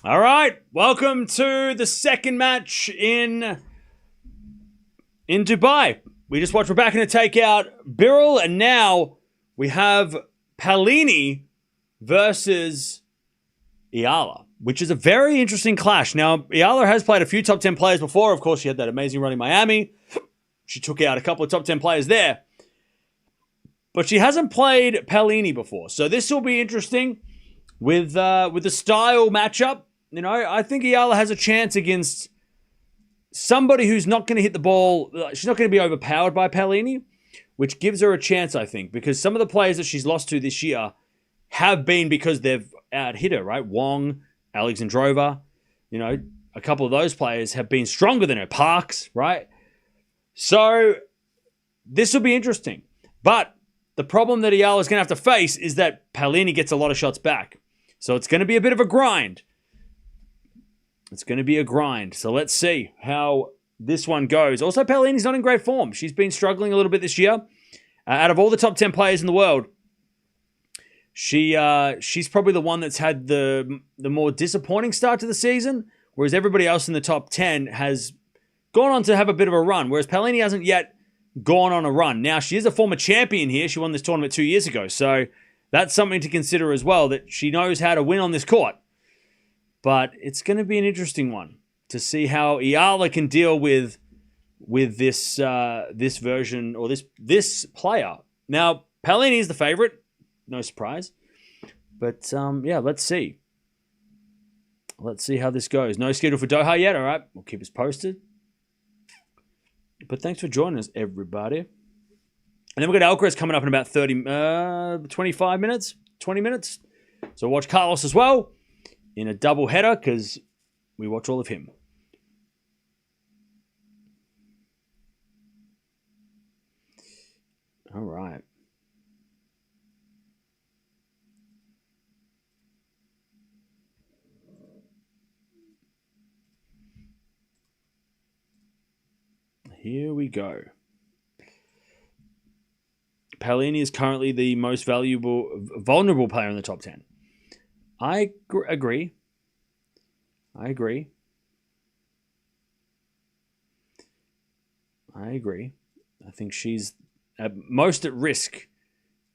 All right, welcome to the second match in Dubai. We just watched Raducanu take out Birrell, and now we have Paolini versus Eala, which is a very interesting clash. Now, Eala has played a few top 10 players before. Of course, she had that amazing run in Miami. She took out a couple of top 10 players there. But she hasn't played Paolini before. So this will be interesting with the style matchup. You know, I think Eala has a chance against somebody who's not going to hit the ball. She's not going to be overpowered by Paolini, which gives her a chance, I think, because some of the players that she's lost to this year have been because they've out-hit her, right? Wong, Alexandra Eala, you know, a couple of those players have been stronger than her. Parks, right? So this will be interesting. But the problem that Eala is going to have to face is that Paolini gets a lot of shots back. So it's going to be a bit of a grind. It's going to be a grind. So let's see how this one goes. Also, Paolini's not in great form. She's been struggling a little bit this year. Out of all the top 10 players in the world, she's probably the one that's had the more disappointing start to the season, whereas everybody else in the top 10 has gone on to have a bit of a run, whereas Paolini hasn't yet gone on a run. Now, she is a former champion here. She won this tournament 2 years ago, so that's something to consider as well, that she knows how to win on this court. But it's going to be an interesting one to see how Eala can deal with this this version or this player. Now, Paolini is the favorite, no surprise. But yeah, let's see. Let's see how this goes. No schedule for Doha yet. All right, we'll keep us posted. But thanks for joining us, everybody. And then we've got Alcaraz coming up in about 25 minutes, 20 minutes. So watch Carlos as well in a double header because we watch all of him. All right. Here we go. Paolini is currently the most vulnerable player in the top 10. I agree. I agree. I think she's most at risk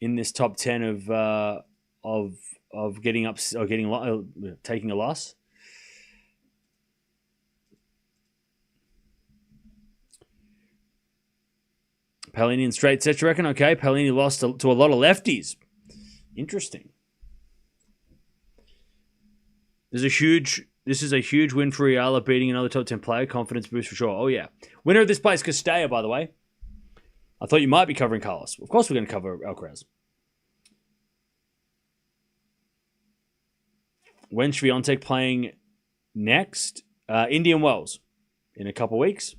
in this top 10 of getting up or taking a loss. Paolini in straight sets, you reckon? Okay, Paolini lost to a lot of lefties. Interesting. This is a huge win for Eala, beating another top 10 player. Confidence boost for sure. Oh, yeah. Winner of this place, Castella, by the way. I thought you might be covering Carlos. Of course we're going to cover Alcaraz. When Swiatek playing next? Indian Wells in a couple weeks.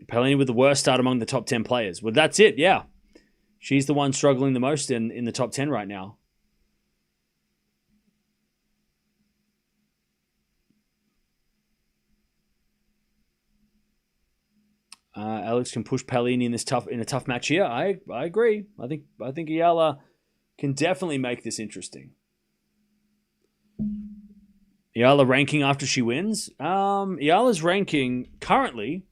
Paolini with the worst start among the top 10 players. Well, that's it, yeah. She's the one struggling the most in the top 10 right now. Alex can push Paolini in a tough match here. I agree. I think Eala can definitely make this interesting. Eala ranking after she wins. Eala's ranking currently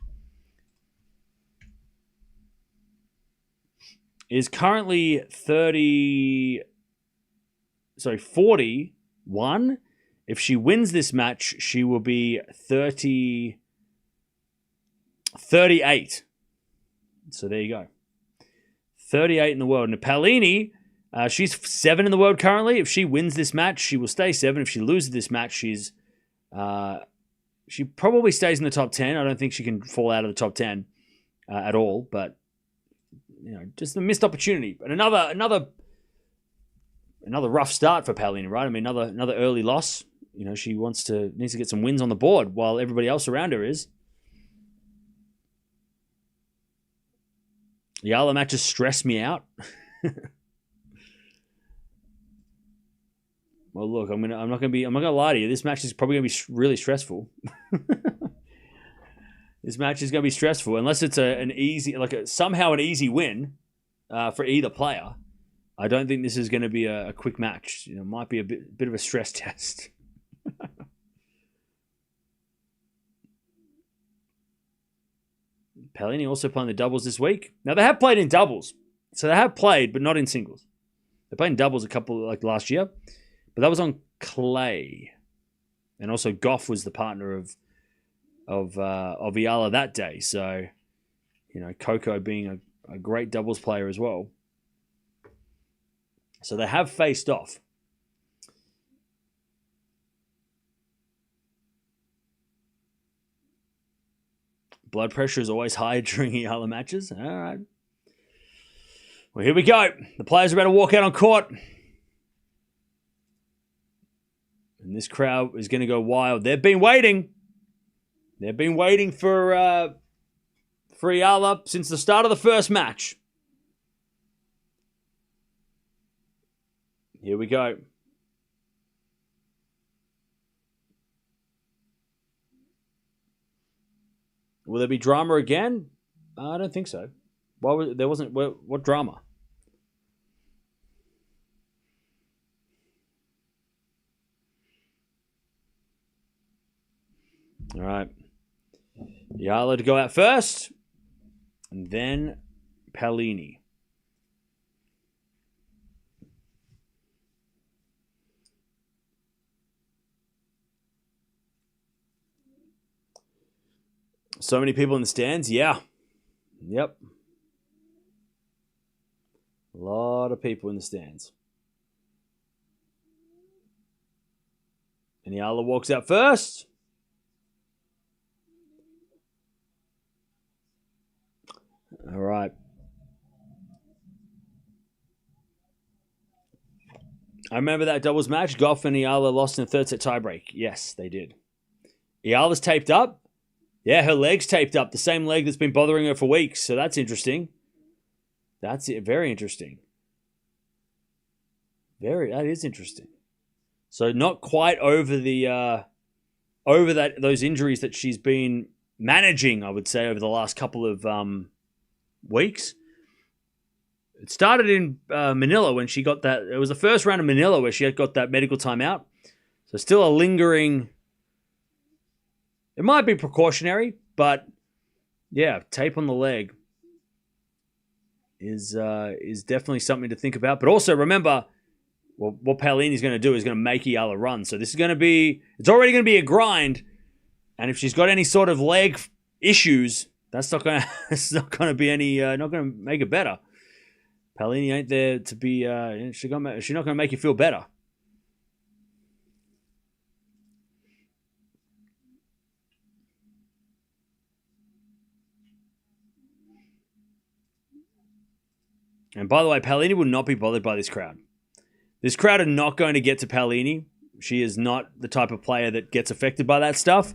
is currently 41. If she wins this match, she will be 38. So there you go. 38 in the world. And Paolini, she's 7 in the world currently. If she wins this match, she will stay 7. If she loses this match, she probably stays in the top 10. I don't think she can fall out of the top 10 at all. But you know, just a missed opportunity. And another rough start for Paolini, right? I mean, another early loss. You know, she needs to get some wins on the board while everybody else around her is. The Eala matches stress me out. Well, look, I'm not gonna lie to you. This match is probably gonna be really stressful. This match is gonna be stressful unless it's somehow an easy win for either player. I don't think this is going to be a quick match. It might be a bit of a stress test. Paolini also playing the doubles this week. Now, they have played in doubles. So they have played, but not in singles. They played in doubles a couple, like last year. But that was on clay. And also Gauff was the partner of Eala that day. So, Coco being a great doubles player as well. So they have faced off. Blood pressure is always high during Eala matches. All right. Well, here we go. The players are about to walk out on court. And this crowd is going to go wild. They've been waiting. They've been waiting for Eala since the start of the first match. Here we go. Will there be drama again? I don't think so. There wasn't? What drama? All right. Eala to go out first. And then Paolini. So many people in the stands? Yeah. Yep. A lot of people in the stands. And Eala walks out first. All right. I remember that doubles match. Gauff and Eala lost in the third set tiebreak. Yes, they did. Eala's taped up. Yeah, her leg's taped up. The same leg that's been bothering her for weeks. So that's interesting. That's it. Very interesting. That is interesting. So not quite over those injuries that she's been managing, I would say, over the last couple of weeks. It started in Manila when she got that. It was the first round of Manila where she had got that medical timeout. So still a lingering. It might be precautionary, but yeah, tape on the leg is definitely something to think about. But also remember, what Paolini's going to do is going to make Eala run. So this is going to be, it's already going to be a grind. And if she's got any sort of leg issues, that's not going to, it's not going to be any, not going to make it better. Paolini ain't there to be, she's not going to make you feel better. And by the way, Paolini will not be bothered by this crowd. This crowd are not going to get to Paolini. She is not the type of player that gets affected by that stuff.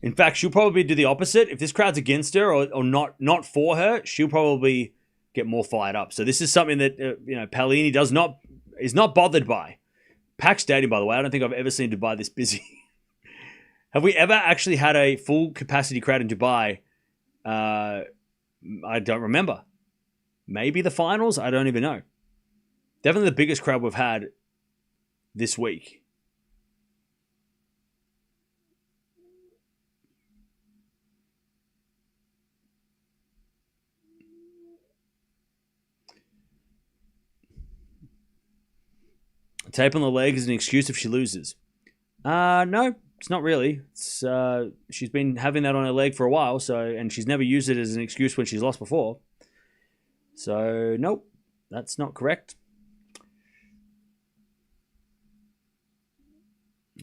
In fact, she'll probably do the opposite. If this crowd's against her or not for her, she'll probably get more fired up. So this is something that Paolini is not bothered by. Packed stadium, by the way. I don't think I've ever seen Dubai this busy. Have we ever actually had a full capacity crowd in Dubai? I don't remember. Maybe the finals? I don't even know. Definitely the biggest crowd we've had this week. Tape on the leg is an excuse if she loses. No, it's not really. It's she's been having that on her leg for a while, and she's never used it as an excuse when she's lost before. So, nope, that's not correct.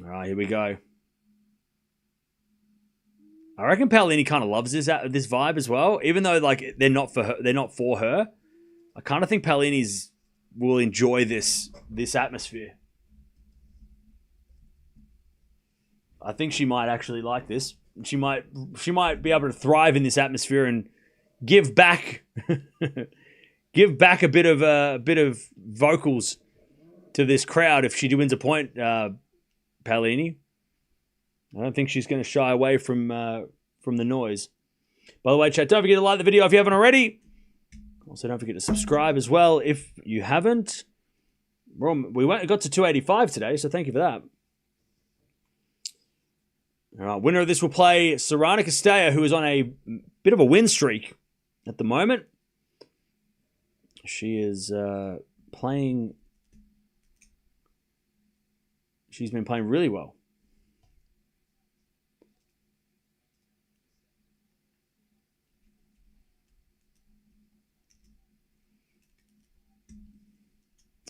All right, here we go. I reckon Paolini kind of loves this vibe as well, even though they're not for her. I kind of think Paolini's will enjoy this atmosphere. I think she might actually like this. She might be able to thrive in this atmosphere and give back a bit of vocals to this crowd if she wins a point, Paolini. I don't think she's going to shy away from the noise. By the way, chat, don't forget to like the video if you haven't already. Also, don't forget to subscribe as well if you haven't. We got to 285 today, so thank you for that. All right, winner of this will play Sorana Castella, who is on a bit of a win streak at the moment. She is playing. She's been playing really well.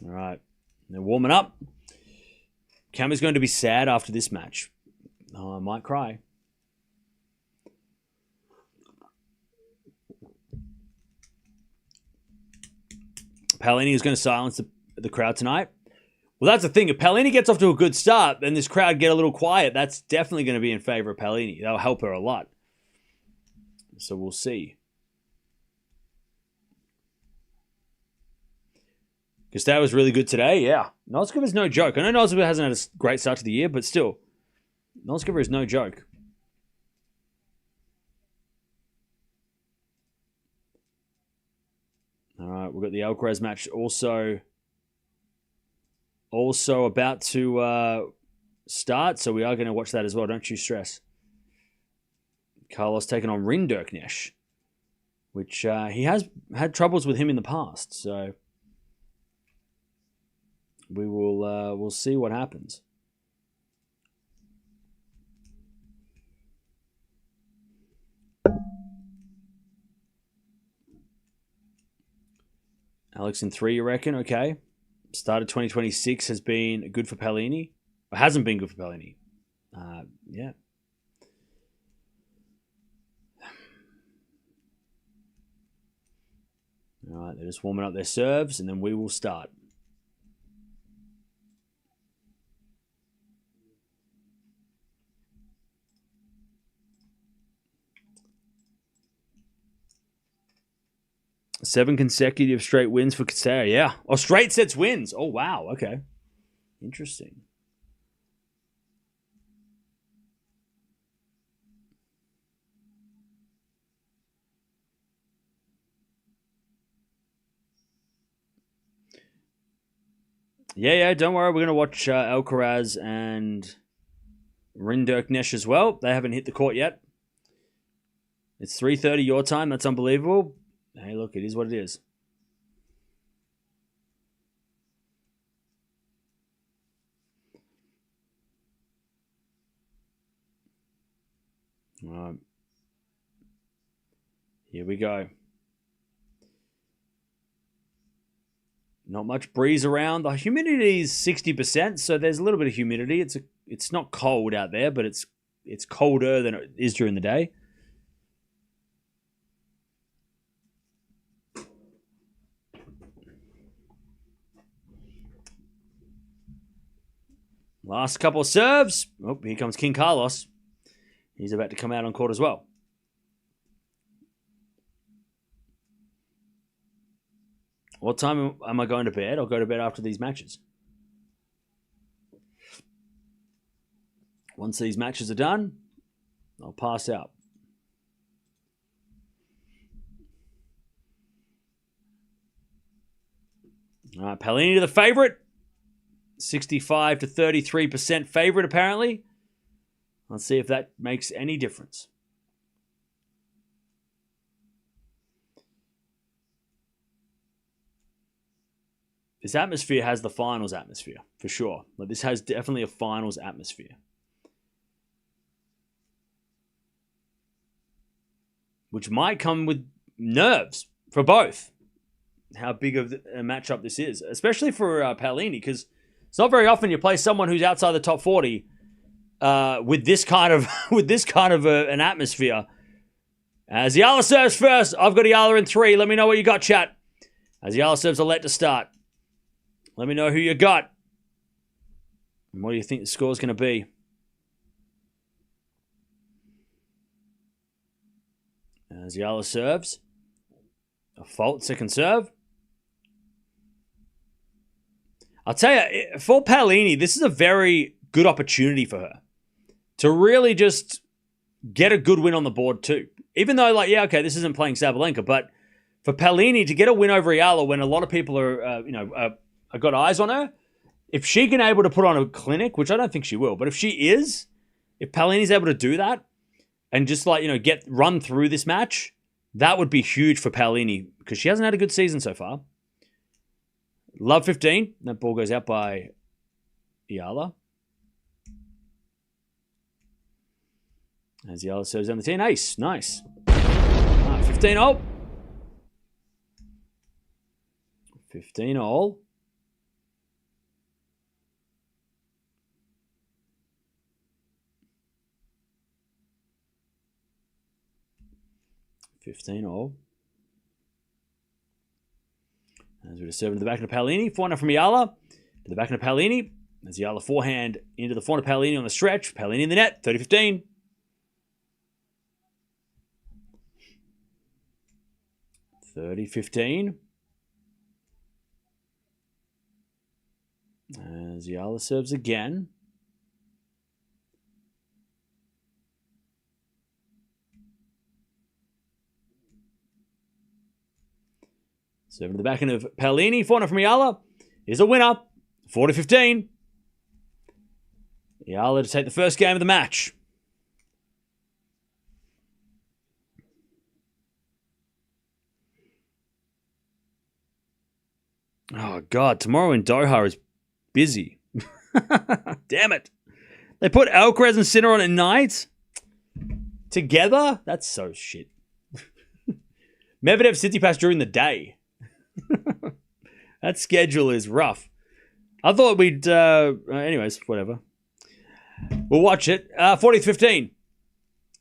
All right, they're warming up. Cam is going to be sad after this match. Oh, I might cry. Paolini is going to silence the crowd tonight. Well, that's the thing. If Paolini gets off to a good start, then this crowd get a little quiet. That's definitely going to be in favor of Paolini. That'll help her a lot. So we'll see. Gustavo was really good today, yeah. Noskova is no joke. I know Noskova hasn't had a great start to the year, but still, Noskova is no joke. All right, we've got the Alcaraz match also about to start, so we are going to watch that as well. Don't you stress. Carlos taking on Rinderknecht, which he has had troubles with him in the past, so we will we'll see what happens. Alex in 3, you reckon? Okay. Start of 2026 has been good for Paolini. Or hasn't been good for Paolini. Yeah. All right, they're just warming up their serves, and then we will start. Seven consecutive straight wins for Castella, yeah. Oh, straight sets wins. Oh, wow. Okay. Interesting. Yeah, don't worry. We're going to watch Alcaraz and Rinderknecht as well. They haven't hit the court yet. It's 3:30 your time. That's unbelievable. Hey, look, it is what it is. All right. Here we go. Not much breeze around. The humidity is 60%, so there's a little bit of humidity. It's not cold out there, but it's colder than it is during the day. Last couple of serves. Oh, here comes King Carlos. He's about to come out on court as well. What time am I going to bed? I'll go to bed after these matches. Once these matches are done, I'll pass out. All right, Paolini to the favorite. 65 to 33% favorite, apparently. Let's see if that makes any difference. This atmosphere has the finals atmosphere, for sure. Like, this has definitely a finals atmosphere. Which might come with nerves for both. How big of a matchup this is. Especially for Paolini, because it's not very often you play someone who's outside the top 40 with this kind of an atmosphere. As Eala serves first, I've got Eala in 3. Let me know what you got, chat. As Eala serves a let to start. Let me know who you got. And what do you think the score's going to be? As Eala serves. A fault, second serve. I'll tell you, for Paolini, this is a very good opportunity for her to really just get a good win on the board too. Even though, this isn't playing Sabalenka, but for Paolini to get a win over Eala when a lot of people are, have got eyes on her. If she can able to put on a clinic, which I don't think she will, but if Paolini's able to do that and just run through this match, that would be huge for Paolini because she hasn't had a good season so far. Love 15. That ball goes out by Eala. As Eala serves down the 10. Ace. Nice. 15 all. 15 all. As we just serve to the back of Paolini. Forehand from Eala. To the back of Paolini. As Eala forehand into the forehand of Paolini on the stretch. Paolini in the net. 30-15. 30-15. As Eala serves again. Serving to the back end of Paolini. Forehand from Eala is a winner. 40-15. Eala to take the first game of the match. Oh, God. Tomorrow in Doha is busy. Damn it. They put Alcaraz and Sinner on at night? Together? That's so shit. Medvedev Tsitsipas during the day. That schedule is rough. I thought we'd... anyways, whatever. We'll watch it. 40-15.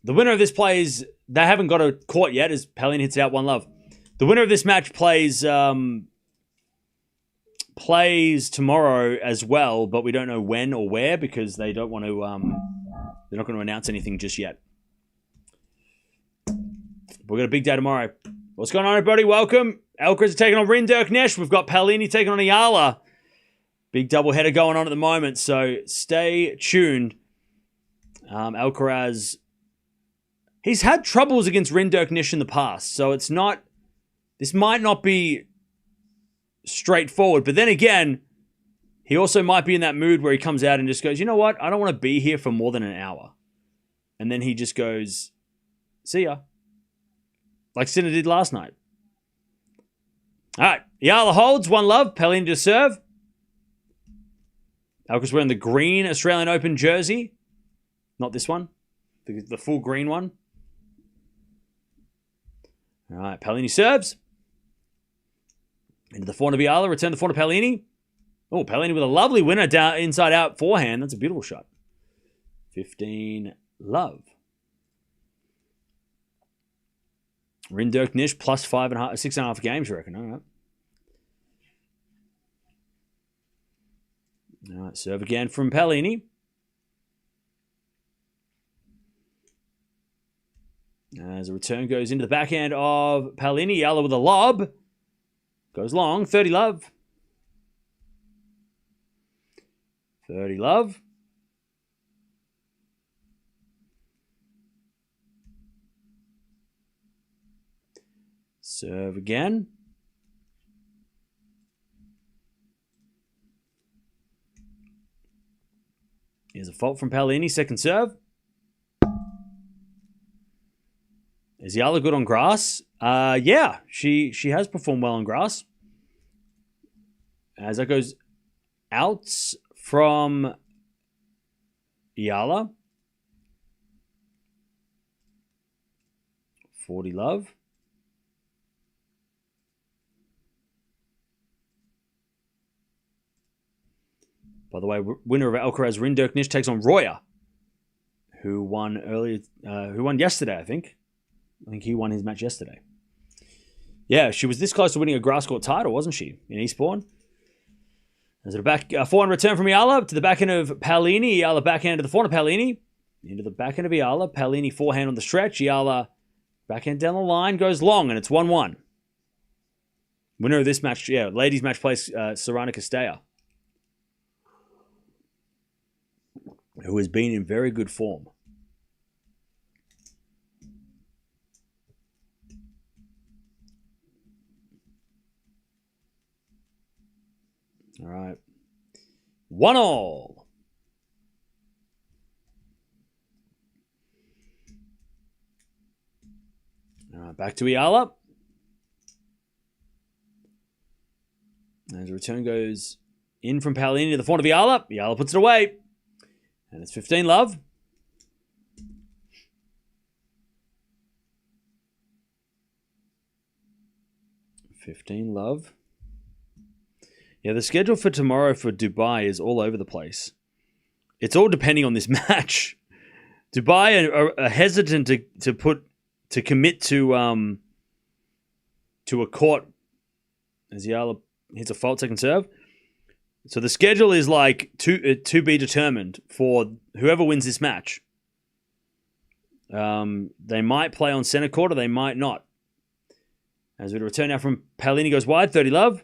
The winner of this plays... They haven't got a court yet as Paolini hits it out 1-love. The winner of this match plays tomorrow as well, but we don't know when or where because they don't want to... they're not going to announce anything just yet. We've got a big day tomorrow. What's going on, everybody? Welcome. Alcaraz is taking on Rinderknecht. We've got Paolini taking on Eala. Big doubleheader going on at the moment, so stay tuned. Alcaraz, he's had troubles against Rinderknecht in the past, so it's not... This might not be straightforward, but then again, he also might be in that mood where he comes out and just goes, you know what? I don't want to be here for more than an hour. And then he just goes, see ya. Like Sinner did last night. All right. Eala holds. 1-love. Paolini to serve. Alcaraz wearing the green Australian Open jersey. Not this one. The full green one. All right. Paolini serves. Into the forehand of Eala. Return to the forehand of Paolini. Oh, Paolini with a lovely winner down inside out forehand. That's a beautiful shot. 15-love. Rinderknecht plus 6.5 games, you reckon? All right, serve again from Paolini. As a return goes into the backhand of Paolini. Eala with a lob. Goes long. 30-love. 30-love. Serve again. Here's a fault from Paolini. Second serve. Is Eala good on grass? Yeah, she has performed well on grass. As that goes out from Eala. 40-love. By the way, winner of Alcaraz Rinderknecht takes on Roya, who won yesterday, I think. I think he won his match yesterday. Yeah, she was this close to winning a grass court title, wasn't she, in Eastbourne? There's a back forehand return from Eala to the backhand of Paolini. Eala backhand to the forehand of Paolini. Into the backhand of Eala. Paolini forehand on the stretch. Eala backhand down the line, goes long, and it's 1-1. Winner of this match, ladies match plays Sorana Castella, who has been in very good form. All right. 1-1. All right, back to Eala. As the return goes in from Paolini to the front of Eala. Eala puts it away. And it's 15 love. Yeah, the schedule for tomorrow for Dubai is all over the place. It's all depending on this match. Dubai are hesitant to commit to a court as Eala hits a fault second serve. So the schedule is like to be determined for whoever wins this match. They might play on center court or they might not. As we return now from Paolini goes wide, 30 love.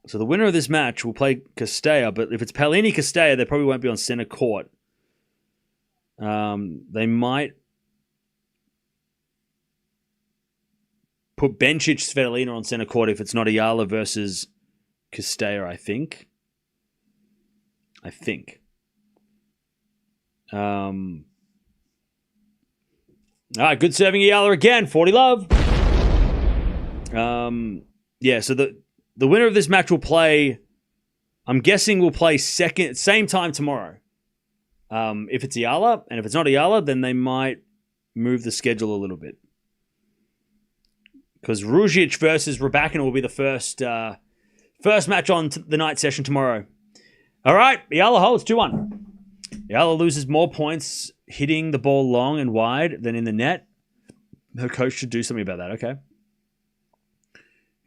So the winner of this match will play Castella, but if it's Paolini-Castella, they probably won't be on center court. They might put Bencic-Svitolina on center court if it's not Eala versus Castella, I think. All right, good serving Eala again, 40 love. Yeah, so the winner of this match will play, I'm guessing will play same time tomorrow. If it's Eala, and if it's not Eala, then they might move the schedule a little bit. Because Ružić versus Raducanu will be the first match on the night session tomorrow. All right, Eala holds 2-1. Eala loses more points hitting the ball long and wide than in the net. Her coach should do something about that, okay?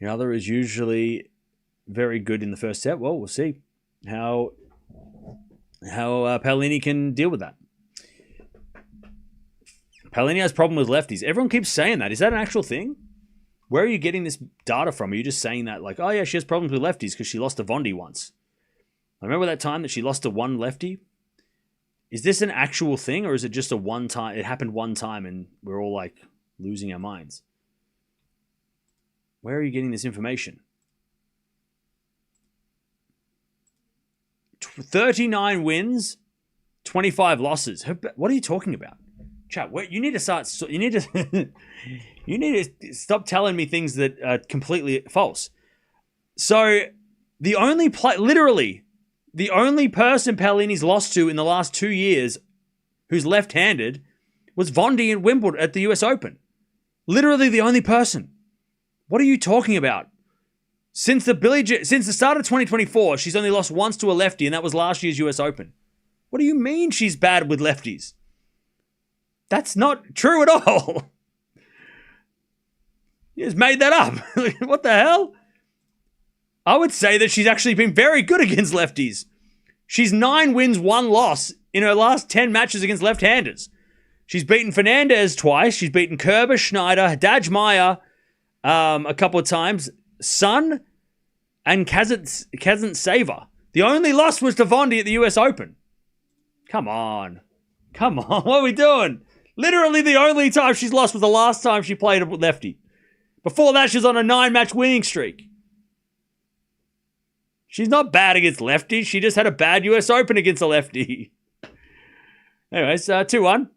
Eala is usually very good in the first set. Well, we'll see how Paolini can deal with that. Paolini has a problem with lefties. Everyone keeps saying that. Is that an actual thing? Where are you getting this data from? Are you just saying that like, oh yeah, she has problems with lefties because she lost to Vondi once? I remember that time that she lost to one lefty. Is this an actual thing or is it just a one time? It happened one time and we're all like losing our minds. Where are you getting this information? 39 wins, 25 losses. What are you talking about? Chat, you need to start. You need to. You need to stop telling me things that are completely false. So, literally, the only person Paolini's lost to in the last 2 years, who's left-handed, was Vondi in Wimbledon at the US Open. Literally, the only person. What are you talking about? Since the start of 2024, she's only lost once to a lefty, and that was last year's US Open. What do you mean she's bad with lefties? That's not true at all. You just made that up. What the hell? I would say that she's actually been very good against lefties. She's 9 wins, 1 loss in her last 10 matches against left-handers. She's beaten Fernandez twice. She's beaten Kerber, Schneider, Dajmaya a couple of times. Sun and Kazantseva. The only loss was to Vondi at the US Open. Come on. What are we doing? Literally the only time she's lost was the last time she played a lefty. Before that, she was on a 9-match winning streak. She's not bad against lefties. She just had a bad US Open against a lefty. Anyways, 2-1.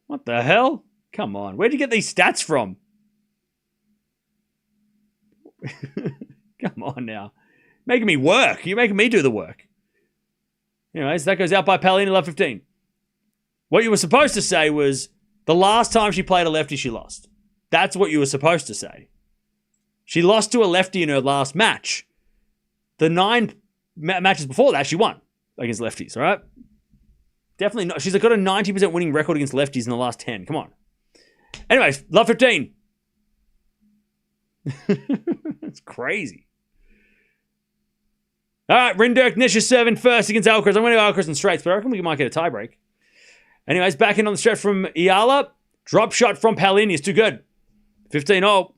What the hell? Come on. Where'd you get these stats from? Come on now. Making me work. You're making me do the work. Anyways, that goes out by Paolini, love 15. What you were supposed to say was the last time she played a lefty, she lost. That's what you were supposed to say. She lost to a lefty in her last match. The 9 matches before that, she won against lefties, all right? Definitely not. She's got a 90% winning record against lefties in the last 10. Come on. Anyways, love 15. It's crazy. All right, Rinderk Nisha serving first against Alcaraz. I'm going to go Alcaraz in straights, but I reckon we might get a tiebreak. Anyways, back in on the stretch from Eala. Drop shot from Paolini is too good. 15-0.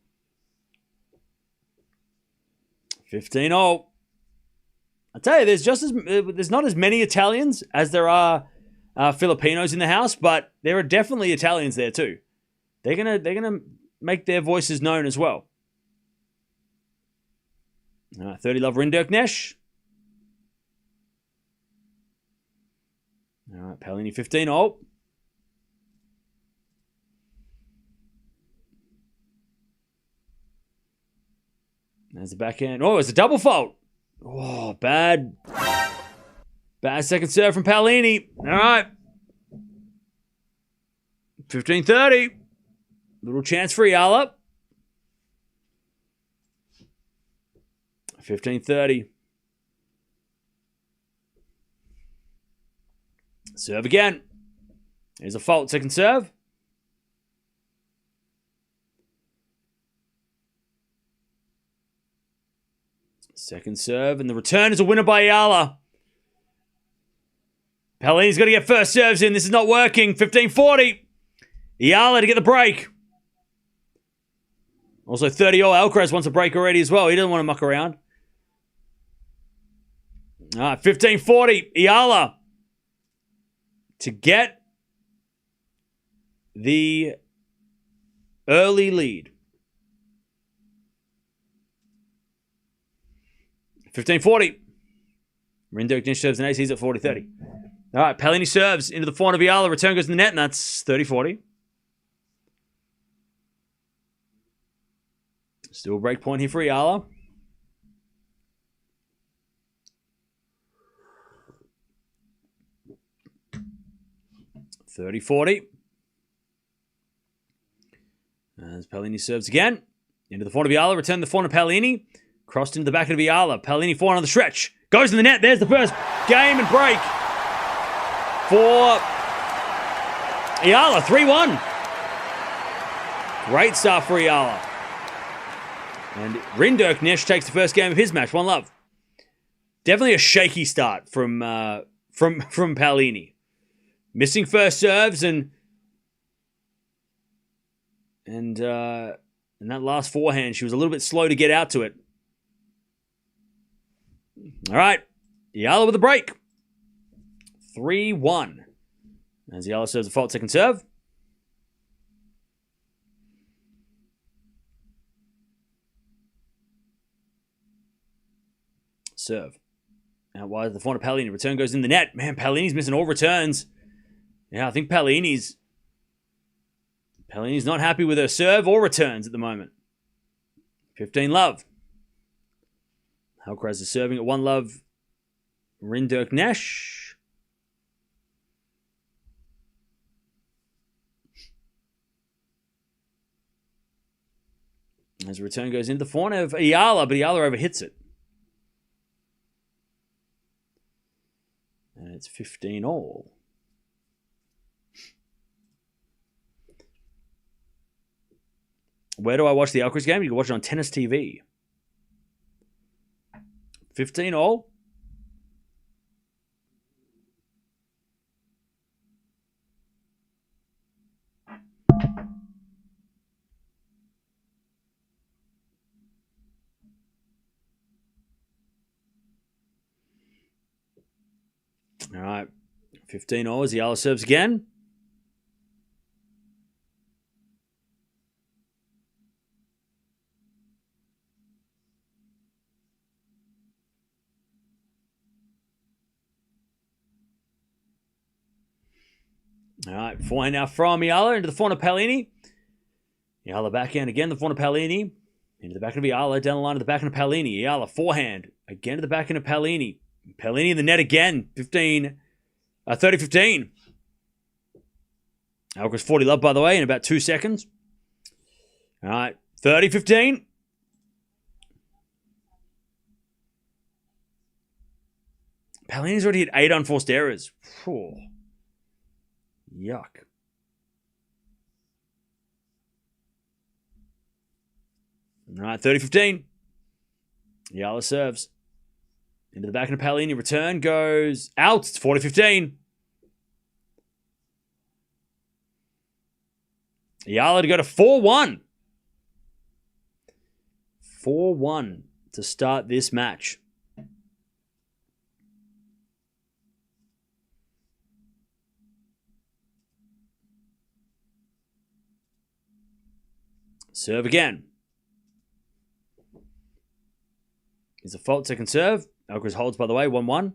15-0. I tell you, there's not as many Italians as there are Filipinos in the house, but there are definitely Italians there too. They're gonna make their voices known as well. All right, 30 love Rinderknecht. Nesh. All right, Paolini 15. Oh. There's the backhand. Oh, it's a double fault. Oh, bad. Bad second serve from Paolini. All right. 15-30. Little chance for Eala. 15-30. Serve again. Here's a fault. Second serve. Second serve. And the return is a winner by Eala. Paolini's got to get first serves in. This is not working. 15-40. Eala to get the break. Also 30-0. Alcaraz wants a break already as well. He doesn't want to muck around. All right, 15-40. Eala to get the early lead. 15-40. Rinderknecht serves an ace. He's at 40-30. All right, Paolini serves into the forehand of Eala. Return goes in the net, and that's 30-40. Still break point here for Eala. $30-40. As Paolini serves again. Into the forehand of Eala. Return the forehand of Paolini. Crossed into the back of Eala. Paolini forehand on the stretch. Goes in the net. There's the first game and break for Eala. 3-1. Great start for Eala. And Rinderknecht takes the first game of his match. 1-love. Definitely a shaky start from Paolini. Missing first serves and that last forehand, she was a little bit slow to get out to it. All right, Eala with a break. 3-1. As Eala serves a fault second serve. Serve. Out wide the forehand of Paolini. Return goes in the net. Man, Paolini's missing all returns. Yeah, I think Paolini's not happy with her serve or returns at the moment. 15-love. Alcaraz is serving at 1-love. Rinderknecht. As a return goes into the forehand of Eala, but Eala overhits it. And it's 15-all. Where do I watch the Alcaraz game? You can watch it on Tennis TV. 15-all. All right. 15-all as Eala serves again. All right, forehand now from Eala into the forehand of Paolini. Eala backhand again, the forehand of Paolini. Into the backhand of Eala, down the line to the backhand of Paolini. Eala forehand, again to the backhand of Paolini. Paolini in the net again, 30-15. Alcaraz 40-love, by the way, in about 2 seconds. All right, 30-15. Paolini's already hit 8 unforced errors. Whew. Yuck. All right, 30-15. Eala serves. Into the back of Paolini. Return goes out. It's 40-15. Eala to go to 4-1. 4-1 to start this match. Serve again. is a fault. Second serve. Alcaraz holds, by the way, 1-1.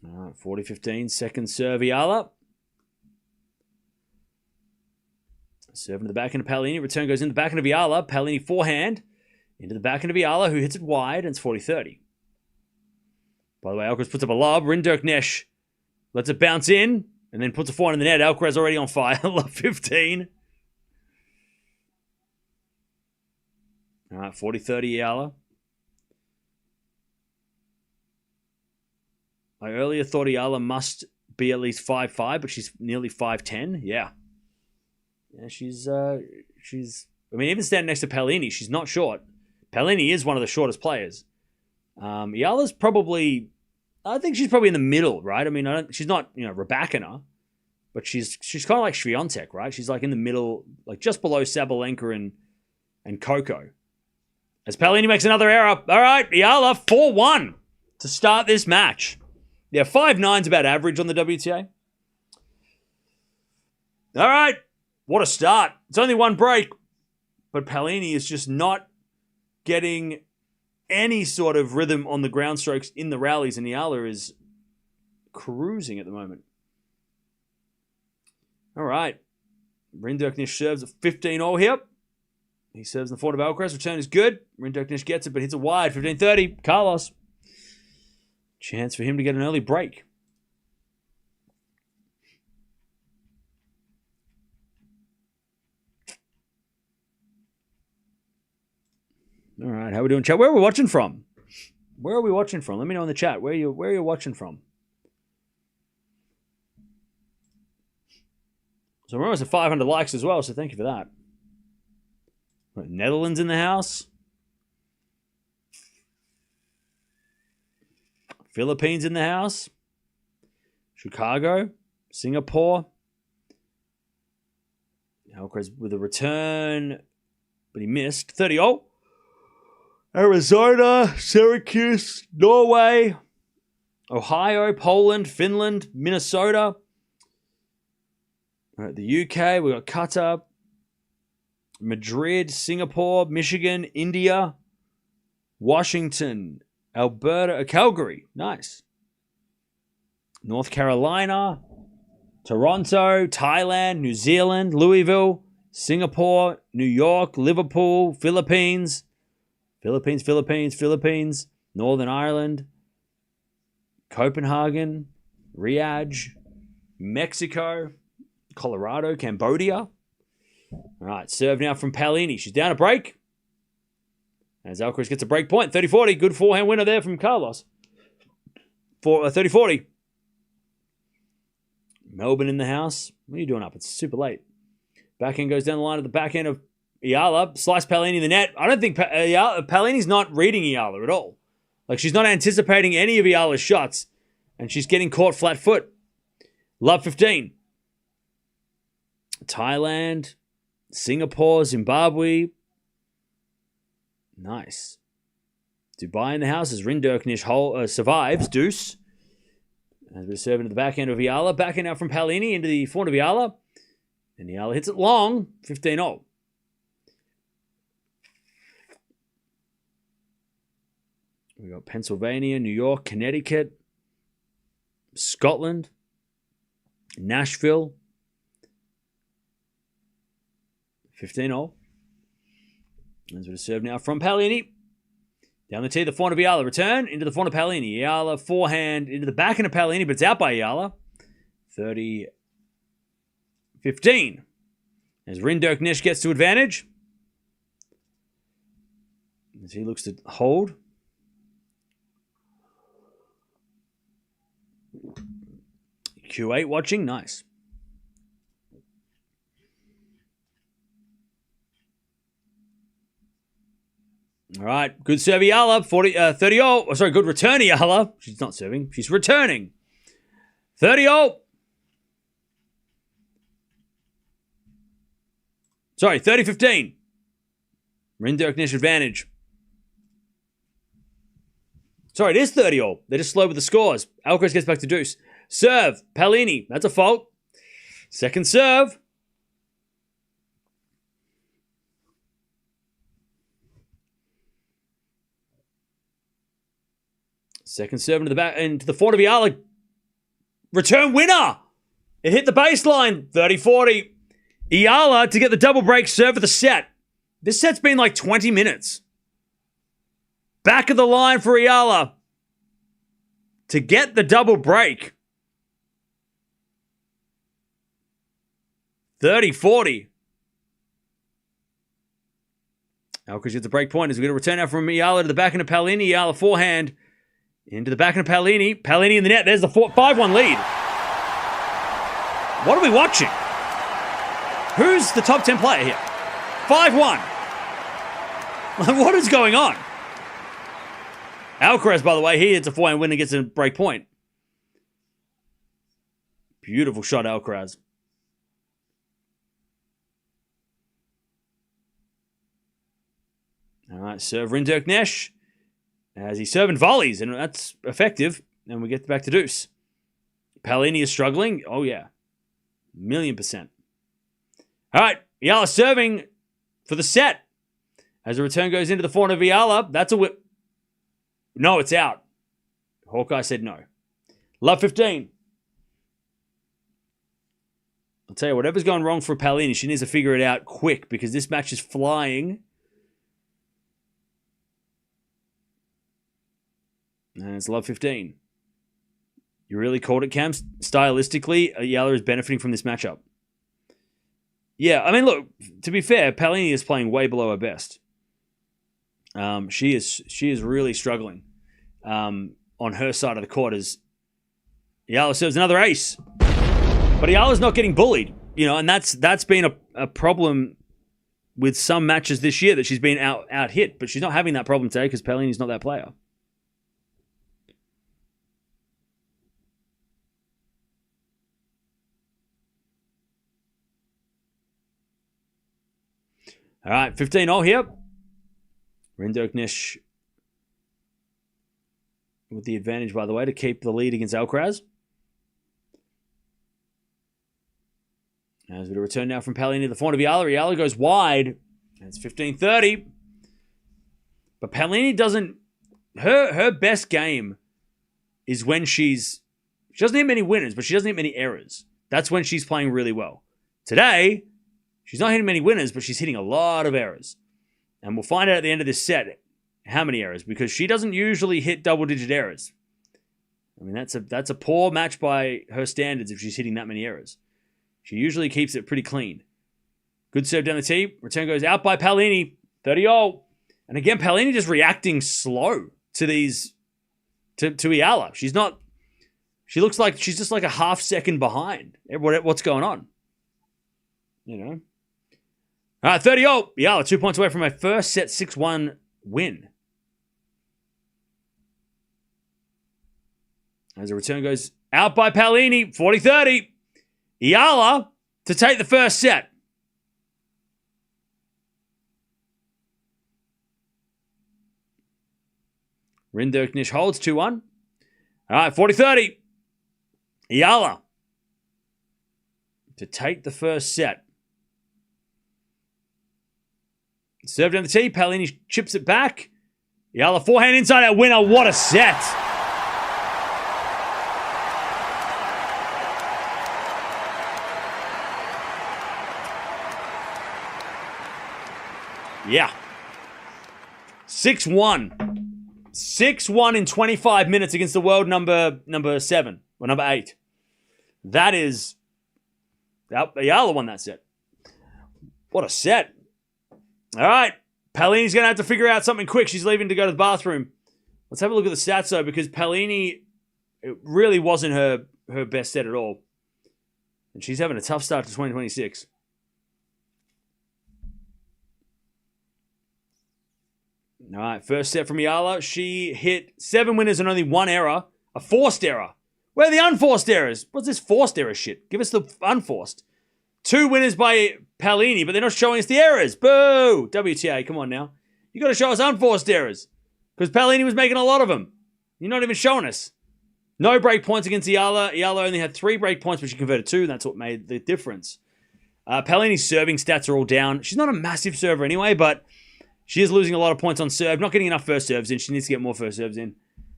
All right, 40-15. Second serve, Eala. Serve into the backhand of Paolini. Return goes in the backhand of Eala. Paolini forehand into the backhand of Eala, who hits it wide, and it's 40-30. By the way, Alcaraz puts up a lob. Rinderknecht lets it bounce in, and then puts a forehand in the net. Alcaraz already on fire. Love 15. All right, 40-30 Eala. I earlier thought Eala must be at least 5'5", but she's nearly 5'10". Yeah. Yeah, she's I mean, even standing next to Paolini, she's not short. Paolini is one of the shortest players. Eala's probably, I think she's probably in the middle, right? I mean, she's not, Raducanu, but she's kind of like Swiatek, right? She's like in the middle, like just below Sabalenka and Coco. As Paolini makes another error. All right, Eala 4-1 to start this match. Yeah, 5'9's about average on the WTA. All right, what a start. It's only one break, but Paolini is just not getting any sort of rhythm on the ground strokes in the rallies, and Eala is cruising at the moment. All right, Rinderknecht serves at 15-all here. He serves in the forward of Alcaraz. Return is good. Rinderknecht gets it, but hits it wide. 15-30. Carlos. Chance for him to get an early break. All right, how are we doing, chat? Where are we watching from? Where are we watching from? Let me know in the chat. Where are you watching from? So we're almost at 500 likes as well, so thank you for that. Netherlands in the house. Philippines in the house. Chicago. Singapore. Alcaraz with a return, but he missed. 30-all. Arizona, Syracuse, Norway, Ohio, Poland, Finland, Minnesota. All right, the UK, we got Qatar, Madrid, Singapore, Michigan, India, Washington, Alberta, Calgary. Nice. North Carolina, Toronto, Thailand, New Zealand, Louisville, Singapore, New York, Liverpool, Philippines, Northern Ireland, Copenhagen, Riyadh, Mexico, Colorado, Cambodia. All right, serve now from Paolini. She's down a break. As Alcaraz gets a break point. 30-40. Good forehand winner there from Carlos. 30-40. Melbourne in the house. What are you doing up? It's super late. Backhand goes down the line at the backhand of Eala. Slice Paolini in the net. I don't think Paolini's not reading Eala at all. Like, she's not anticipating any of Eala's shots. And she's getting caught flat foot. Love 15. Thailand, Singapore, Zimbabwe. Nice. Dubai in the house as Rinderknecht survives. Deuce. As we're serving to the backhand of Eala. Backhand out from Paolini into the forehand of Eala. And Eala hits it long. 15-all. We got Pennsylvania, New York, Connecticut, Scotland, Nashville. 15-all. As we serve now from Paolini. Down the tee, the forehand of Eala. Return into the forehand of Paolini. Eala forehand into the backhand of Paolini, but it's out by Eala. 30-15. As Rinderknecht gets to advantage. As he looks to hold. Q8 watching. Nice. All right. Good serve, Eala. 30-all. Oh, sorry, good return, Eala. She's not serving. She's returning. 30-all. Sorry, 30-15. Rinderknecht advantage. Sorry, it is 30-all. They're just slow with the scores. Alcaraz gets back to deuce. Serve. Paolini. That's a fault. Second serve. Second serve into the back, into the forehand of Eala. Return winner. It hit the baseline. 30-40. Eala to get the double break serve for the set. This set's been like 20 minutes. Back of the line for Eala to get the double break. 30-40. Alcaraz gets the break point as we get a return out from Eala to the backhand of Paolini. Eala forehand into the backhand of Paolini. Paolini in the net. There's the 5-1 lead. What are we watching? Who's the top 10 player here? 5-1. What is going on? Alcaraz, by the way, he hits a forehand win and gets a break point. Beautiful shot, Alcaraz. All right, serve Rinderknecht as he's serving volleys, and that's effective. And we get back to deuce. Paolini is struggling. Oh, yeah. 1,000,000%. All right, Eala serving for the set. As the return goes into the forehand of Eala, that's a whip. No, it's out. Hawkeye said no. Love 15. I'll tell you, whatever's going wrong for Paolini, she needs to figure it out quick because this match is flying. And it's love 15. You really called it, Cam. Stylistically, Eala is benefiting from this matchup. Yeah, I mean, look, to be fair, Paolini is playing way below her best. She is really struggling on her side of the court as Eala serves another ace. But Eala's not getting bullied, and that's been a problem with some matches this year that she's been out hit, but she's not having that problem today because Paolini's not that player. All right, 15-0 here. Rinderknecht with the advantage, by the way, to keep the lead against Alcaraz. As we return now from Paolini to the forehand of Eala. Eala goes wide. It's 15-30. But Paolini doesn't... Her best game is when she doesn't hit many winners, but she doesn't hit many errors. That's when she's playing really well. Today, she's not hitting many winners, but she's hitting a lot of errors. And we'll find out at the end of this set how many errors, because she doesn't usually hit double-digit errors. I mean, that's a poor match by her standards if she's hitting that many errors. She usually keeps it pretty clean. Good serve down the tee. Return goes out by Paolini. 30-0. And again, Paolini just reacting slow to these, to Eala. She looks like she's just like a half second behind. What's going on? All right, 30-0. Eala 2 points away from her first set 6-1 win. As the return goes out by Paolini, 40-30. Eala to take the first set. Rinderknecht holds 2-1. All right, 40-30. Eala to take the first set. Serve down the tee. Paolini chips it back. Eala forehand inside our winner. What a set. Yeah. 6-1. 6-1 in 25 minutes against the world number 7 or number 8. That is... Eala won that set. What a set. All right. Paolini's going to have to figure out something quick. She's leaving to go to the bathroom. Let's have a look at the stats, though, because Paolini, it really wasn't her best set at all. And she's having a tough start to 2026. All right, first set from Eala. She hit 7 winners and only 1 error. A forced error. Where are the unforced errors? What's this forced error shit? Give us the unforced. 2 winners by Paolini, but they're not showing us the errors. Boo! WTA, come on now. You got to show us unforced errors. Because Paolini was making a lot of them. You're not even showing us. No break points against Eala. Eala only had 3 break points, but she converted 2, and that's what made the difference. Paolini's serving stats are all down. She's not a massive server anyway, but she is losing a lot of points on serve. Not getting enough first serves in. She needs to get more first serves in.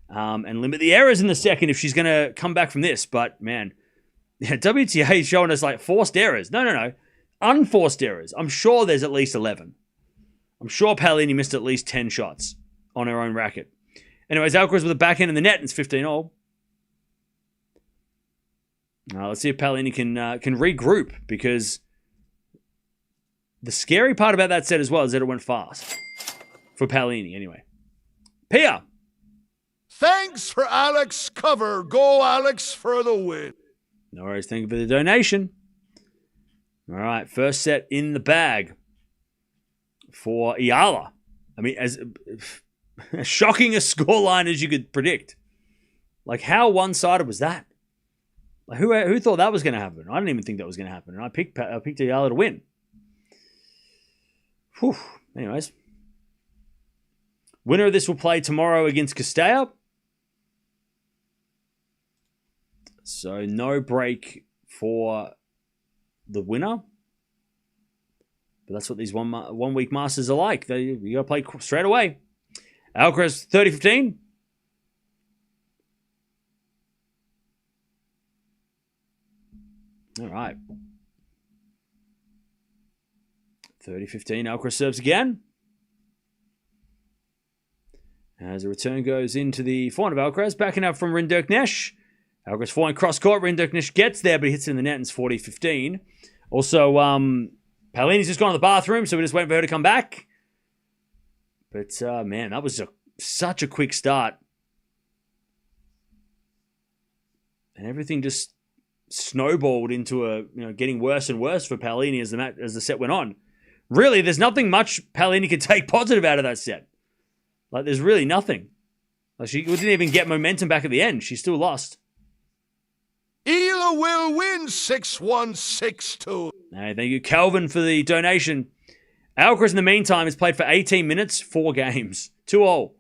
and limit the errors in the second if she's going to come back from this. But, man, WTA is showing us, like, forced errors. No. Unforced errors. I'm sure there's at least 11. I'm sure Paolini missed at least 10 shots on her own racket. Anyways, Alcaraz with a backhand in the net, and it's 15-all. Let's see if Paolini can regroup, because the scary part about that set as well is that it went fast. For Paolini, anyway. Pia. Thanks for Alex cover. Go Alex for the win. No worries. Thank you for the donation. All right. First set in the bag for Eala. I mean, as shocking a scoreline as you could predict. Like, how one-sided was that? Like, who thought that was going to happen? I didn't even think that was going to happen. And I picked Eala to win. Whew. Anyways. Winner of this will play tomorrow against Castella. So no break for the winner. But that's what these one-week Masters are like. You got to play straight away. Alcaraz 30-15. All right. 30-15. Alcaraz serves again. As the return goes into the forehand of Alcaraz, backing up from Rinderknecht. Alcaraz forehand cross court. Rinderknecht gets there, but he hits it in the net and it's 40-15. Also, Paolini's just gone to the bathroom, so we're just waiting for her to come back. But, man, that was such a quick start. And everything just snowballed into getting worse and worse for Paolini as the set went on. Really, there's nothing much Paolini could take positive out of that set. Like, there's really nothing. Like, she didn't even get momentum back at the end. She still lost. Eala will win 6-1, 6-2. Hey, thank you, Calvin, for the donation. Alcaraz, in the meantime, has played for 18 minutes, 4 games. 2-all.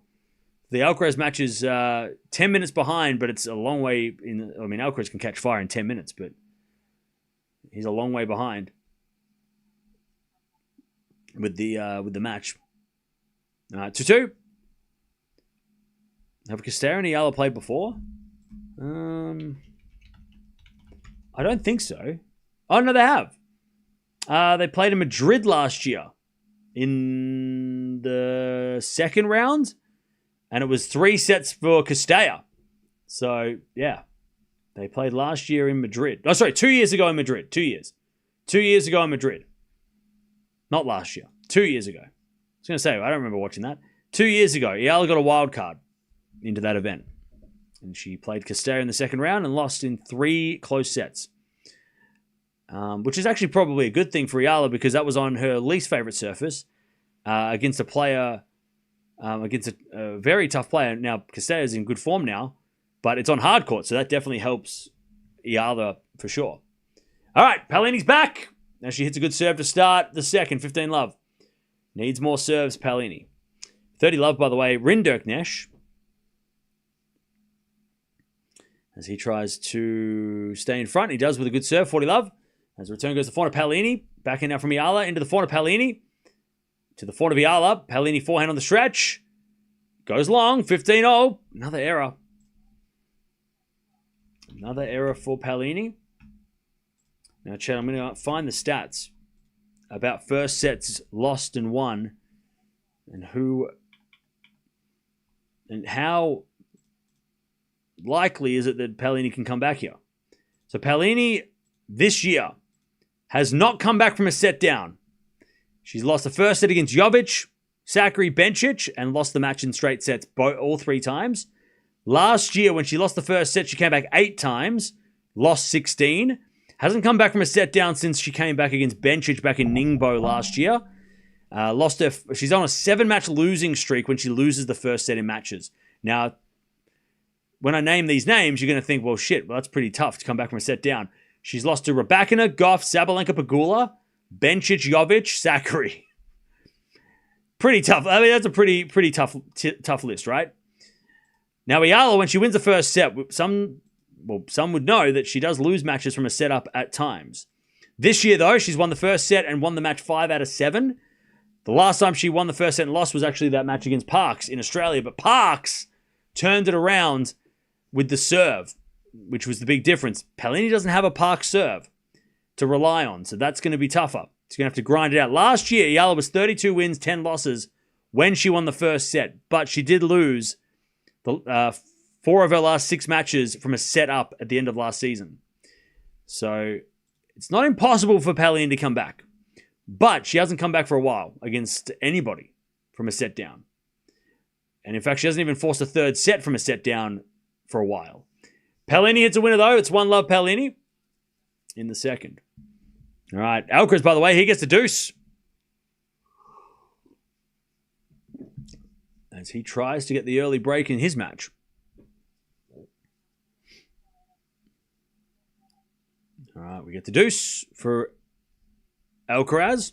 The Alcaraz match is 10 minutes behind, but it's a long way. Alcaraz can catch fire in 10 minutes, but he's a long way behind with the match. 2-2. Have Castella and Eala played before? I don't think so. Oh, no, they have. They played in Madrid last year in the second round, and it was 3 sets for Castella. So, yeah. They played last year in Madrid. Oh, sorry, 2 years ago in Madrid. 2 years. 2 years ago in Madrid. Not last year. 2 years ago. I was going to say, I don't remember watching that. 2 years ago, Eala got a wild card into that event. And she played Castella in the second round and lost in 3 close sets. Which is actually probably a good thing for Eala, because that was on her least favorite surface against a player, against a very tough player. Now, Castella is in good form now, but it's on hard court, so that definitely helps Eala for sure. All right, Paolini's back. Now she hits a good serve to start the second, 15-love. Needs more serves, Paolini. 30-love, by the way, Rinderknecht. As he tries to stay in front. He does with a good serve, 40-love. As the return goes to the forehand of Paolini. Back in now from Eala into the forehand of Paolini. To the forehand of Eala. Paolini forehand on the stretch. Goes long, 15-0. Another error. Another error for Paolini. Now, Chad, I'm going to find the stats about first sets lost and won, and who and how likely is it that Paolini can come back here. So Paolini this year has not come back from a set down. She's lost the first set against Jovic, Sakkari, Bencic, and lost the match in straight sets all 3 times. Last year, when she lost the first set, she came back 8 times, lost 16. Hasn't come back from a set down since she came back against Bencic back in Ningbo last year. She's on a 7-match losing streak when she loses the first set in matches. Now, when I name these names, you're going to think, well, shit, that's pretty tough to come back from a set down. She's lost to Raducanu, Gauff, Sabalenka, Pegula, Bencic, Jovic, Sakkari. Pretty tough. I mean, that's a pretty tough list, right? Now, Eala, when she wins the first set, some would know that she does lose matches from a setup at times. This year, though, she's won the first set and won the match 5 out of 7. The last time she won the first set and lost was actually that match against Parks in Australia. But Parks, turned it around with the serve, which was the big difference. Paolini doesn't have a park serve to rely on, so that's going to be tougher. She's going to have to grind it out. Last year, Eala was 32 wins, 10 losses when she won the first set, but she did lose the 4 of her last 6 matches from a set up at the end of last season. So it's not impossible for Paolini to come back, but she hasn't come back for a while against anybody from a set down. And in fact, she hasn't even forced a third set from a set down for a while. Paolini hits a winner, though. It's 1-love Paolini in the second. All right. Alcaraz, by the way, he gets the deuce as he tries to get the early break in his match. All right. We get the deuce for Alcaraz.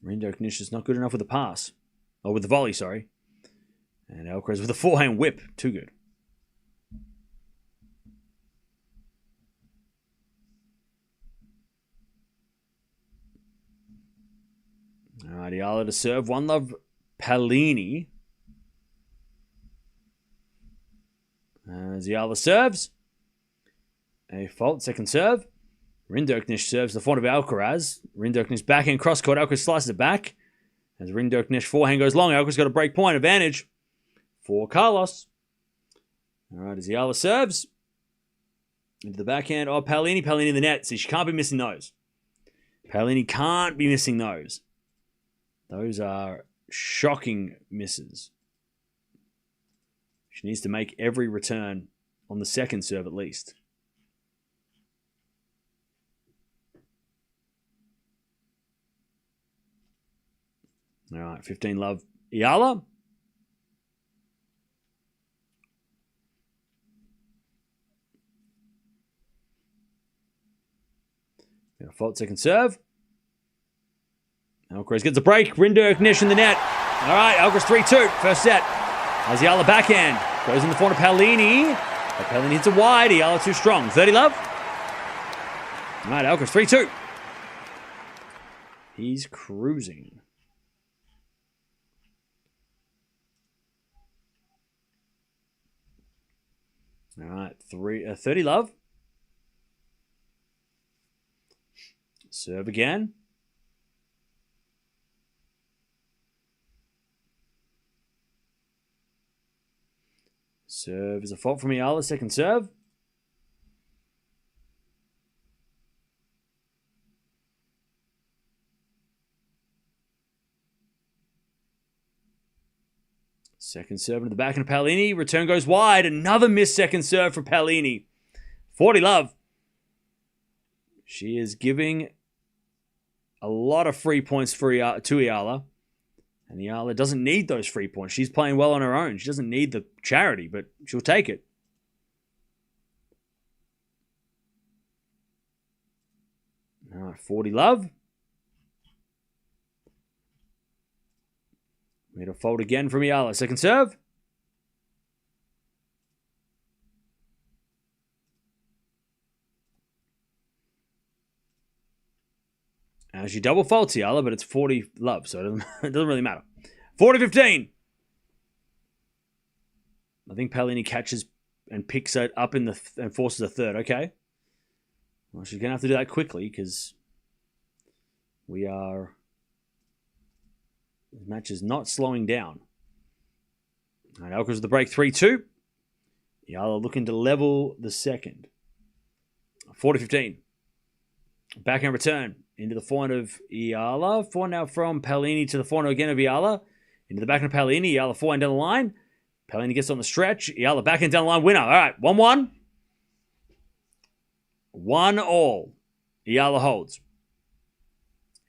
Rinderknecht is not good enough with the pass. Or with the volley, sorry. And Alcaraz with a forehand whip. Too good. All right, Eala to serve. 1-love Paolini. As Eala serves. A fault, second serve. Rinderknecht serves the front of Alcaraz. Rinderknecht backhand cross-court. Alcaraz slices it back. As Rinderknecht forehand goes long, Alcaraz got a break point advantage for Carlos. All right, as Eala serves. Into the backhand of Paolini. Paolini in the net. See, she can't be missing those. Paolini can't be missing those. Those are shocking misses. She needs to make every return on the second serve at least. All right, 15-love Eala. Got a fault second serve. Alcaraz gets a break. Rinderknecht in the net. All right, Alcaraz 3-2. First set. As Eala backhand. Goes in the front of Paolini. But Paolini hits it wide. Eala too strong. 30-love. All right, Alcaraz 3-2. He's cruising. All right, 30-love. Serve again. Serve is a fault from Eala. Second serve. Second serve into the back of Paolini. Return goes wide. Another missed second serve for Paolini. 40-love. She is giving a lot of free points to Eala. And Eala doesn't need those free points. She's playing well on her own. She doesn't need the charity, but she'll take it. All right, 40-love. Made a fault again from Eala. Second serve. Now she double faults Eala, but it's 40-love, so it doesn't really matter. 40-15. I think Paolini catches and picks it up and forces a third. Okay. Well, she's going to have to do that quickly because the match is not slowing down. All right, Alcaraz with the break 3-2. Eala looking to level the second. 40-15. Backhand return. Into the forehand of Eala. Forehand now from Paolini to the forehand again of Eala. Into the backhand of Paolini. Eala forehand down the line. Paolini gets on the stretch. Eala backhand down the line. Winner. All right. 1-1. 1-all. Eala holds.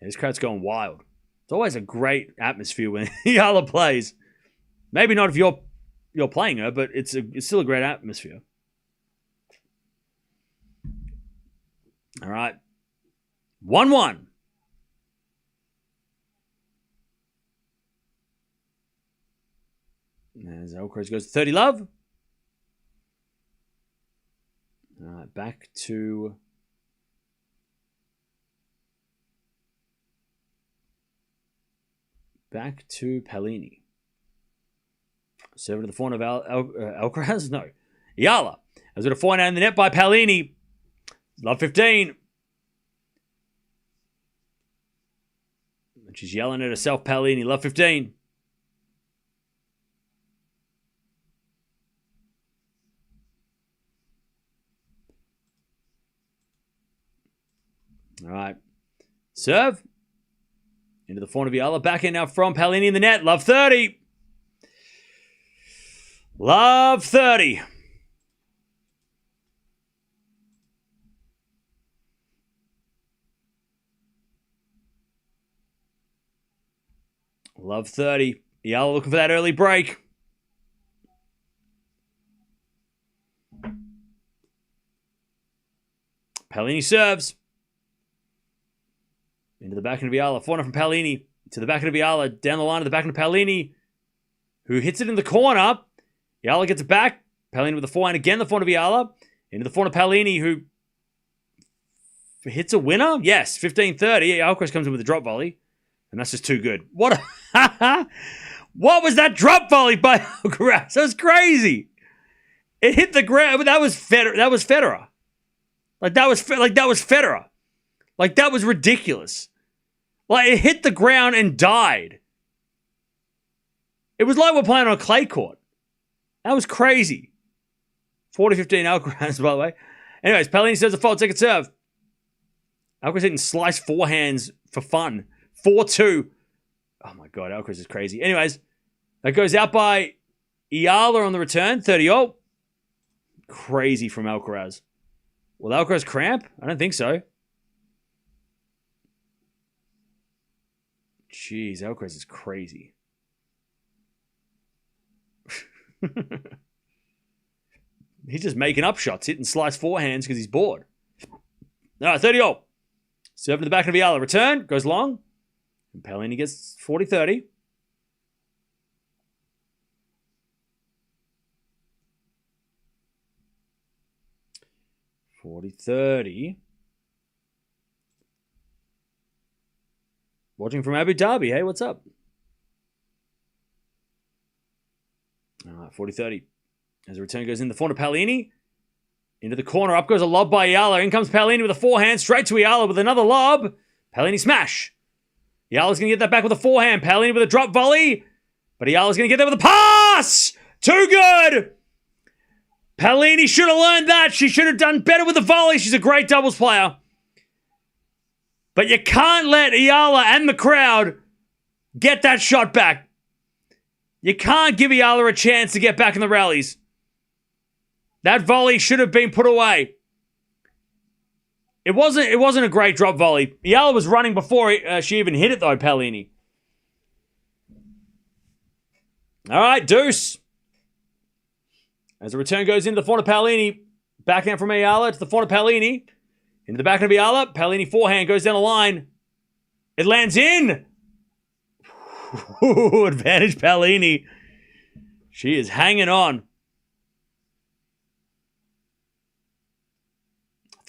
And this crowd's going wild. It's always a great atmosphere when Eala plays. Maybe not if you're playing her, but it's still a great atmosphere. All right. 1-1. As Alcaraz goes to 30-love. All right, back to Paolini. Serve to the forehand of Alcaraz? No. Eala. As with a forehand in the net by Paolini. Love 15. And she's yelling at herself, Paolini. Love 15. All right. Serve. Into the forehand of Eala. Backhand now from Paolini in the net. Love 30. Love 30. Love 30. Eala looking for that early break. Paolini serves. Into the backhand of Eala. Forehand from Paolini. To the backhand of Eala. Down the line to the backhand of Paolini. Who hits it in the corner. Eala gets it back. Paolini with the forehand again. The forehand of Eala. Into the forehand of Paolini, who hits a winner. Yes, 15-30. Alcaraz comes in with a drop volley. And that's just too good. What was that drop volley by Alcaraz? That was crazy. It hit the ground. That was Federer. That was Federer. That was Federer. That was ridiculous. It hit the ground and died. It was like we're playing on a clay court. That was crazy. 40-15 Alcaraz, by the way. Anyways, Paolini serves a fault, second serve. Alcaraz hitting slice forehands for fun. 4-2. Oh my God, Alcaraz is crazy. Anyways, that goes out by Eala on the return. 30-0. Crazy from Alcaraz. Will Alcaraz cramp? I don't think so. Jeez, Alcaraz is crazy. He's just making up shots, hitting slice forehands because he's bored. All right, 30-0. Serve to the back of Eala. Return, goes long. And Paolini gets 40-30. Watching from Abu Dhabi. Hey, what's up? All right, 40-30. As the return goes in, the forehand of Paolini. Into the corner. Up goes a lob by Eala. In comes Paolini with a forehand. Straight to Eala with another lob. Paolini smash. Eala's going to get that back with a forehand. Paolini with a drop volley. But Eala's going to get there with a pass. Too good. Paolini should have learned that. She should have done better with the volley. She's a great doubles player. But you can't let Eala and the crowd get that shot back. You can't give Eala a chance to get back in the rallies. That volley should have been put away. It wasn't a great drop volley. Eala was running before she even hit it, though, Paolini. All right, deuce. As the return goes into the forehand of Paolini. Backhand from Eala to the forehand of Paolini. Into the backhand of Eala. Paolini forehand goes down the line. It lands in. Ooh, advantage Paolini. She is hanging on.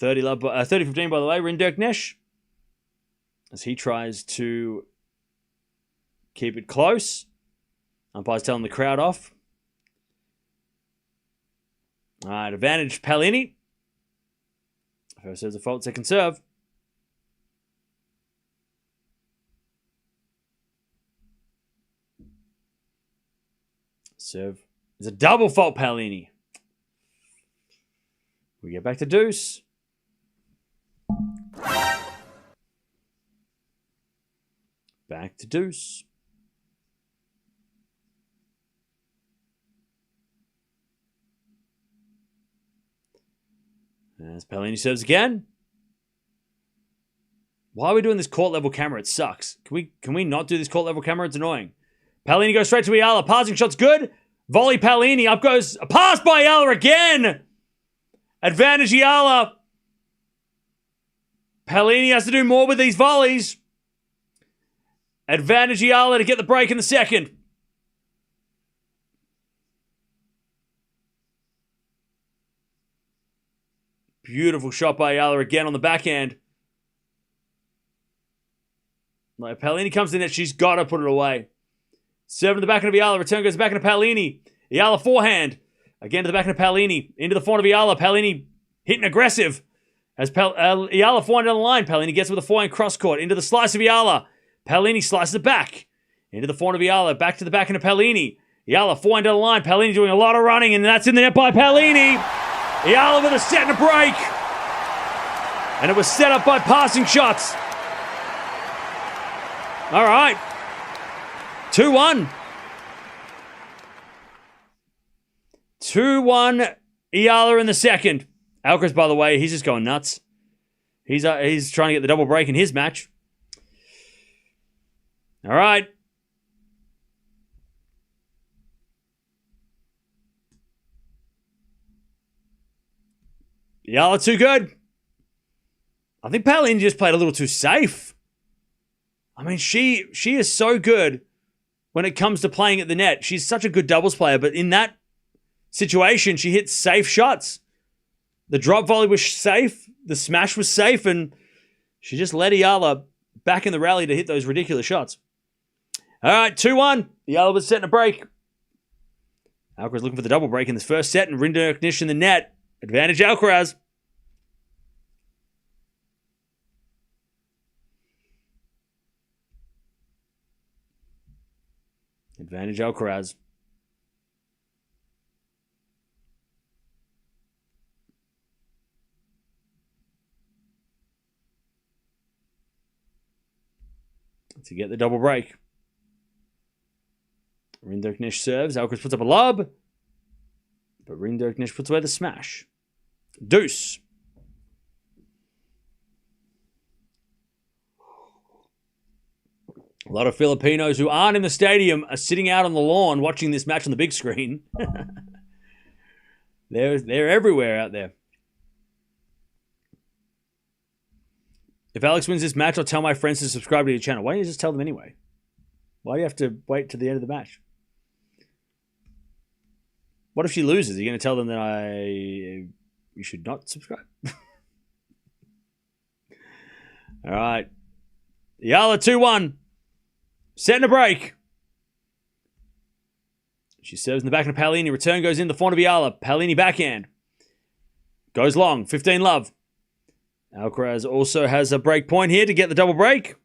30-15, by the way, Rinderknecht. As he tries to keep it close. Umpire's telling the crowd off. All right, advantage Paolini. First serve's a fault, second serve. Serve is a double fault, Paolini. We get back to deuce. Back to deuce. As Paolini serves again. Why are we doing this court level camera? It sucks. Can we not do this court level camera? It's annoying. Paolini goes straight to Eala. Passing shot's good. Volley Paolini. Up goes a pass by Eala again. Advantage Eala. Paolini has to do more with these volleys. Advantage Eala to get the break in the second. Beautiful shot by Eala again on the backhand. Like Paolini comes in there, she's got to put it away. Serve in the backhand of Eala. Return goes back into Paolini. Eala forehand. Again to the backhand of Paolini. Into the forehand of Eala. Paolini hitting aggressive. As Eala forehand down the line. Paolini gets with a forehand cross court. Into the slice of Eala. Paolini slices it back. Into the forehand of Eala. Back to the backhand of Paolini. Eala forehand down the line. Paolini doing a lot of running, and that's in the net by Paolini. Eala with a set and a break. And it was set up by passing shots. All right. 2-1. 2-1 Eala in the second. Alcaraz, by the way, he's just going nuts. He's trying to get the double break in his match. All right. Eala too good. I think Paolini just played a little too safe. I mean, she is so good when it comes to playing at the net. She's such a good doubles player, but in that situation, she hit safe shots. The drop volley was safe. The smash was safe, and she just let Eala back in the rally to hit those ridiculous shots. All right, 2-1. Eala was setting a break. Alcaraz looking for the double break in this first set, and Rinderknecht in the net. Advantage Alcaraz. Advantage Alcaraz. To get the double break. Rinderknecht serves. Alcaraz puts up a lob. But Rinderknecht puts away the smash. Deuce. A lot of Filipinos who aren't in the stadium are sitting out on the lawn watching this match on the big screen. They're everywhere out there. If Alex wins this match, I'll tell my friends to subscribe to your channel. Why don't you just tell them anyway? Why do you have to wait to the end of the match? What if she loses? Are you going to tell them that you should not subscribe? All right. Eala 2-1. Setting a break. She serves in the back of Paolini. Return goes in the front of Eala. Paolini backhand. Goes long. 15 love. Alcaraz also has a break point here to get the double break.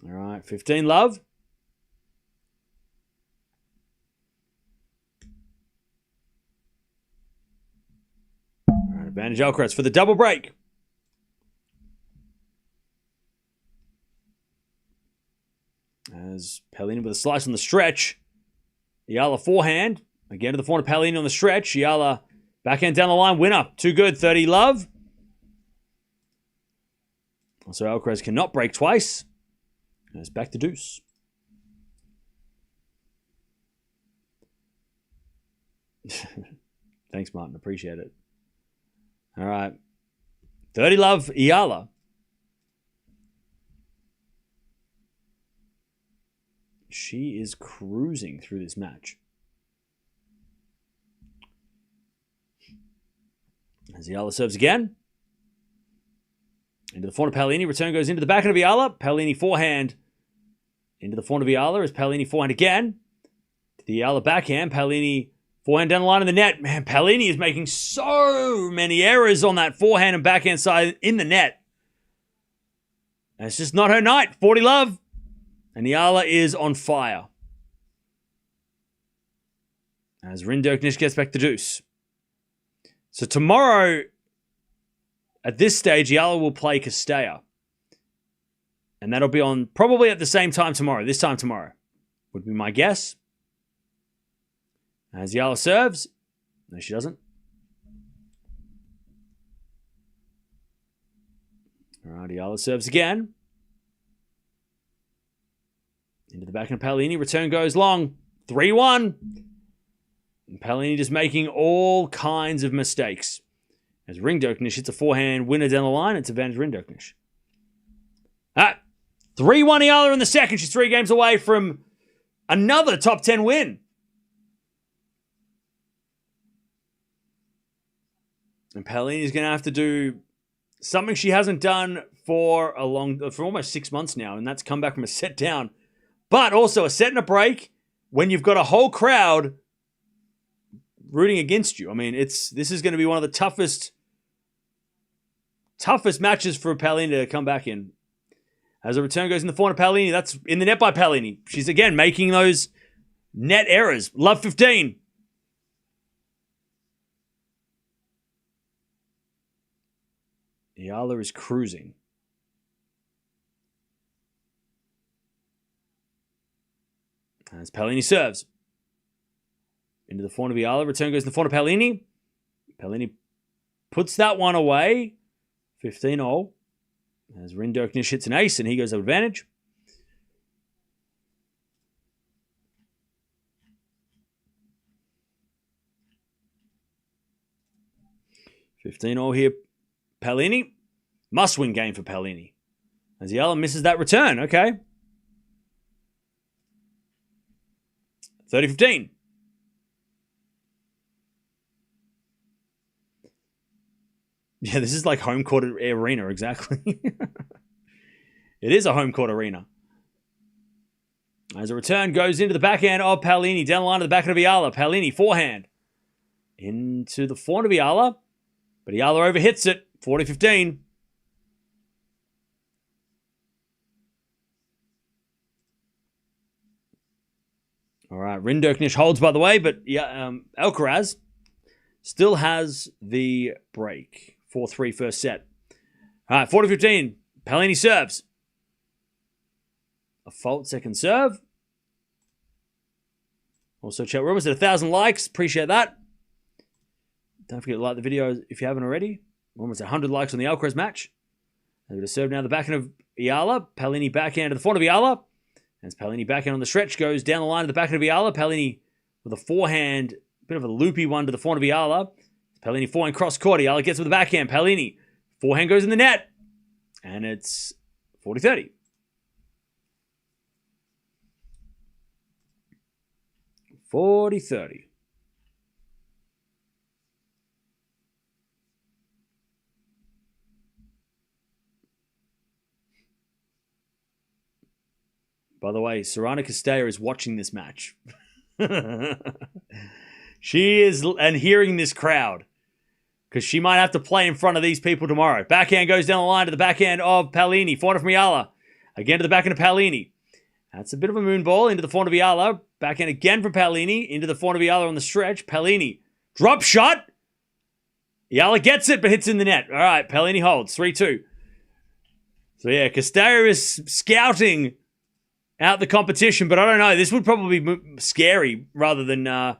All right, 15 love. All right, advantage Alcaraz for the double break. As Paolini with a slice on the stretch. Eala forehand. Again to the forehand of Paolini on the stretch. Eala backhand down the line. Winner. Too good. 30 love. Also, Alcaraz cannot break twice. And it's back to deuce. Thanks, Martin. Appreciate it. All right. 30 love Eala. She is cruising through this match. As Eala serves again. Into the forehand of Paolini. Return goes into the backhand of Eala. Paolini forehand. Into the forehand of Eala as Paolini forehand again. To the Eala backhand. Paolini forehand down the line of the net. Man, Paolini is making so many errors on that forehand and backhand side in the net. And it's just not her night. 40 love. And Eala is on fire. As Rinderknecht gets back to deuce. So tomorrow, at this stage, Eala will play Castella. And that'll be on probably at the same time tomorrow. This time tomorrow would be my guess. As Eala serves. No, she doesn't. All right, Eala serves again. Into the backhand of Paolini. Return goes long. 3-1. And Paolini just making all kinds of mistakes. As Rinderknecht hits a forehand winner down the line, it's advantage Rinderknecht. 3-1 Eala in the second. She's 3 games away from another top 10 win. And Paolini's going to have to do something she hasn't done for almost 6 months now, and that's come back from a set down. But also a set and a break when you've got a whole crowd rooting against you. I mean, this is going to be one of the toughest matches for Paolini to come back in. As a return goes in the forehand of Paolini, that's in the net by Paolini. She's again making those net errors. Love 15. Eala is cruising. As Paolini serves. Into the forehand of Eala. Return goes in the forehand of Paolini. Paolini puts that one away. 15-0. As Rinderknecht hits an ace and he goes up advantage. $15-0 here. Paolini. Must-win game for Paolini. As Eala misses that return. Okay. 30-15. Yeah, this is like home court arena, exactly. It is a home court arena. As a return goes into the backhand of Paolini, down the line to the backhand of Eala. Paolini, forehand. Into the forehand of Eala. But Eala overhits it. 40-15. All right, Rinderknecht holds, by the way, but Alcaraz still has the break. 4-3 first set. All right, 40-15. Paolini serves. A fault second serve. Also, chat room is at 1,000 likes. Appreciate that. Don't forget to like the video if you haven't already. Almost 100 likes on the Alcaraz match. They're going to serve now the backhand of Eala. Paolini backhand to the forehand of Eala. As Paolini backhand on the stretch goes down the line to the backhand of Eala. Paolini with a forehand, bit of a loopy one to the forehand of Eala. Paolini forehand cross court. Eala gets with the backhand. Paolini forehand goes in the net. And it's 40-30. By the way, Sorana Castella is watching this match. She is, and hearing this crowd. Because she might have to play in front of these people tomorrow. Backhand goes down the line to the backhand of Paolini. Forehand from Eala. Again to the backhand of Paolini. That's a bit of a moon ball into the forehand of Eala. Backhand again from Paolini. Into the forehand of Eala on the stretch. Paolini. Drop shot. Eala gets it, but hits in the net. All right, Paolini holds. 3-2. So yeah, Castella is scouting out the competition, but I don't know. This would probably be scary rather than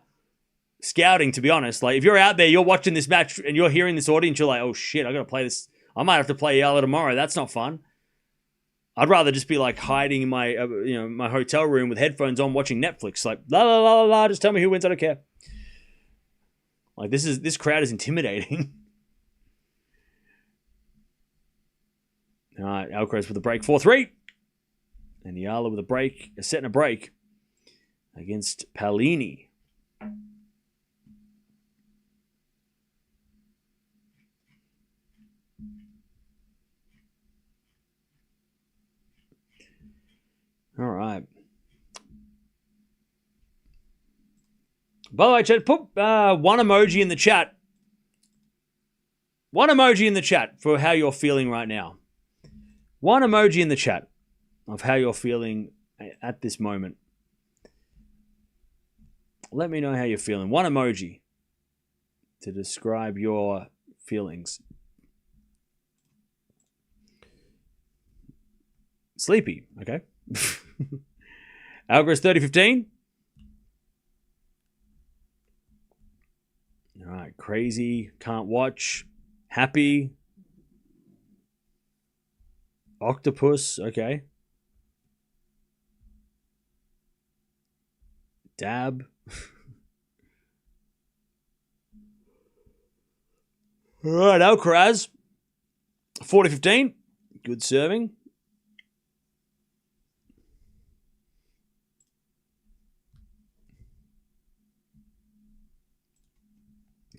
scouting, to be honest. Like, if you're out there, you're watching this match, and you're hearing this audience, you're like, oh shit, I gotta play this. I might have to play Eala tomorrow. That's not fun. I'd rather just be like hiding in my my hotel room with headphones on, watching Netflix. Like, la la la la, just tell me who wins. I don't care. Like, this crowd is intimidating. All right, Alcaraz with a break, 4-3. And Eala with a break, a set and a break against Paolini. All right. By the way, chat, put one emoji in the chat. One emoji in the chat for how you're feeling right now. One emoji in the chat of how you're feeling at this moment. Let me know how you're feeling. One emoji to describe your feelings. Sleepy, okay. Alcaraz 30-15. All right, crazy, can't watch, happy, octopus, okay. Dab. All right, Alcaraz 40-15. Good serving.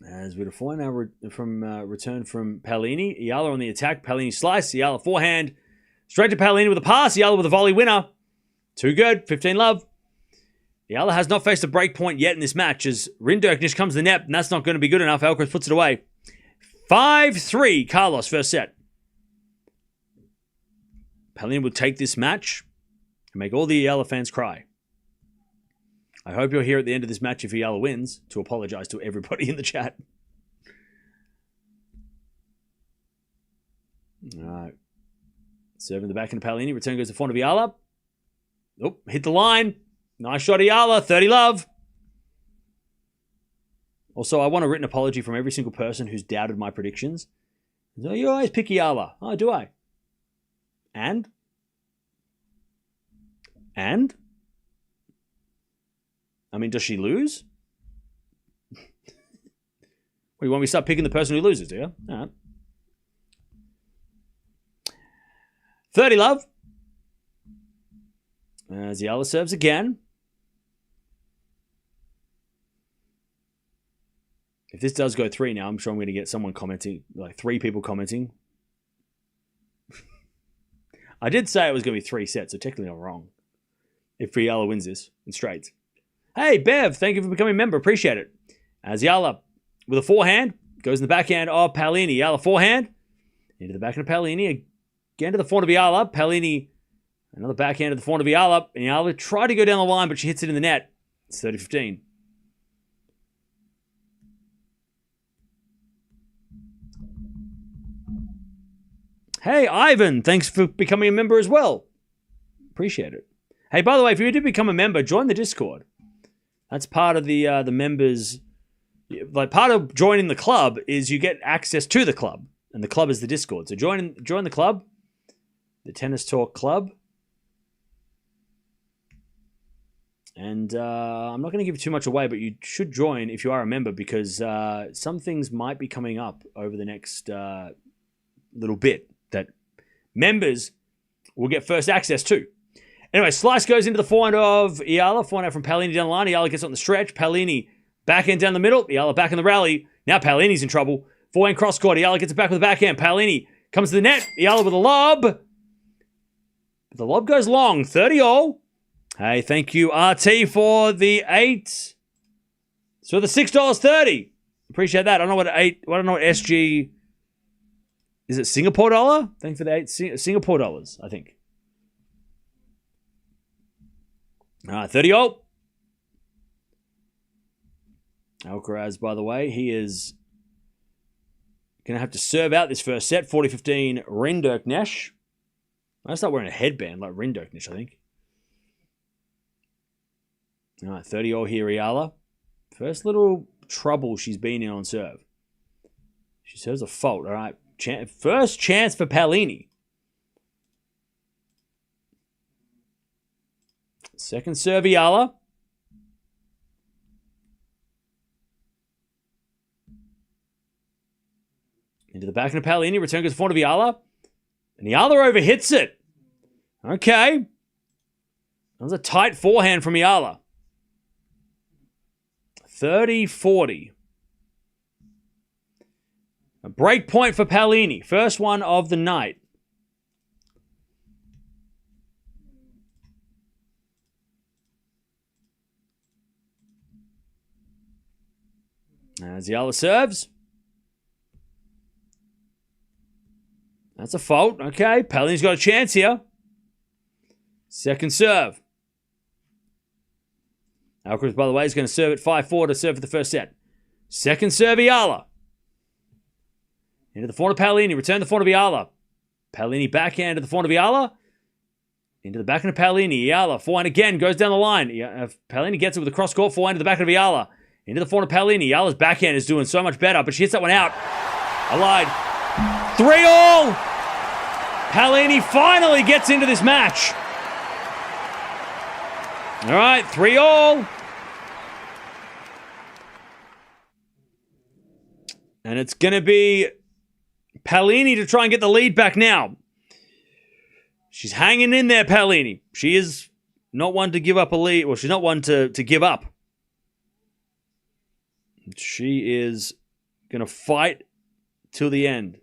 As with a forehand now from return from Paolini. Eala on the attack. Paolini slice. Eala forehand. Straight to Paolini with a pass. Eala with a volley winner. Too good. 15-love. Eala has not faced a break point yet in this match as Rinderknecht comes to the net, and that's not going to be good enough. Alcaraz puts it away. 5-3, Carlos, first set. Paolini will take this match and make all the Eala fans cry. I hope you're here at the end of this match if Eala wins to apologize to everybody in the chat. All right. Serving the back into Paolini. Return goes to front of Eala. Oh, hit the line. Nice shot, Eala. 30-love. Also, I want a written apology from every single person who's doubted my predictions. Oh, you always pick Eala. Oh, do I? And? I mean, does she lose? Well, you want me to start picking the person who loses, do you? All right. 30-love. As Eala serves again. If this does go 3 now, I'm sure I'm going to get someone commenting, like 3 people commenting. I did say it was going to be 3 sets, so technically I'm wrong. If Eala wins this in straights. Hey, Bev, thank you for becoming a member. Appreciate it. As Eala with a forehand, goes in the backhand of Paolini. Eala forehand, into the backhand of Paolini. Again to the front of Eala. Paolini, another backhand to the front of Eala. And Eala tried to go down the line, but she hits it in the net. It's 30-15. Hey, Ivan, thanks for becoming a member as well. Appreciate it. Hey, by the way, if you did become a member, join the Discord. That's part of the members. Like, part of joining the club is you get access to the club, and the club is the Discord. So join the club, the Tennis Talk Club. And I'm not going to give too much away, but you should join if you are a member because some things might be coming up over the next little bit that members will get first access to. Anyway, slice goes into the forehand of Eala. Forehand from Paolini down the line. Eala gets on the stretch. Paolini backhand down the middle. Eala back in the rally. Now Paolini's in trouble. Forehand cross court. Eala gets it back with the backhand. Paolini comes to the net. Eala with a lob. The lob goes long. 30-all. Hey, thank you, RT, for the 8. So the $6.30. Appreciate that. I don't know what SG... Is it Singapore dollar? Thanks for the 8 Singapore dollars, I think. All right, 30-all. Alcaraz, by the way, he is going to have to serve out this first set. 40-15, Rinderknecht. I start wearing a headband like Rinderknecht, I think. All right, 30-all here, Eala. First little trouble she's been in on serve. She serves a fault. All right, first chance for Paolini. Second serve, Eala. Into the back of Paolini. Return goes forward of Eala. And Eala overhits it. Okay. That was a tight forehand from Eala. 30-40. A break point for Paolini. First one of the night. As Eala serves. That's a fault. Okay, Paolini's got a chance here. Second serve. Alcaraz, by the way, is going to serve at 5-4 to serve for the first set. Second serve, Eala. Into the front of Paolini. Return the front of Eala. Paolini backhand to the front of Eala. Into the backhand of Paolini. Eala, forehand again, goes down the line. Paolini gets it with a cross-court forehand to the back of Eala. Into the front of Paolini. Eala's backhand is doing so much better, but she hits that one out. I lied. 3-all! Paolini finally gets into this match. All right, 3-all. And it's going to be Paolini to try and get the lead back now. She's hanging in there, Paolini. She is not one to give up a lead. Well, she's not one to give up. She is Gonna fight till the end.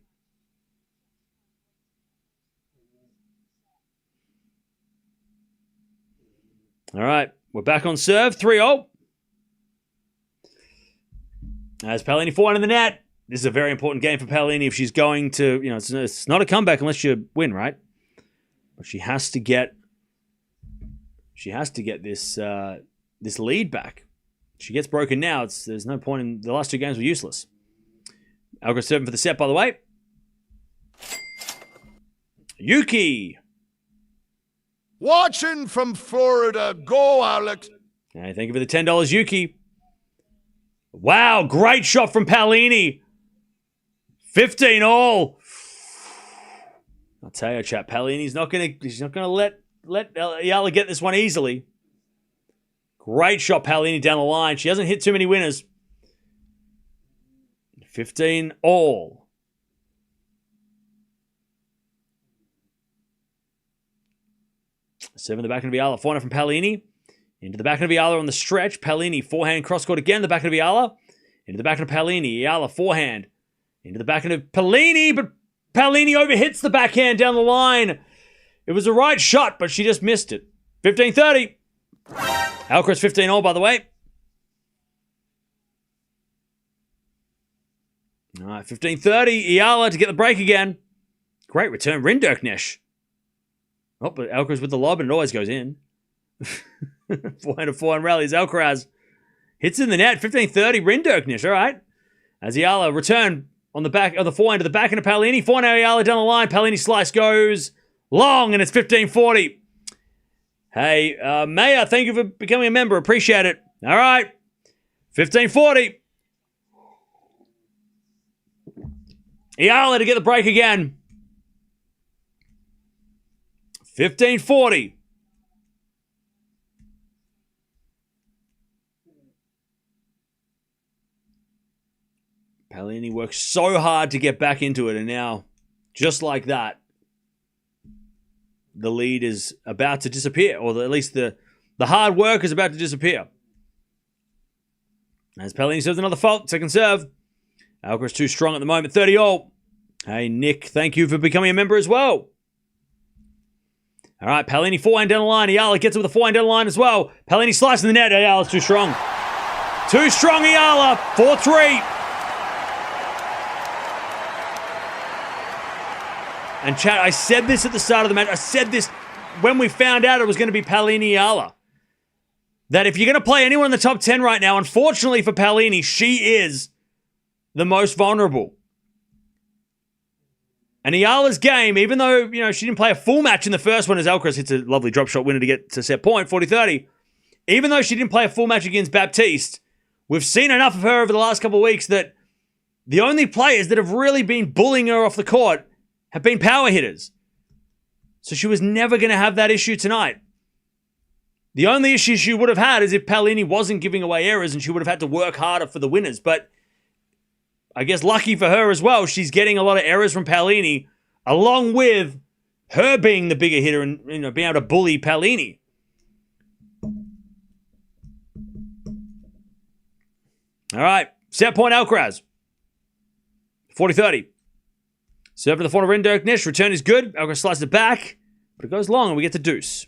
All right, we're back on serve, 3-0. As Paolini forehand in the net. This is a very important game for Paolini if she's going to, it's not a comeback unless you win, right? But she has to get this this lead back. She gets broken now. There's no point in the last two games were useless. Alcaraz serving for the set, by the way. Yuki. Watching from Florida. Go, Alex. Hey, thank you for the $10, Yuki. Wow, great shot from Paolini. 15 all. I'll tell you, chap, Paolini's not gonna let Eala get this one easily. Great shot, Paolini down the line. She hasn't hit too many winners. 15 all. Seven in the back of Eala. Forehand from Paolini. Into the back of Eala on the stretch. Paolini, forehand, cross-court again. The back of Eala. Into the back of Paolini. Eala, forehand. Into the back of Paolini, but Paolini overhits the backhand down the line. It was a right shot, but she just missed it. 15-30. Alcaraz 15 all, by the way. All right, 15-30. Eala to get the break again. Great return. Rinderknecht. Oh, but Alcaraz with the lob, and it always goes in. Forehand rallies. Alcaraz hits in the net. 15-30. Rinderknecht. All right. As Eala return on the back of the forehand to the back into Paolini. Forehand Eala down the line. Paolini slice goes long, and it's 15-40. Hey, Maya, thank you for becoming a member. Appreciate it. All right. 15-40. Eala to get the break again. 15-40. Paolini works so hard to get back into it, and now, just like that, the lead is about to disappear, or at least the hard work is about to disappear. As Paolini serves another fault, second serve. Alcaraz too strong at the moment, 30 all. Hey, Nick, thank you for becoming a member as well. All right, Paolini forehand down the line. Eala gets it with a forehand down the line as well. Paolini slicing the net. Eala's too strong. Too strong, Eala. 4-3. And chat, I said this at the start of the match. I said this when we found out it was going to be Paolini Eala. That if you're going to play anyone in the top 10 right now, unfortunately for Paolini, she is the most vulnerable. And Eala's game, even though, she didn't play a full match in the first one as Alcaraz hits a lovely drop shot winner to get to set point, 40-30. Even though she didn't play a full match against Baptiste, we've seen enough of her over the last couple of weeks that the only players that have really been bullying her off the court have been power hitters. So she was never going to have that issue tonight. The only issue she would have had is if Paolini wasn't giving away errors and she would have had to work harder for the winners. But I guess lucky for her as well, she's getting a lot of errors from Paolini, along with her being the bigger hitter and being able to bully Paolini. All right, set point Alcaraz. 40-30. Serve to the front of Rinderknecht. Return is good. Alcaraz slices it back, but it goes long and we get to deuce.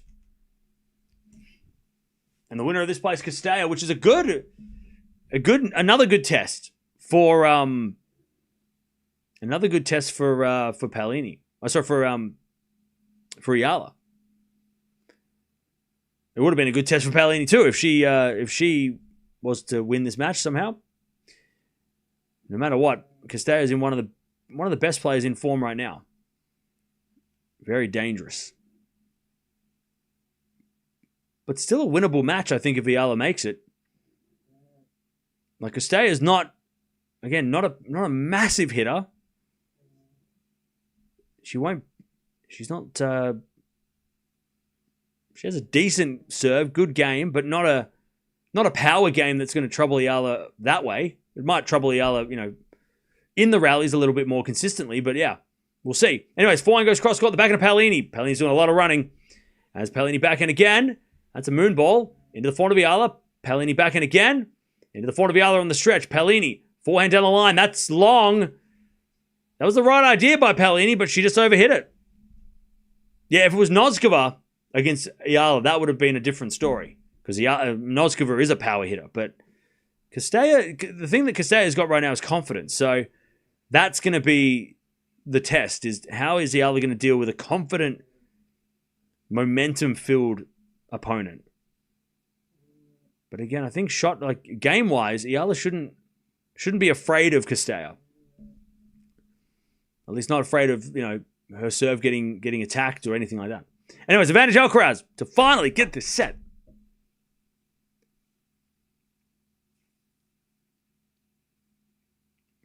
And the winner of this plays Castella, which is another good test for Paolini. Oh, sorry, for Eala. It would have been a good test for Paolini too if she was to win this match somehow. No matter what, Castella is in one of the best players in form right now. Very dangerous. But still a winnable match, I think, if Eala makes it. Like, Castella is not a massive hitter. She has a decent serve, good game, but not a power game that's going to trouble Eala that way. It might trouble Eala, in the rallies a little bit more consistently, but yeah, we'll see. Anyways, forehand goes cross-court, the backhand of Paolini. Paolini's doing a lot of running. As Paolini backhand again. That's a moon ball. Into the forehand of Eala. Paolini backhand again. Into the forehand of Eala on the stretch. Paolini Forehand down the line. That's long. That was the right idea by Paolini, but she just overhit it. Yeah, if it was Noskova against Eala, that would have been a different story. Because Noskova is a power hitter. But Castella, the thing that Castella's got right now is confidence. So that's going to be the test, is how is Eala going to deal with a confident, momentum-filled opponent? But again, I think game-wise, Eala shouldn't be afraid of Castella. At least not afraid of, her serve getting attacked or anything like that. Anyways, advantage Alcaraz to finally get this set.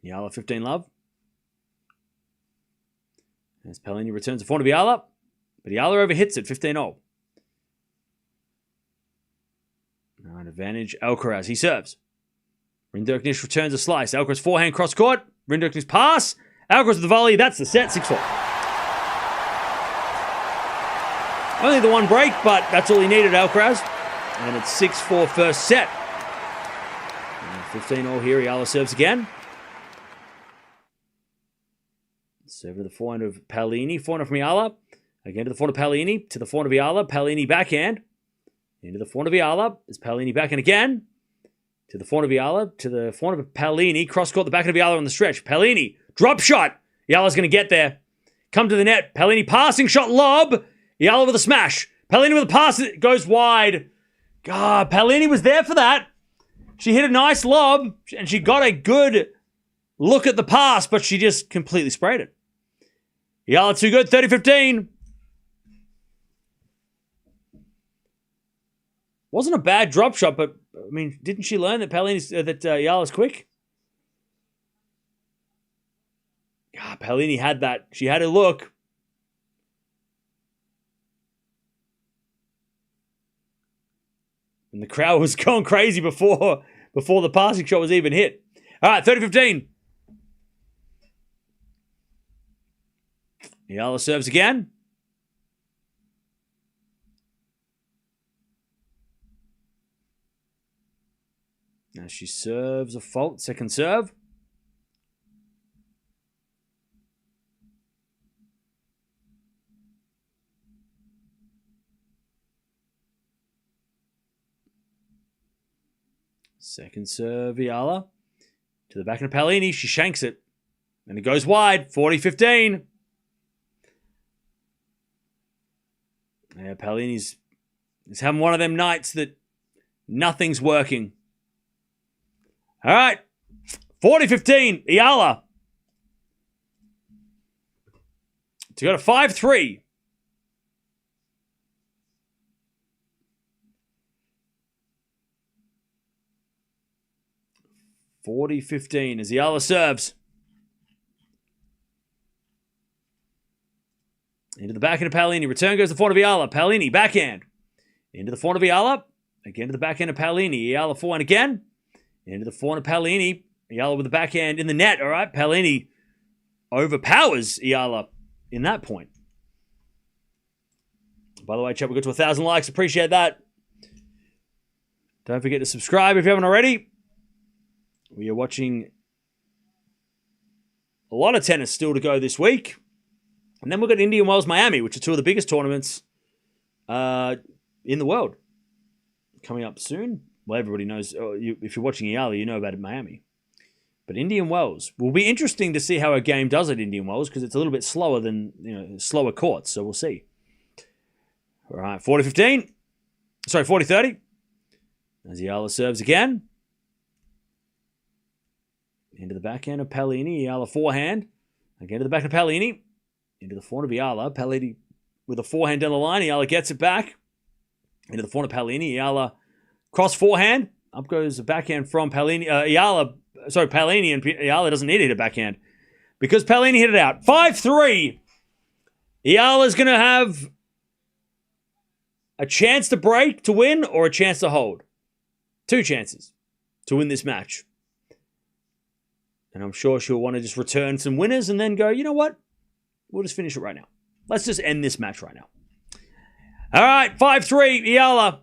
Eala 15-love. As Paolini returns the forehand of Eala, but Eala overhits it 15-0. Now an advantage Alcaraz. He serves. Rinderknecht returns a slice. Alcaraz forehand cross court. Rinderknecht pass. Alcaraz with the volley. That's the set. 6-4. Only the one break, but that's all he needed, Alcaraz. And it's 6-4 first set. 15-0 here. Eala serves again. Serve to the forehand of Paolini. Forehand from Eala. Again to the forehand of Paolini. To the forehand of Eala. Paolini backhand. Into the forehand of Eala. Is Paolini backhand again. To the forehand of Eala. To the forehand of Paolini. Cross court the backhand of Eala on the stretch. Paolini. Drop shot. Eala's going to get there. Come to the net. Paolini passing shot lob. Eala with a smash. Paolini with a pass. It goes wide. God, Paolini was there for that. She hit a nice lob. And she got a good look at the pass. But she just completely sprayed it. Eala too good. 30-15. Wasn't a bad drop shot, but I mean, didn't she learn that Eala's quick? God, Paolini had that. She had a look. And the crowd was going crazy before the passing shot was even hit. All right, 30-15. Eala serves again. Now she serves a fault. Second serve. Second serve, Eala. To the back of Paolini. She shanks it. And it goes wide. 40-15. Yeah, Paolini's having one of them nights that nothing's working. All right. 40-15. Eala. To go to 5-3. (40-15) as Eala serves. Into the backhand of Paolini. Return goes to the forehand of Eala. Paolini, backhand. Into the forehand of Eala. Again to the backhand of Paolini. Eala forehand again. Into the forehand of Paolini. Eala with the backhand in the net. All right, Paolini overpowers Eala in that point. By the way, chat, we got to 1,000 likes. Appreciate that. Don't forget to subscribe if you haven't already. We are watching a lot of tennis still to go this week. And then we've got Indian Wells, Miami, which are two of the biggest tournaments in the world. Coming up soon. Well, everybody knows. If you're watching Eala, you know about it, Miami. But Indian Wells will be interesting to see how a game does at Indian Wells because it's a little bit slower than slower courts. So we'll see. All right, 40-15. Sorry, 40-30. As Eala serves again. Into the backhand of Paolini. Eala forehand. Again to the back of Paolini. Into the forehand of Eala. Paolini with a forehand down the line. Eala gets it back. Into the forehand of Paolini. Eala cross forehand. Up goes the backhand from Paolini. Paolini, and Eala doesn't need to hit a backhand because Paolini hit it out. 5-3. Eala's going to have a chance to break, to win, or a chance to hold. Two chances to win this match. And I'm sure she'll want to just return some winners and then go, you know what? We'll just finish it right now. Let's just end this match right now. All right, 5-3, Eala.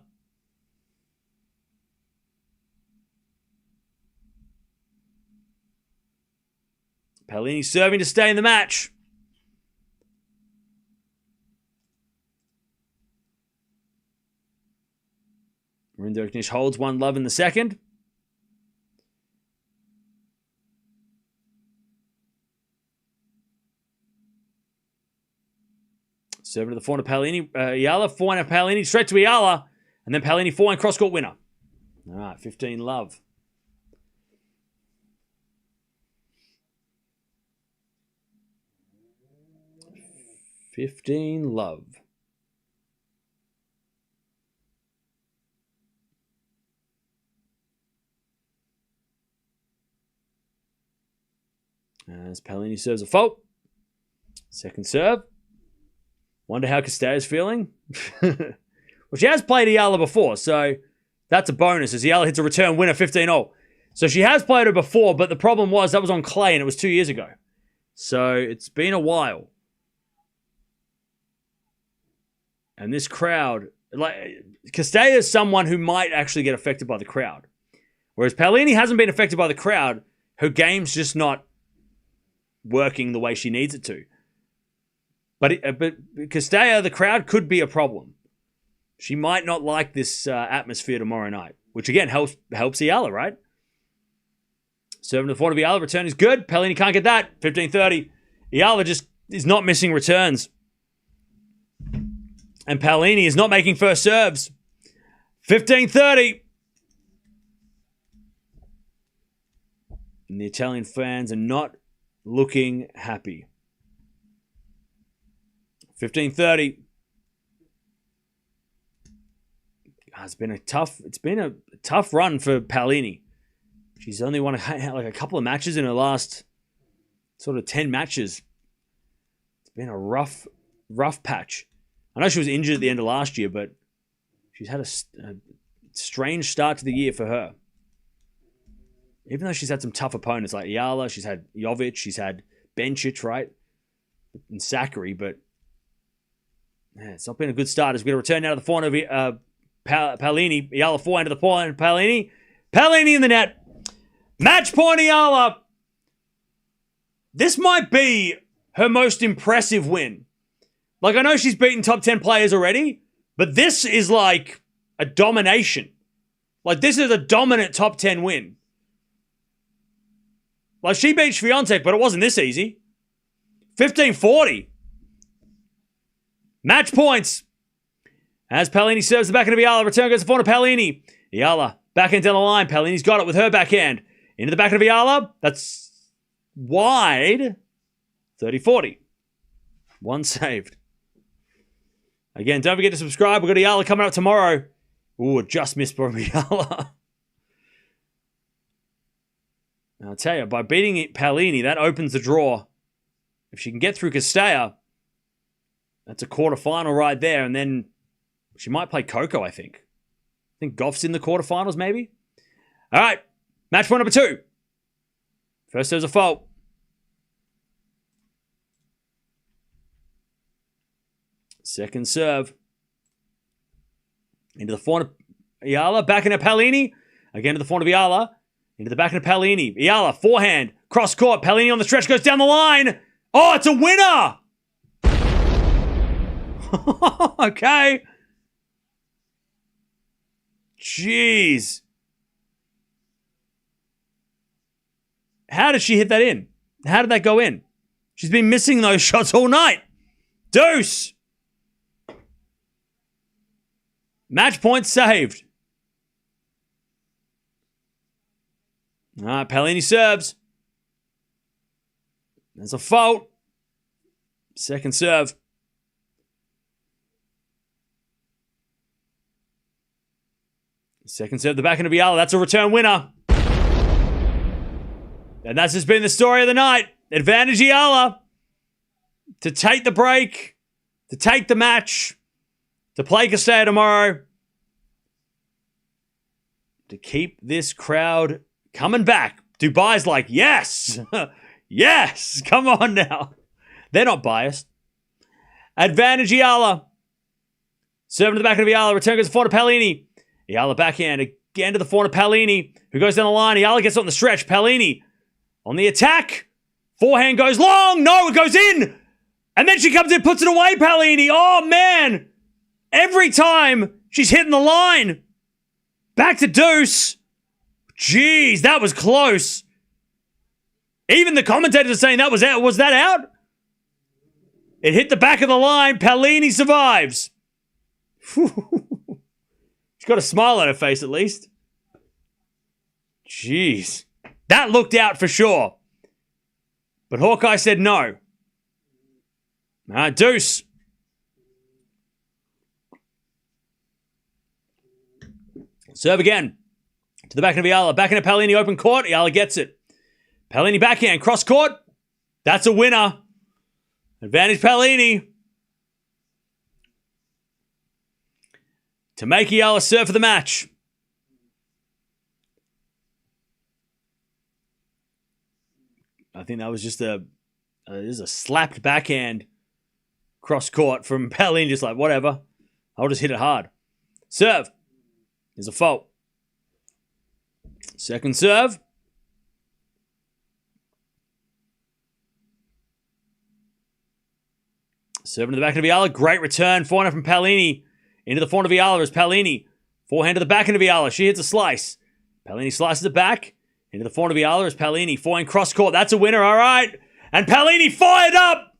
Paolini serving to stay in the match. Rinderknecht holds 1-love in the second. Serving to the forehand of Paolini. Eala, forehand of Paolini, straight to Eala. And then Paolini, forehand cross-court winner. All right, 15-love. 15-love. As Paolini serves a fault. Second serve. Wonder how Castella's feeling. Well, she has played Eala before, so that's a bonus as Eala hits a return winner 15-0. So she has played her before, but the problem was that was on clay and it was 2 years ago. So it's been a while. And this crowd, like Castella is someone who might actually get affected by the crowd. Whereas Paolini hasn't been affected by the crowd. Her game's just not working the way she needs it to. But Castella, the crowd could be a problem. She might not like this atmosphere tomorrow night, which again helps Eala, right? Serving to the forehand of Eala, return is good. Paolini can't get that. 15-30. Eala just is not missing returns. And Paolini is not making first serves. 15-30. And the Italian fans are not looking happy. 15-30. It's been a tough run for Paolini. She's only won like a couple of matches in her last sort of 10 matches. It's been a rough patch. I know she was injured at the end of last year, but she's had a strange start to the year for her. Even though she's had some tough opponents like Eala, she's had Jovic, she's had Bencic, right? And Sakari, but yeah, it's not been a good start as we get a return now to the forehand of Paolini. Eala forehand to the forehand. Paolini in the net. Match point, Eala. This might be her most impressive win. Like, I know she's beaten top 10 players already, but this is like a domination. Like, this is a dominant top 10 win. Like, she beat Swiatek, but it wasn't this easy. 15-40. Match points. As Paolini serves the backhand of Eala, return goes to the forehand of Paolini. Eala, backhand down the line. Paolini's got it with her backhand. Into the backhand of Eala. That's wide. 30-40. One saved. Again, don't forget to subscribe. We've got Eala coming up tomorrow. Ooh, just missed from Eala. I'll tell you, by beating Paolini, that opens the draw. If she can get through Castella, that's a quarterfinal right there. And then she might play Coco, I think. I think Gauff's in the quarterfinals, maybe. All right, match point number 2. First there's a fault. Second serve. Into the forehand of Eala. Back into Paolini. Again to the forehand of Eala. Into the back of Paolini. Eala, forehand. Cross court. Paolini on the stretch. Goes down the line. Oh, it's a winner. Okay. Jeez. How did she hit that in? How did that go in? She's been missing those shots all night. Deuce. Match point saved. All right, Paolini serves. There's a fault. Second serve. Second serve, the backhand of Eala. That's a return winner. And that's just been the story of the night. Advantage Eala to take the break, to take the match, to play Castella tomorrow, to keep this crowd coming back. Dubai's like, yes, yes, come on now. They're not biased. Advantage Eala. Serving to the back of Eala. Return goes to the forehand of Paolini. Eala backhand again to the forehand of Paolini, who goes down the line. Eala gets on the stretch. Paolini on the attack. Forehand goes long. No, it goes in. And then she comes in, puts it away, Paolini. Oh, man. Every time she's hitting the line. Back to deuce. Jeez, that was close. Even the commentators are saying that was out. Was that out? It hit the back of the line. Paolini survives. She's got a smile on her face at least. Jeez. That looked out for sure. But Hawkeye said no. Deuce. Serve again. To the backhand of Eala. Backhand of Paolini, open court. Eala gets it. Paolini backhand, cross court. That's a winner. Advantage Paolini. To make Eala serve for the match. I think that was just a slapped backhand cross court from Paolini, just like, whatever. I'll just hit it hard. Serve. There's a fault. Second serve. Serving to the backhand of Eala. Great return. Forehand from Paolini. Into the forehand of Eala is Paolini. Forehand to the backhand of Eala. She hits a slice. Paolini slices it back. Into the forehand of Eala is Paolini. Forehand cross court. That's a winner. All right. And Paolini fired up.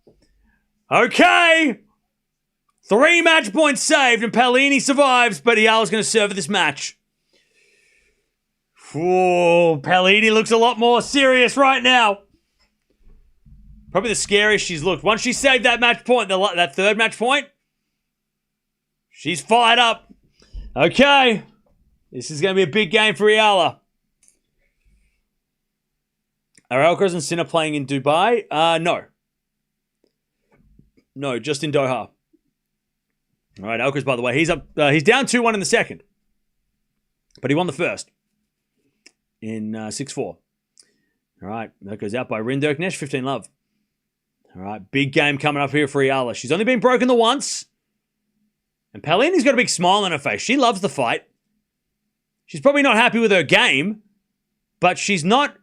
Okay. 3 match points saved. And Paolini survives. But Eala's going to serve this match. Whoa. Paolini looks a lot more serious right now. Probably the scariest she's looked. Once she saved that match point, that third match point, she's fired up. Okay. This is going to be a big game for Eala. Are Alcaraz and Sinner playing in Dubai? No. No, just in Doha. All right, Alcaraz, by the way, he's up. He's down 2-1 in the second. But he won the first in 6-4. All right, that goes out by Rinderknecht, 15-love. All right, big game coming up here for Eala. She's only been broken the once. And Paolini's got a big smile on her face. She loves the fight. She's probably not happy with her game, but she's not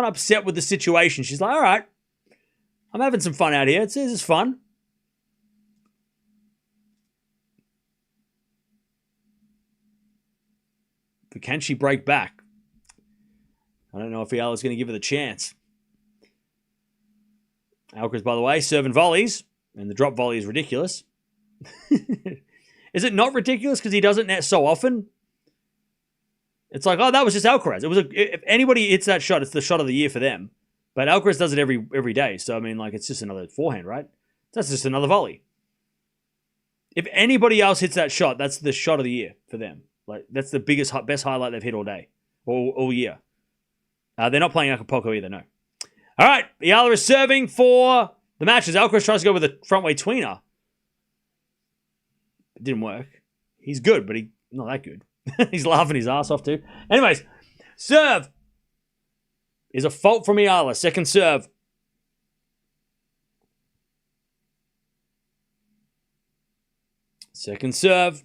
upset with the situation. She's like, all right, I'm having some fun out here. This is fun. But can she break back? I don't know if Eala's going to give her the chance. Alcaraz, by the way, serving volleys, and the drop volley is ridiculous. Is it not ridiculous because he does it so often? It's like, oh, that was just Alcaraz. If anybody hits that shot, it's the shot of the year for them. But Alcaraz does it every day. So, I mean, like, it's just another forehand, right? That's just another volley. If anybody else hits that shot, that's the shot of the year for them. Like, that's the best highlight they've hit all day, all year. They're not playing Acapulco either, no. All right, Eala is serving for the match as Alcaraz tries to go with a front-way tweener. It didn't work. He's good, but he's not that good. He's laughing his ass off too. Anyways, serve is a fault from Eala. Second serve. Second serve.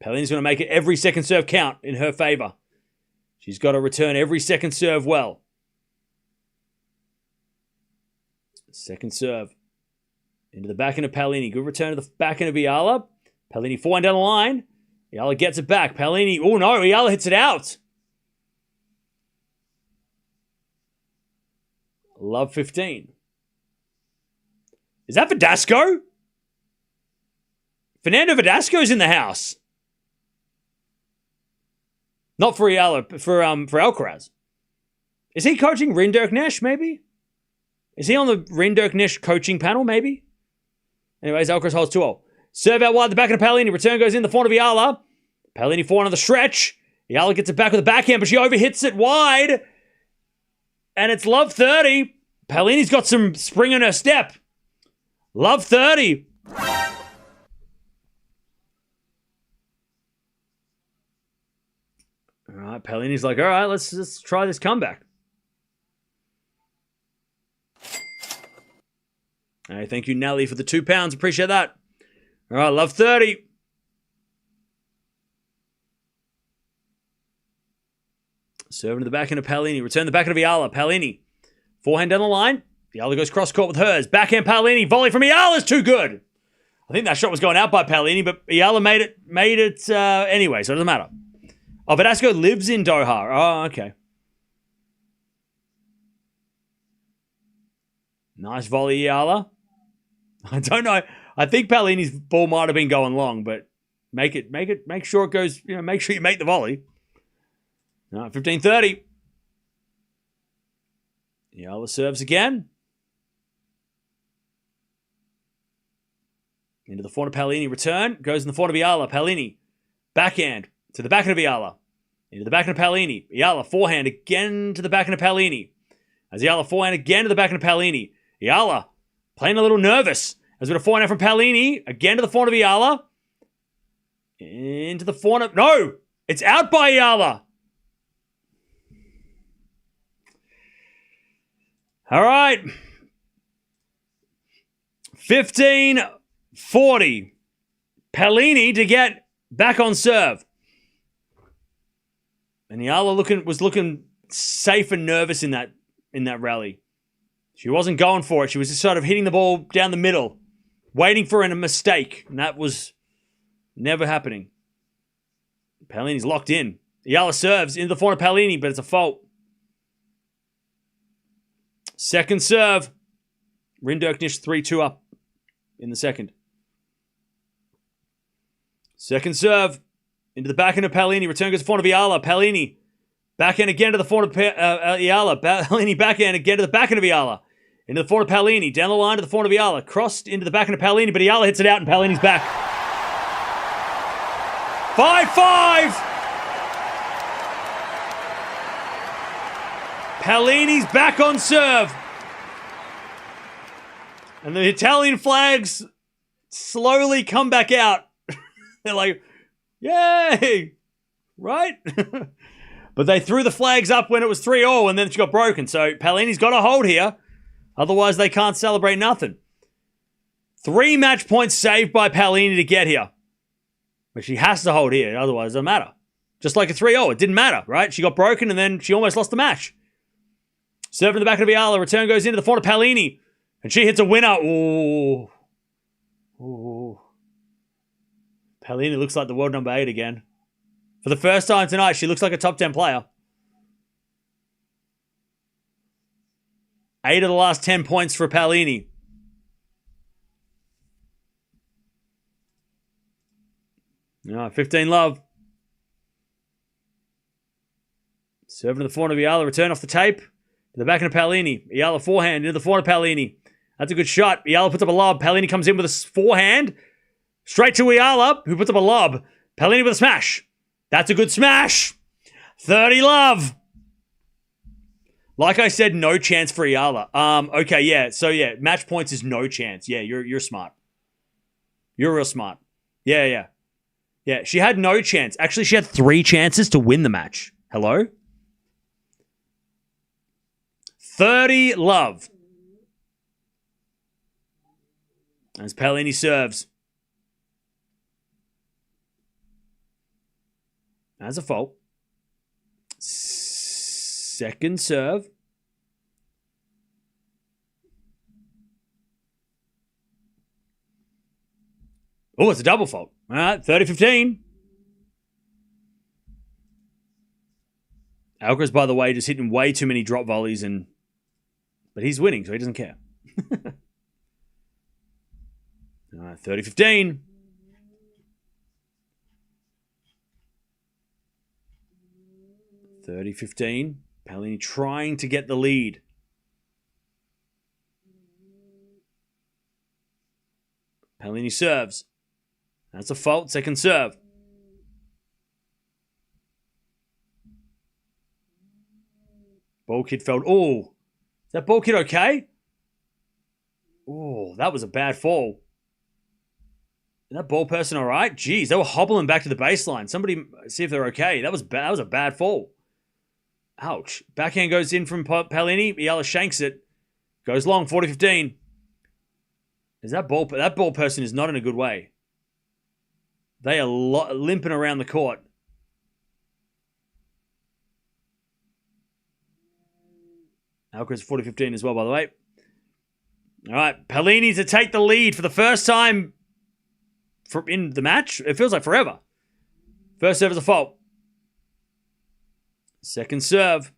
Paolini's going to make it every second serve count in her favor. She's got to return every second serve well. Second serve. Into the backhand of Paolini. Good return to the backhand of Eala. Paolini forehand down the line. Eala gets it back. Paolini. Oh no, Eala hits it out. Love 15. Is that Verdasco? Fernando Verdasco's in the house. Not for Eala, for Alcaraz. Is he coaching Rinderknecht, maybe? Is he on the Rinderknecht coaching panel, maybe? Anyways, Alcaraz holds 2-0. Serve out wide, the back of Paolini. Return goes in the forehand of Eala. Paolini forehand on the stretch. Eala gets it back with a backhand, but she overhits it wide. And it's love 30. Paolini's got some spring in her step. Love 30. All right, Paolini's like, all right, let's try this comeback. Hey, thank you, Nelly, for the £2. Appreciate that. All right, love 30. Serving to the backhand of Paolini. Return the backhand of Eala. Paolini. Forehand down the line. Eala goes cross-court with hers. Backhand Paolini. Volley from Eala is too good. I think that shot was going out by Paolini, but Eala made it anyway, so it doesn't matter. Oh, Verdasco lives in Doha. Oh, okay. Nice volley, Eala. I don't know. I think Paolini's ball might have been going long, but make sure it goes, make sure you make the volley. All right, 15-30. Eala serves again. Into the forehand of Paolini. Return. Goes in the forehand of Eala. Paolini. Backhand. To the backhand of Eala. Into the backhand of Paolini. Eala forehand again to the backhand of Paolini. As Eala forehand again to the backhand of Paolini. Eala playing a little nervous. As we have a forehand from Paolini. Again to the forehand of Eala. Into the forehand of... No! It's out by Eala. All right. 15-40. Paolini to get back on serve. And Eala was looking safe and nervous in that rally. She wasn't going for it. She was just sort of hitting the ball down the middle, waiting for a mistake. And that was never happening. Paolini's locked in. Eala serves into the forehand of Paolini, but it's a fault. Second serve. Rinderknecht 3-2 up in the second. Second serve. Into the backhand of Paolini. Return goes to the forehand of Eala. Paolini. Backhand again to the forehand of Eala. Paolini backhand again to the backhand of Eala. Into the forehand of Paolini. Down the line to the forehand of Eala. Crossed into the backhand of Paolini, but Eala hits it out and Paolini's back. 5-5. Paolini's back on serve. And the Italian flags slowly come back out. They're like, yay! Right? But they threw the flags up when it was 3-0 and then she got broken. So Paolini's got a hold here. Otherwise, they can't celebrate nothing. 3 match points saved by Paolini to get here. But she has to hold here. Otherwise, it doesn't matter. Just like a 3-0. It didn't matter, right? She got broken and then she almost lost the match. Serve in the back of Eala. Return goes into the forehand of Paolini. And she hits a winner. Ooh. Ooh. Paolini looks like the world number 8 again. For the first time tonight, she looks like a top 10 player. 8 of the last 10 points for Paolini. No, 15 love. Serving to the forehand of Eala. Return off the tape. To the backhand of Paolini. Eala forehand into the forehand of Paolini. That's a good shot. Eala puts up a lob. Paolini comes in with a forehand. Straight to Eala, who puts up a lob. Paolini with a smash. That's a good smash. 30 love. Like I said, no chance for Eala. Okay, yeah. So, yeah, match points is no chance. Yeah, you're smart. You're real smart. Yeah. Yeah, she had no chance. Actually, she had 3 chances to win the match. Hello? 30 love. As Paolini serves. That's a fault. Second serve. Oh, it's a double fault. All right, 30-15. Alcaraz, by the way, just hitting way too many drop volleys, but he's winning, so he doesn't care. All right, 30-15. Paolini trying to get the lead. Paolini serves. That's a fault. Second serve. Ball kid fell. Oh, is that ball kid okay? Oh, that was a bad fall. Is that ball person all right? Jeez, they were hobbling back to the baseline. Somebody see if they're okay. That was a bad fall. Ouch. Backhand goes in from Paolini. Eala shanks it. Goes long, 40-15. That ball person is not in a good way. They are limping around the court. Alcaraz 40-15 as well, by the way. All right, Paolini to take the lead for the first time in the match. It feels like forever. First serve is a fault. Second serve.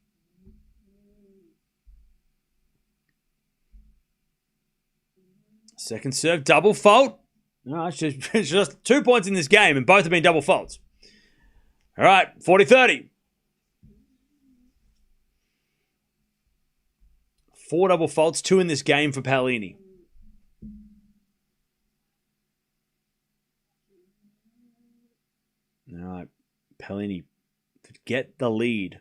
Second serve, double fault. No, it's just 2 points in this game, and both have been double faults. All right, 40-30. 4 double faults, 2 in this game for Paolini. All right, Paolini to get the lead.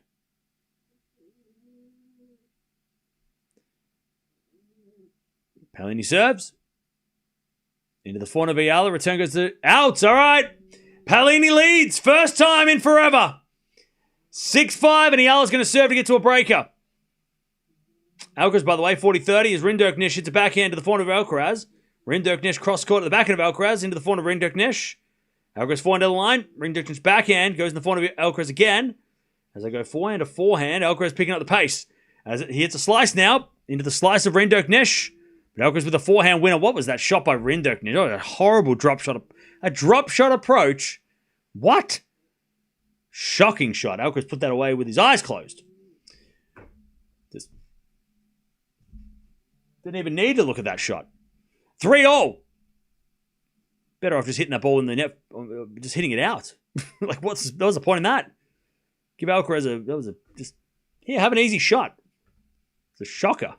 Paolini serves. Into the forehand of Eala. Return goes to outs. All right. Paolini leads. First time in forever. 6-5, and Eala's going to serve to get to a breaker. Alcaraz, by the way, 40-30 as Rinderknecht hits a backhand to the forehand of Alcaraz. Rinderknecht cross-court at the backhand of Alcaraz into the forehand of Rinderknecht. Alcaraz forehand down the line. Rinderknecht's backhand goes in the forehand of Alcaraz again. As they go forehand to forehand, Alcaraz picking up the pace. As he hits a slice now into the slice of Rinderknecht. But Alcaraz with a forehand winner. What was that shot by Rinderknecht? Oh, a horrible drop shot. A drop shot approach. What? Shocking shot. Alcaraz put that away with his eyes closed. Just didn't even need to look at that shot. 3-0. Better off just hitting that ball in the net, just hitting it out. Like, what was the point in that? Give Alcaraz have an easy shot. It's a shocker.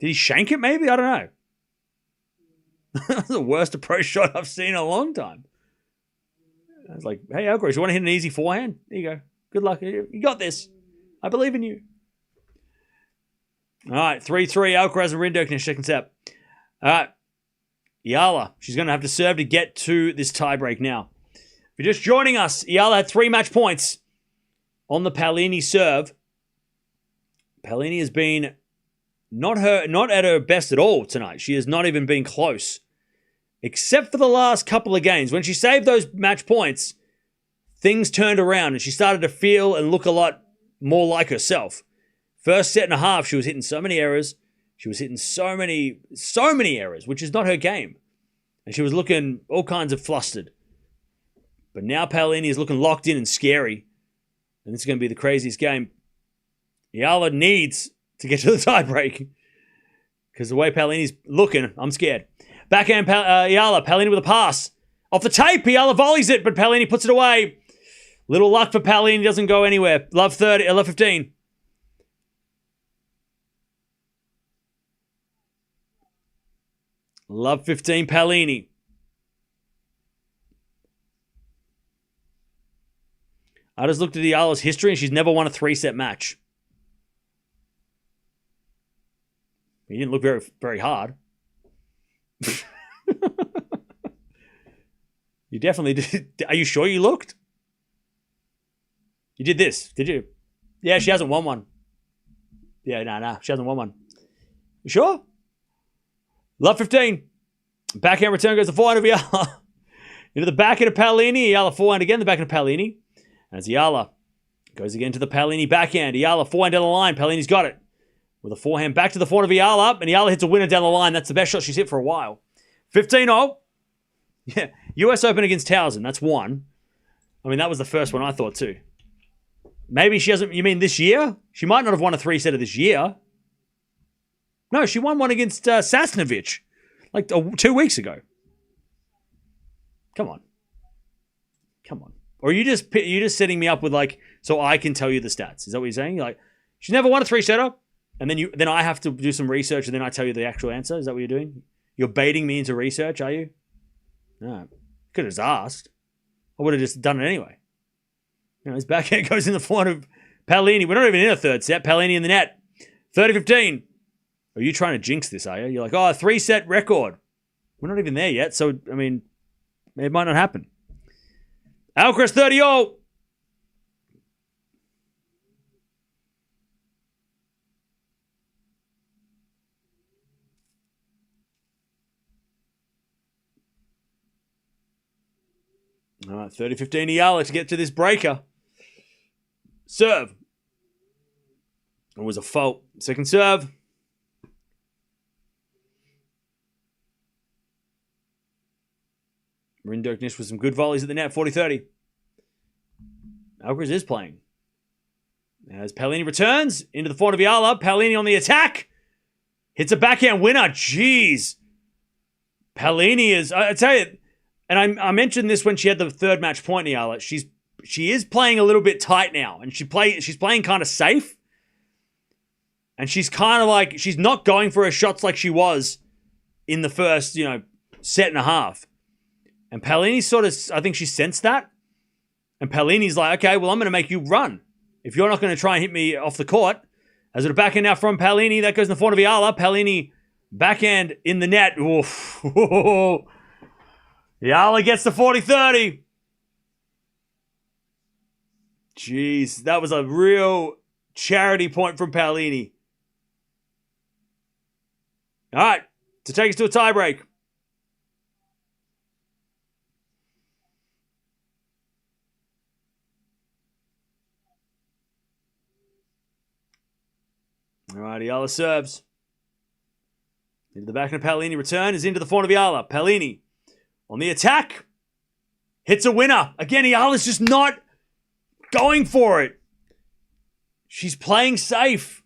Did he shank it maybe? I don't know. That's the worst approach shot I've seen in a long time. I was like, hey, Alcaraz, you want to hit an easy forehand? There you go. Good luck. You got this. I believe in you. All right, 3-3, Alcaraz and Rinderknecht, second set. All right, Eala. She's going to have to serve to get to this tiebreak now. If you're just joining us, Eala had 3 match points on the Paolini serve. Paolini has been not at her best at all tonight. She has not even been close. Except for the last couple of games. When she saved those match points, things turned around and she started to feel and look a lot more like herself. First set and a half, she was hitting so many errors. She was hitting so many errors, which is not her game. And she was looking all kinds of flustered. But now Paolini is looking locked in and scary. And this is going to be the craziest game. Eala needs to get to the tiebreak. Because the way Paolini's looking, I'm scared. Backhand Eala, Paolini with a pass. Off the tape, Eala volleys it, but Paolini puts it away. Little luck for Paolini, doesn't go anywhere. Love 15. Love 15, Paolini. I just looked at Eala's history and she's never won a 3-set match. He didn't look very, very hard. You definitely did. Are you sure you looked? You did this, did you? Yeah, she hasn't won one. Yeah, no, she hasn't won one. You sure? Love 15. Backhand return goes to forehand of Eala. Into the backhand of Paolini. Eala forehand again, the backhand of Paolini. As Eala goes again to the Paolini backhand. Eala forehand down the line. Paolini's got it. With a forehand back to the forehand of Eala. And Eala hits a winner down the line. That's the best shot she's hit for a while. 15-0. Yeah. US Open against Towson. That's one. I mean, that was the first one I thought too. Maybe she hasn't... You mean this year? She might not have won a 3-setter this year. No, she won one against Sasnovich. Like 2 weeks ago. Come on. Or are you just setting me up with like... So I can tell you the stats. Is that what you're saying? You're like, she's never won a 3-setter. And then I have to do some research and then I tell you the actual answer. Is that what you're doing? You're baiting me into research, are you? No. Could have just asked. I would have just done it anyway. You know, his backhand goes in the forehand of Paolini. We're not even in a third set. Paolini in the net. 30-15. Are you trying to jinx this, are you? You're like, oh, a 3-set record. We're not even there yet. So, I mean, it might not happen. Alcaraz 30-0. All right, 30-15 Eala to get to this breaker. Serve. It was a fault. Second serve. Rinderknecht with some good volleys at the net. 40-30. Alcaraz is playing. As Paolini returns into the forehand of Eala. Paolini on the attack. Hits a backhand winner. Jeez. Paolini is... I tell you... And I mentioned this when she had the third match point in Eala. She is playing a little bit tight now. And she's playing kind of safe. And she's kind of like... She's not going for her shots like she was in the first, set and a half. And Paolini sort of... I think she sensed that. And Paolini's like, okay, well, I'm going to make you run. If you're not going to try and hit me off the court. As it a backhand now from Paolini. That goes in the forehand of Eala. Paolini backhand in the net. Oof. Eala gets the 40-30. Jeez, that was a real charity point from Paolini. All right, to take us to a tiebreak. All right, Eala serves. Into the back of Paolini. Return is into the forehand of Eala. Paolini on the attack. Hits a winner. Again, Eala's just not going for it. She's playing safe.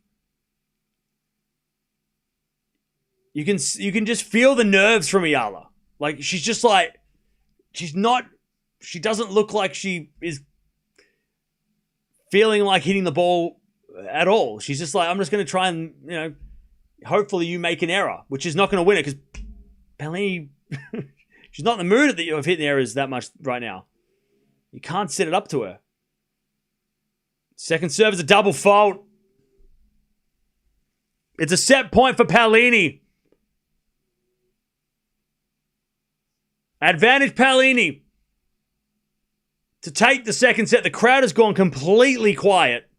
You can just feel the nerves from Eala. Like, she's just like, she doesn't look like she is feeling like hitting the ball at all. She's just like, I'm just going to try and, hopefully you make an error, which is not going to win it because Paolini, she's not in the mood of hitting errors that much right now. You can't set it up to her. Second serve is a double fault. It's a set point for Paolini. Advantage Paolini to take the second set. The crowd has gone completely quiet.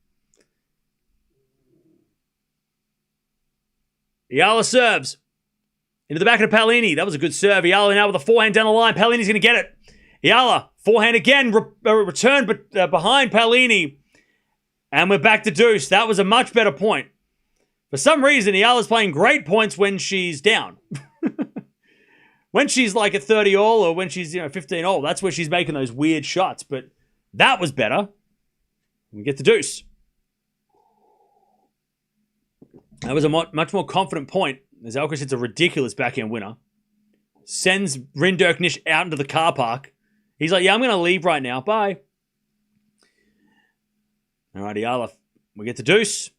Eala serves. Into the back of Paolini. That was a good serve. Eala now with a forehand down the line. Paolini's going to get it. Eala, forehand again. Return but behind Paolini. And we're back to deuce. That was a much better point. For some reason, Eala's playing great points when she's down. When she's like at 30 all or when she's 15 all, that's where she's making those weird shots. But that was better. We get the deuce. That was a much more confident point as Alcaraz hits a ridiculous backhand winner. Sends Rinderknecht out into the car park. He's like, yeah, I'm going to leave right now. Bye. All right, Eala, we get the deuce.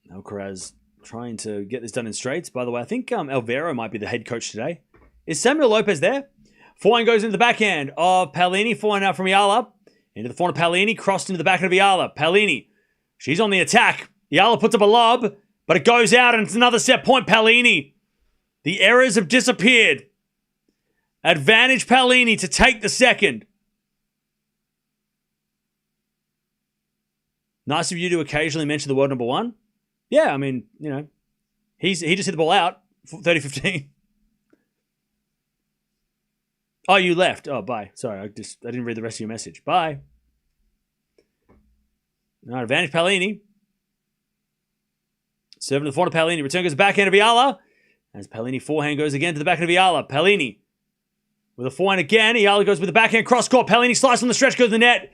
Alcaraz trying to get this done in straights. By the way, I think Alvaro might be the head coach today. Is Samuel Lopez there? Forehand goes into the backhand of Paolini. Forehand out from Eala. Into the forehand of Paolini. Crossed into the backhand of Eala. Paolini. She's on the attack. Eala puts up a lob, but it goes out and it's another set point. Paolini. The errors have disappeared. Advantage Paolini to take the second. Nice of you to occasionally mention the world number one. Yeah, I mean, he just hit the ball out, 30-15. Oh, you left. Oh, bye. Sorry, I didn't read the rest of your message. Bye. All right, advantage Paolini. Serving to the forehand of Paolini. Return goes to the backhand of Eala. As Paolini forehand goes again to the backhand of Eala. Paolini with a forehand again. Eala goes with the backhand cross court. Paolini slices on the stretch, goes to the net.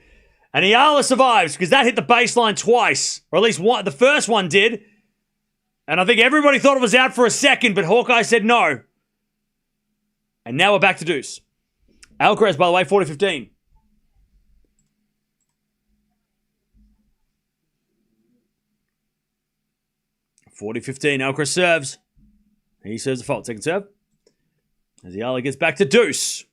And Eala survives because that hit the baseline twice. Or at least one. The first one did. And I think everybody thought it was out for a second, but Hawkeye said no. And now we're back to deuce. Alcaraz, by the way, 40-15. Alcaraz serves. He serves the fault. Second serve. As Eala gets back to deuce.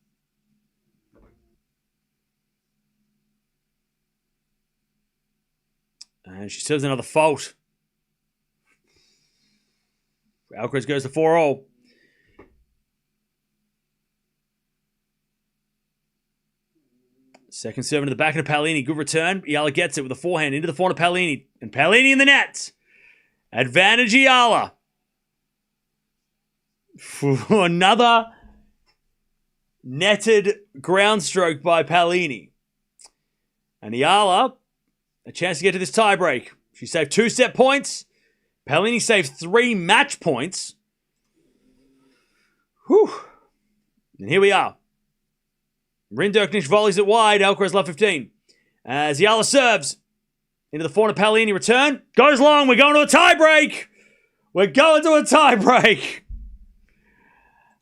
And she serves another fault. Alcaraz goes to 4-all. Second serve into the back of Paolini. Good return. Eala gets it with a forehand into the forehand of Paolini. And Paolini in the net. Advantage Eala. Another netted ground stroke by Paolini. And Eala a chance to get to this tiebreak. She saved 2 set points. Paolini saved 3 match points. Whew. And here we are. Rinderknecht volleys it wide. Alcaraz love 15. As Eala serves into the forehand of Paolini. Return. Goes long. We're going to a tiebreak. We're going to a tiebreak.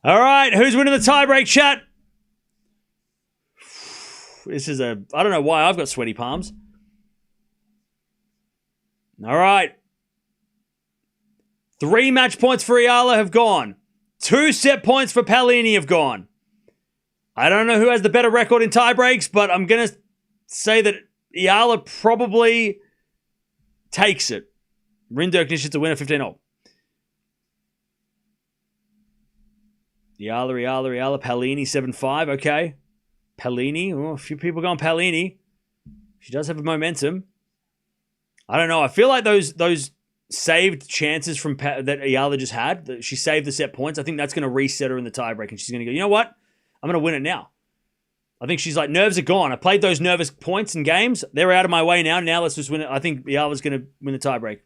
All right. Who's winning the tiebreak, chat? This is I don't know why I've got sweaty palms. All right. 3 match points for Eala have gone. 2 set points for Paolini have gone. I don't know who has the better record in tiebreaks, but I'm going to say that Eala probably takes it. Rinderknecht is the winner, 15-0. Eala, Paolini, 7-5, okay. Paolini, a few people going Paolini. She does have a momentum. I don't know, I feel like those saved chances from that Eala just had, that she saved the set points, I think that's going to reset her in the tiebreak, and she's going to go, you know what? I'm going to win it now. I think she's like, nerves are gone. I played those nervous points in games. They're out of my way now. Now let's just win it. I think Eala's going to win the tiebreak.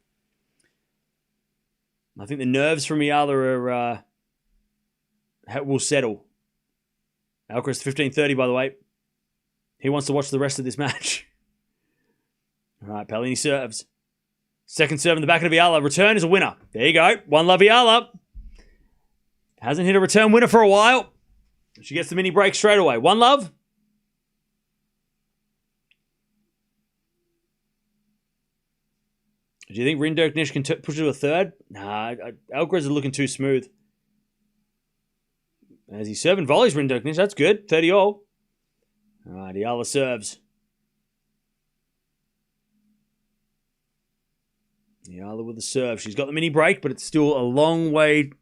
I think the nerves from Eala will settle. Alcaraz 15-30, by the way. He wants to watch the rest of this match. All right, Paolini serves. Second serve in the back of Eala. Return is a winner. There you go. 1-love Eala. Hasn't hit a return winner for a while. She gets the mini break straight away. 1-love. Do you think Rinderknecht can push it to a third? Nah, Alcaraz is looking too smooth. As he's serving volleys, Rinderknecht. That's good. 30-all. All right, Eala serves. Eala with the serve. She's got the mini break, but it's still a long way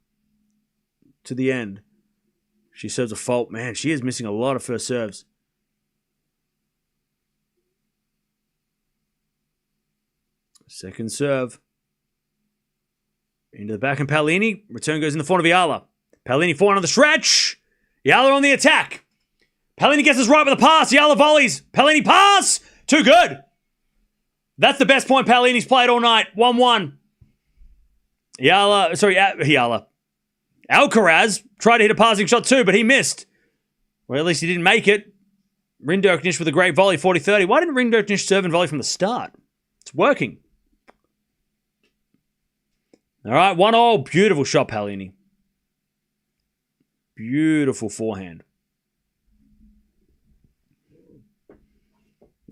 to the end. She serves a fault. Man, she is missing a lot of first serves. Second serve. Into the back and Paolini. Return goes in the front of Eala. Paolini forehand on the stretch. Eala on the attack. Paolini gets us right with the pass. Eala volleys. Paolini pass. Too good. That's the best point Paolini's played all night. 1-1. Eala. Alcaraz tried to hit a passing shot too, but he missed. Well, at least he didn't make it. Rinderknecht with a great volley, 40-30. Why didn't Rinderknecht serve and volley from the start? It's working. All right, 1-all. Beautiful shot, Paolini. Beautiful forehand.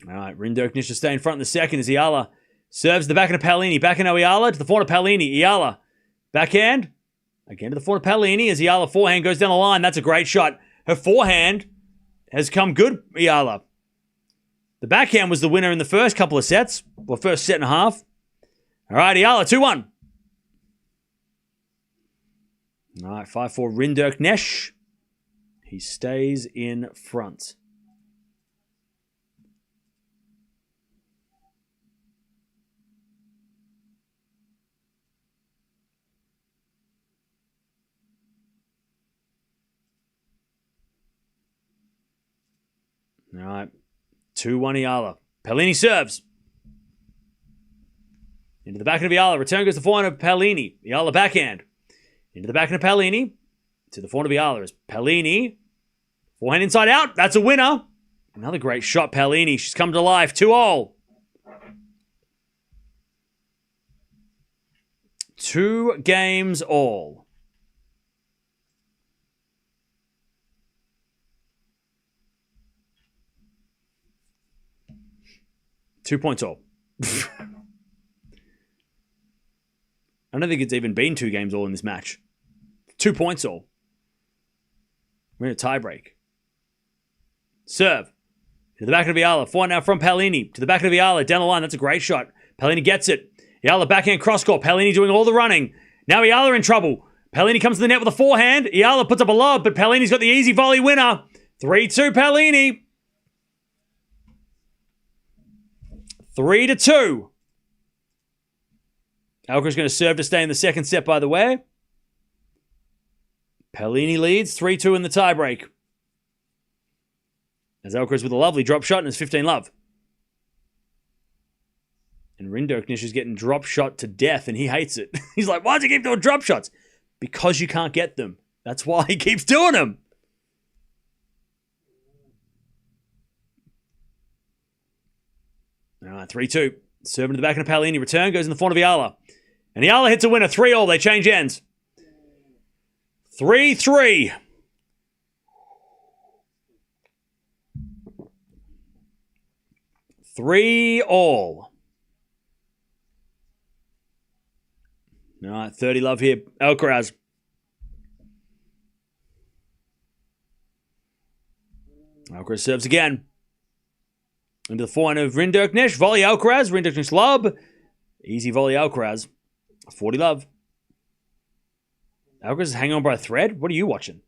All right, Rinderknecht to stay in front in the second as Eala serves the backhand of Paolini. Backhand of Eala to the forehand of Paolini. Eala, backhand. Again to the forehand of Paolini as Eala forehand goes down the line. That's a great shot. Her forehand has come good, Eala. The backhand was the winner in the first couple of sets. Well, first set and a half. All right, Eala, 2-1. All right, 5-4 Rinderknecht. He stays in front. All right, 2-1 Eala. Paolini serves. Into the backhand of Eala. Return goes to the forehand of Paolini. Eala backhand. Into the backhand of Paolini. To the forehand of Eala is Paolini. Forehand inside out. That's a winner. Another great shot, Paolini. She's come to life. 2-all. 2 games all. Two points all. I don't think it's even been 2 games all in this match. 2 points all. We're in a tiebreak. Serve. To the back of Eala. Forehand now from Paolini. To the back of Eala. Down the line. That's a great shot. Paolini gets it. Eala backhand cross court. Paolini doing all the running. Now Eala in trouble. Paolini comes to the net with a forehand. Eala puts up a lob, but Paolini's got the easy volley winner. 3-2 Paolini. 3-2. Alcaraz going to serve to stay in the second set, by the way. Paolini leads 3-2 in the tiebreak. As Alcaraz with a lovely drop shot and it's 15-love. And Rinderknecht is getting drop shot to death, and he hates it. He's like, why does he keep doing drop shots? Because you can't get them. That's why he keeps doing them. All right, 3-2. Serving to the back of Paolini. Return goes in the front of Eala. And Eala hits a winner. 3-all. They change ends. 3-3. Three all. All right, 30 love here. Alcaraz. Alcaraz serves again. Into the forehand of Rinderknecht. Volley Alcaraz. Rinderknecht lob. Easy volley Alcaraz. 40 love. Alcaraz is hanging on by a thread? What are you watching?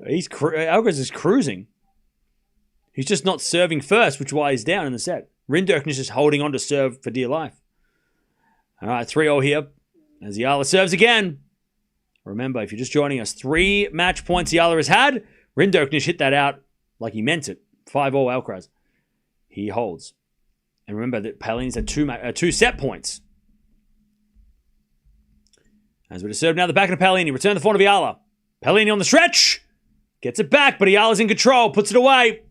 Alcaraz is cruising. He's just not serving first, which is why he's down in the set. Rinderknecht is just holding on to serve for dear life. All right, 3-0 here. As Eala serves again. Remember, if you're just joining us, 3 match points Eala has had. Rinderknecht hit that out like he meant it. 5-0 Alcaraz. He holds. And remember that Paolini's had 2 set points. As we serve now the back of Paolini. Return the front of Eala. Paolini on the stretch. Gets it back, but Eala's in control. Puts it away.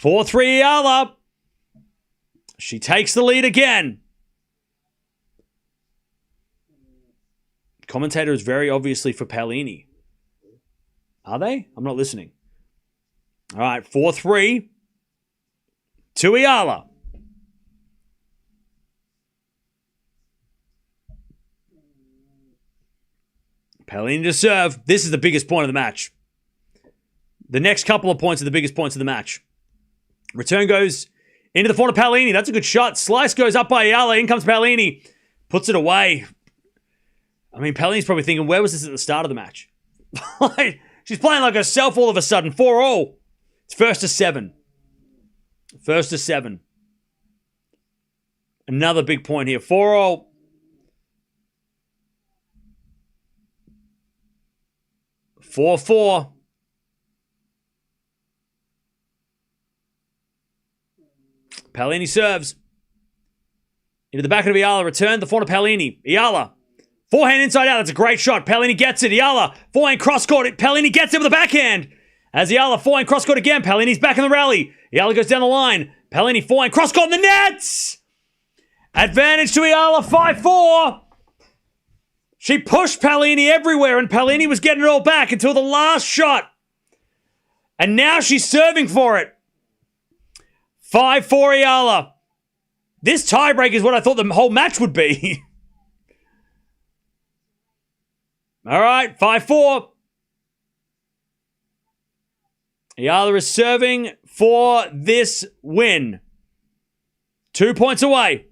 4-3 Eala. She takes the lead again. Commentator is very obviously for Paolini. Are they? I'm not listening. All right, 4-3 to Eala. Paolini to serve. This is the biggest point of the match. The next couple of points are the biggest points of the match. Return goes into the front of Paolini. That's a good shot. Slice goes up by Eala. In comes Paolini. Puts it away. I mean, Paolini's probably thinking, where was this at the start of the match? She's playing like herself all of a sudden. 4-all. It's first to 7. First to 7. Another big point here. 4-all. Four. Paolini serves. Into the back of Eala. Return the front of Paolini. Eala. Forehand inside out. That's a great shot. Paolini gets it. Eala. Forehand cross court. Paolini gets it with the backhand. As Eala forehand cross court again. Paolini's back in the rally. Eala goes down the line. Paolini forehand cross court in the nets. Advantage to Eala. 5-4. She pushed Paolini everywhere, and Paolini was getting it all back until the last shot. And now she's serving for it. 5-4 Eala. This tiebreak is what I thought the whole match would be. All right, 5-4. Eala is serving for this win. 2 points away.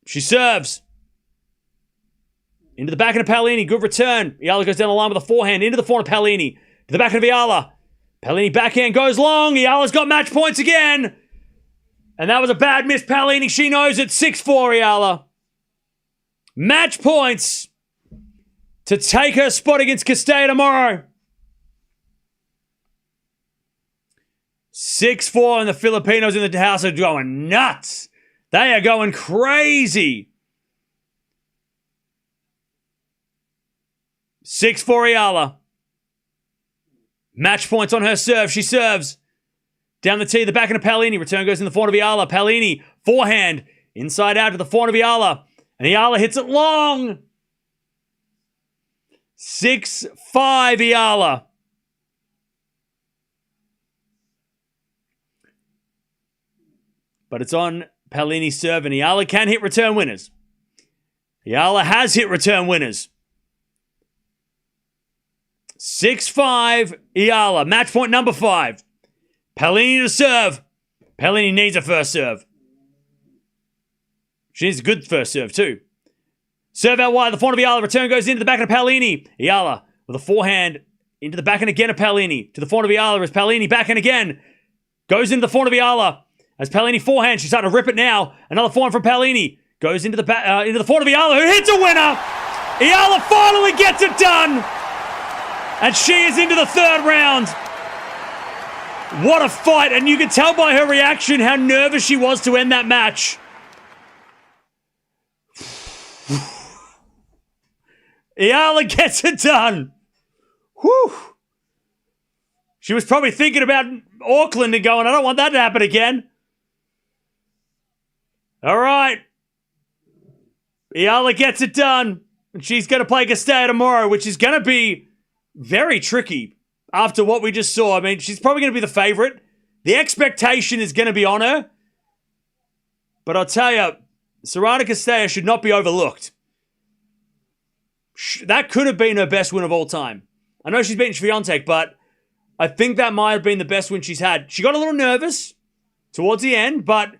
She serves. Into the back of Paolini. Good return. Eala goes down the line with a forehand. Into the front of Paolini. To the back of Eala. Paolini backhand goes long. Eala's got match points again. And that was a bad miss, Paolini. She knows it. 6-4 Eala. Match points to take her spot against Castella tomorrow. 6-4, and the Filipinos in the house are going nuts. They are going crazy. 6-4 Eala. Match points on her serve. She serves. Down the tee, the back of Paolini. Return goes in the front of Eala. Paolini, forehand. Inside out to the front of Eala. And Eala hits it long. 6-5 Eala. But it's on Paolini's serve, and Eala can hit return winners. Eala has hit return winners. 6-5 Eala. Match point number 5. Paolini to serve. Paolini needs a first serve. She needs a good first serve too. Serve out wide, the front of Eala. Return goes into the back of Paolini. Eala with a forehand into the backhand again of Paolini. To the front of Eala as Paolini backhand again. Goes into the front of Eala. As Paolini forehand, she's starting to rip it now. Another forehand from Paolini. Goes into the front of Eala, who hits a winner. Eala finally gets it done. And she is into the third round. What a fight. And you can tell by her reaction how nervous she was to end that match. Eala gets it done. Whew. She was probably thinking about Auckland and going, I don't want that to happen again. All right. Eala gets it done. And she's going to play Castella tomorrow, which is going to be very tricky after what we just saw. I mean, she's probably going to be the favorite. The expectation is going to be on her. But I'll tell you, Sorana Castella should not be overlooked. That could have been her best win of all time. I know she's beaten Swiatek, but I think that might have been the best win she's had. She got a little nervous towards the end, but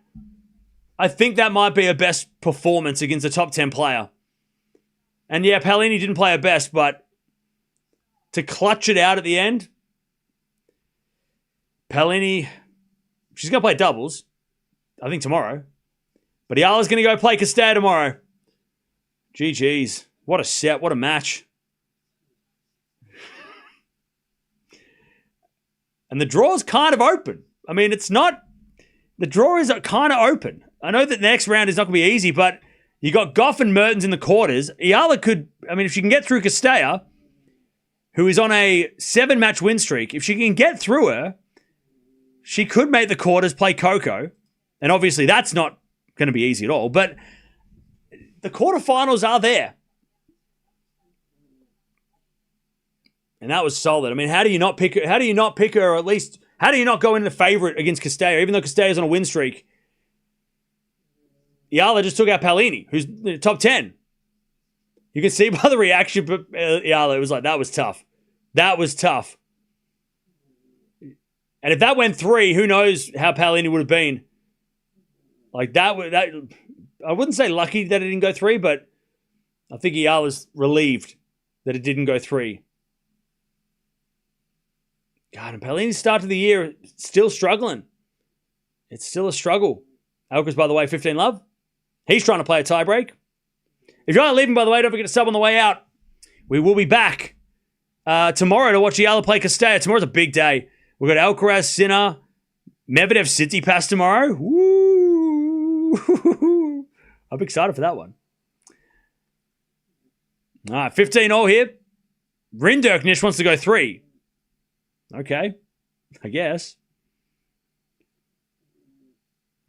I think that might be her best performance against a top 10 player. And yeah, Paolini didn't play her best, but to clutch it out at the end, Paolini, she's going to play doubles, I think tomorrow. But Eala's going to go play Castella tomorrow. GG's. What a set. What a match. And the draw's kind of open. I mean, it's not... The draw is kind of open. I know that the next round is not going to be easy, but you got Gauff and Mertens in the quarters. Eala could... I mean, if she can get through Castella, who is on a 7-match win streak, if she can get through her, she could make the quarters, play Coco. And obviously, that's not going to be easy at all. But the quarterfinals are there. And that was solid. I mean, how do you not pick her? How do you not pick her, or at least, how do you not go in the favorite against Castella, even though Castella's on a win streak? Eala just took out Paolini, who's in the top 10. You can see by the reaction, but Eala, it was like, that was tough. That was tough. And if that went 3, who knows how Paolini would have been. Like, that I wouldn't say lucky that it didn't go 3, but I think Eala's relieved that it didn't go 3. God, and Paolini's start to the year still struggling. It's still a struggle. Alcaraz, by the way, 15 love. He's trying to play a tiebreak. If you're not leaving, by the way, don't forget to sub on the way out. We will be back tomorrow to watch Eala play Castella. Tomorrow's a big day. We've got Alcaraz, Sinner, Medvedev, Tsitsipas tomorrow. Woo! I'm excited for that one. All right, 15 all here. Rinderknecht wants to go 3. Okay, I guess.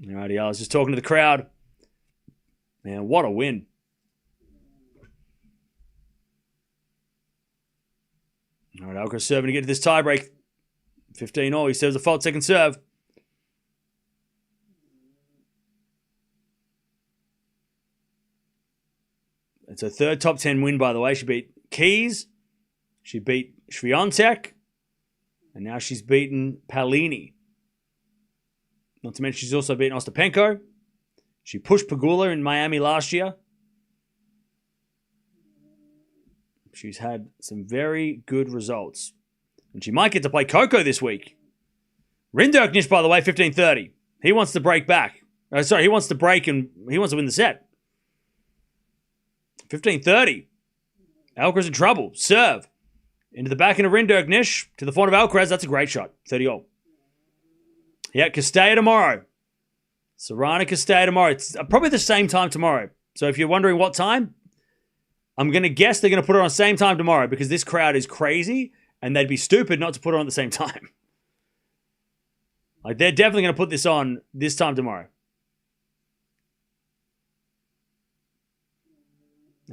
All right, I was just talking to the crowd. Man, what a win. All right, Alcaraz serving to get to this tiebreak. 15 all. He serves a fault second serve. It's her third top 10 win, by the way. She beat Keys. She beat Swiatek. And now she's beaten Paolini. Not to mention she's also beaten Ostapenko. She pushed Pegula in Miami last year. She's had some very good results. And she might get to play Coco this week. Rinderknecht, by the way, 15-30. He wants to break back. He wants to break and he wants to win the set. 15-30. Alcaraz in trouble. Serve. Into the back end of Rinderknecht. To the front of Alcaraz. That's a great shot. 30-all. Yeah, Castella tomorrow. Sorana Castella tomorrow. It's probably the same time tomorrow. So if you're wondering what time, I'm going to guess they're going to put it on the same time tomorrow because this crowd is crazy and they'd be stupid not to put it on at the same time. Like, they're definitely going to put this on this time tomorrow.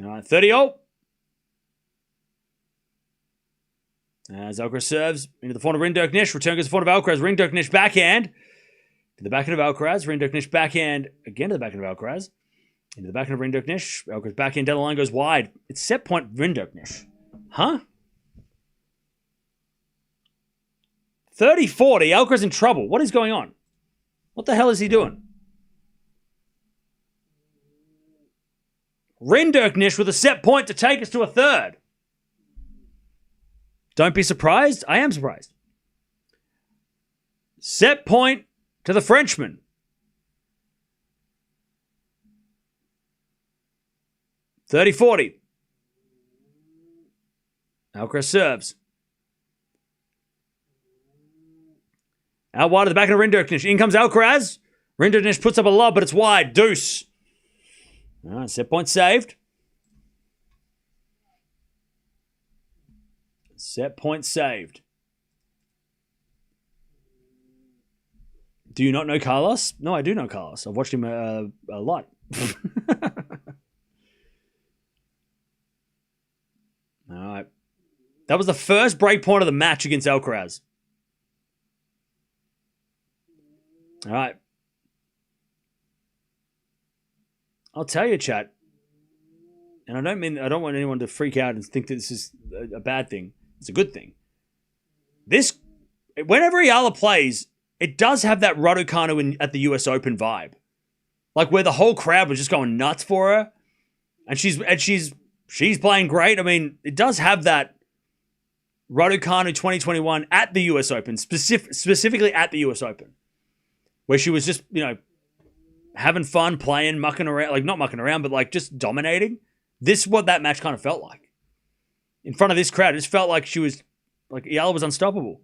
All right, 30-all. As Alcaraz serves into the front of Rinderknecht. Return goes to the front of Alcaraz. Rinderknecht backhand. To the backhand of Alcaraz. Rinderknecht backhand. Again to the backhand of Alcaraz. Into the backhand of Rinderknecht. Alcaraz backhand down the line goes wide. It's set point Rinderknecht. Huh? 30-40. Alcaraz in trouble. What is going on? What the hell is he doing? Rinderknecht with a set point to take us to a third. Don't be surprised. I am surprised. Set point to the Frenchman. $30-40. Alcaraz serves. Out wide at the back of Rinderknecht. In comes Alcaraz. Rinderknecht puts up a lob, but it's wide. Deuce. All right, set point saved. Set point saved. Do you not know Carlos? No, I do know Carlos. I've watched him a lot. All right. That was the first break point of the match against Alcaraz. All right. I'll tell you, chat. And I don't want anyone to freak out and think that this is a bad thing. It's a good thing. Whenever Eala plays, it does have that Raducanu at the US Open vibe. Like where the whole crowd was just going nuts for her. And she's playing great. I mean, it does have that Raducanu 2021 at the US Open, specifically at the US Open. Where she was just, having fun, playing, mucking around, like not mucking around, but like just dominating. This is what that match kind of felt like. In front of this crowd, it just felt like Eala was unstoppable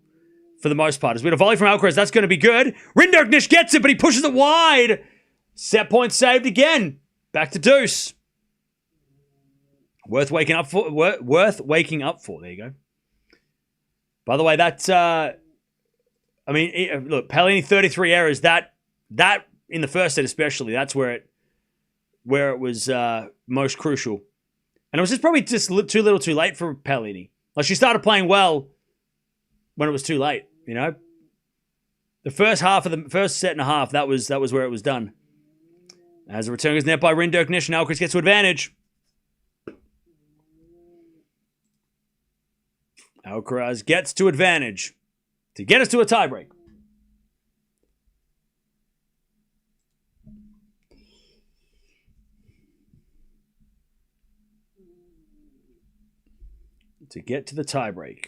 for the most part. As we had a volley from Alcaraz, that's going to be good. Rinderknecht gets it, but he pushes it wide. Set point saved again. Back to deuce. Worth waking up for. There you go. By the way, that's. Look, Paolini 33 errors. That in the first set especially, that's where it was most crucial. And it was just probably too little too late for Paolini. Like she started playing well when it was too late, The first set and a half, that was where it was done. As the return goes net by Rinderknecht, and Alcaraz gets to advantage. Alcaraz gets to advantage to get us to a tiebreak. To get to the tiebreak.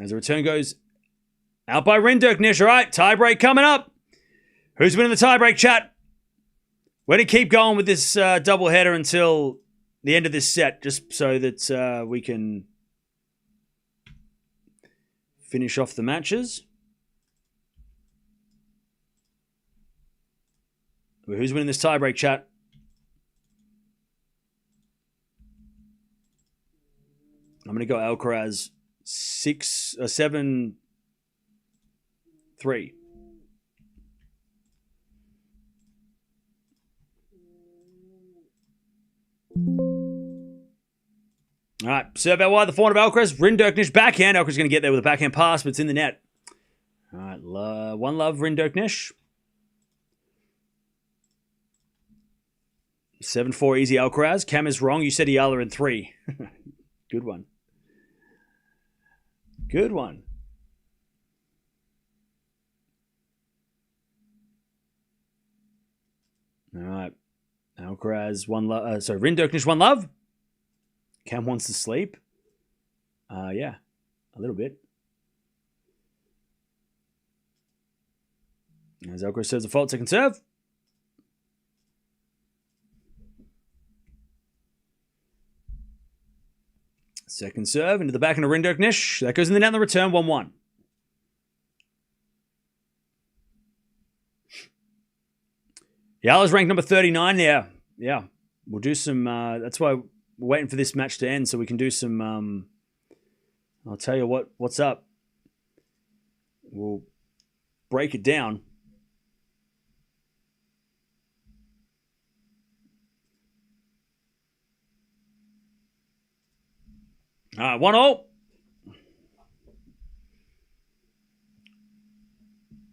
As the return goes out by Rinderknecht. All right, tiebreak coming up. Who's winning the tiebreak, chat? We're going to keep going with this doubleheader until the end of this set, just so that we can finish off the matches. Who's winning this tiebreak, chat? I'm going to go Alcaraz 7-3. All right, serve out wide, the forehand of Alcaraz. Rinderknecht backhand. Alcaraz going to get there with a backhand pass, but it's in the net. All right, one love, Rinderknecht. 7-4 easy Alcaraz. Cam is wrong. You said Eala in 3. Good one. Good one. All right. Alcaraz, Rinderknecht, one love. Cam wants to sleep. Yeah, a little bit. As Alcaraz serves a fault, second serve. Second serve into the back of Rinderknecht. That goes in the net on the return, 1-1. Eala's ranked number 39. Yeah. We'll do some. That's why we're waiting for this match to end so we can do some. I'll tell you what's up. We'll break it down. All right, 1-0.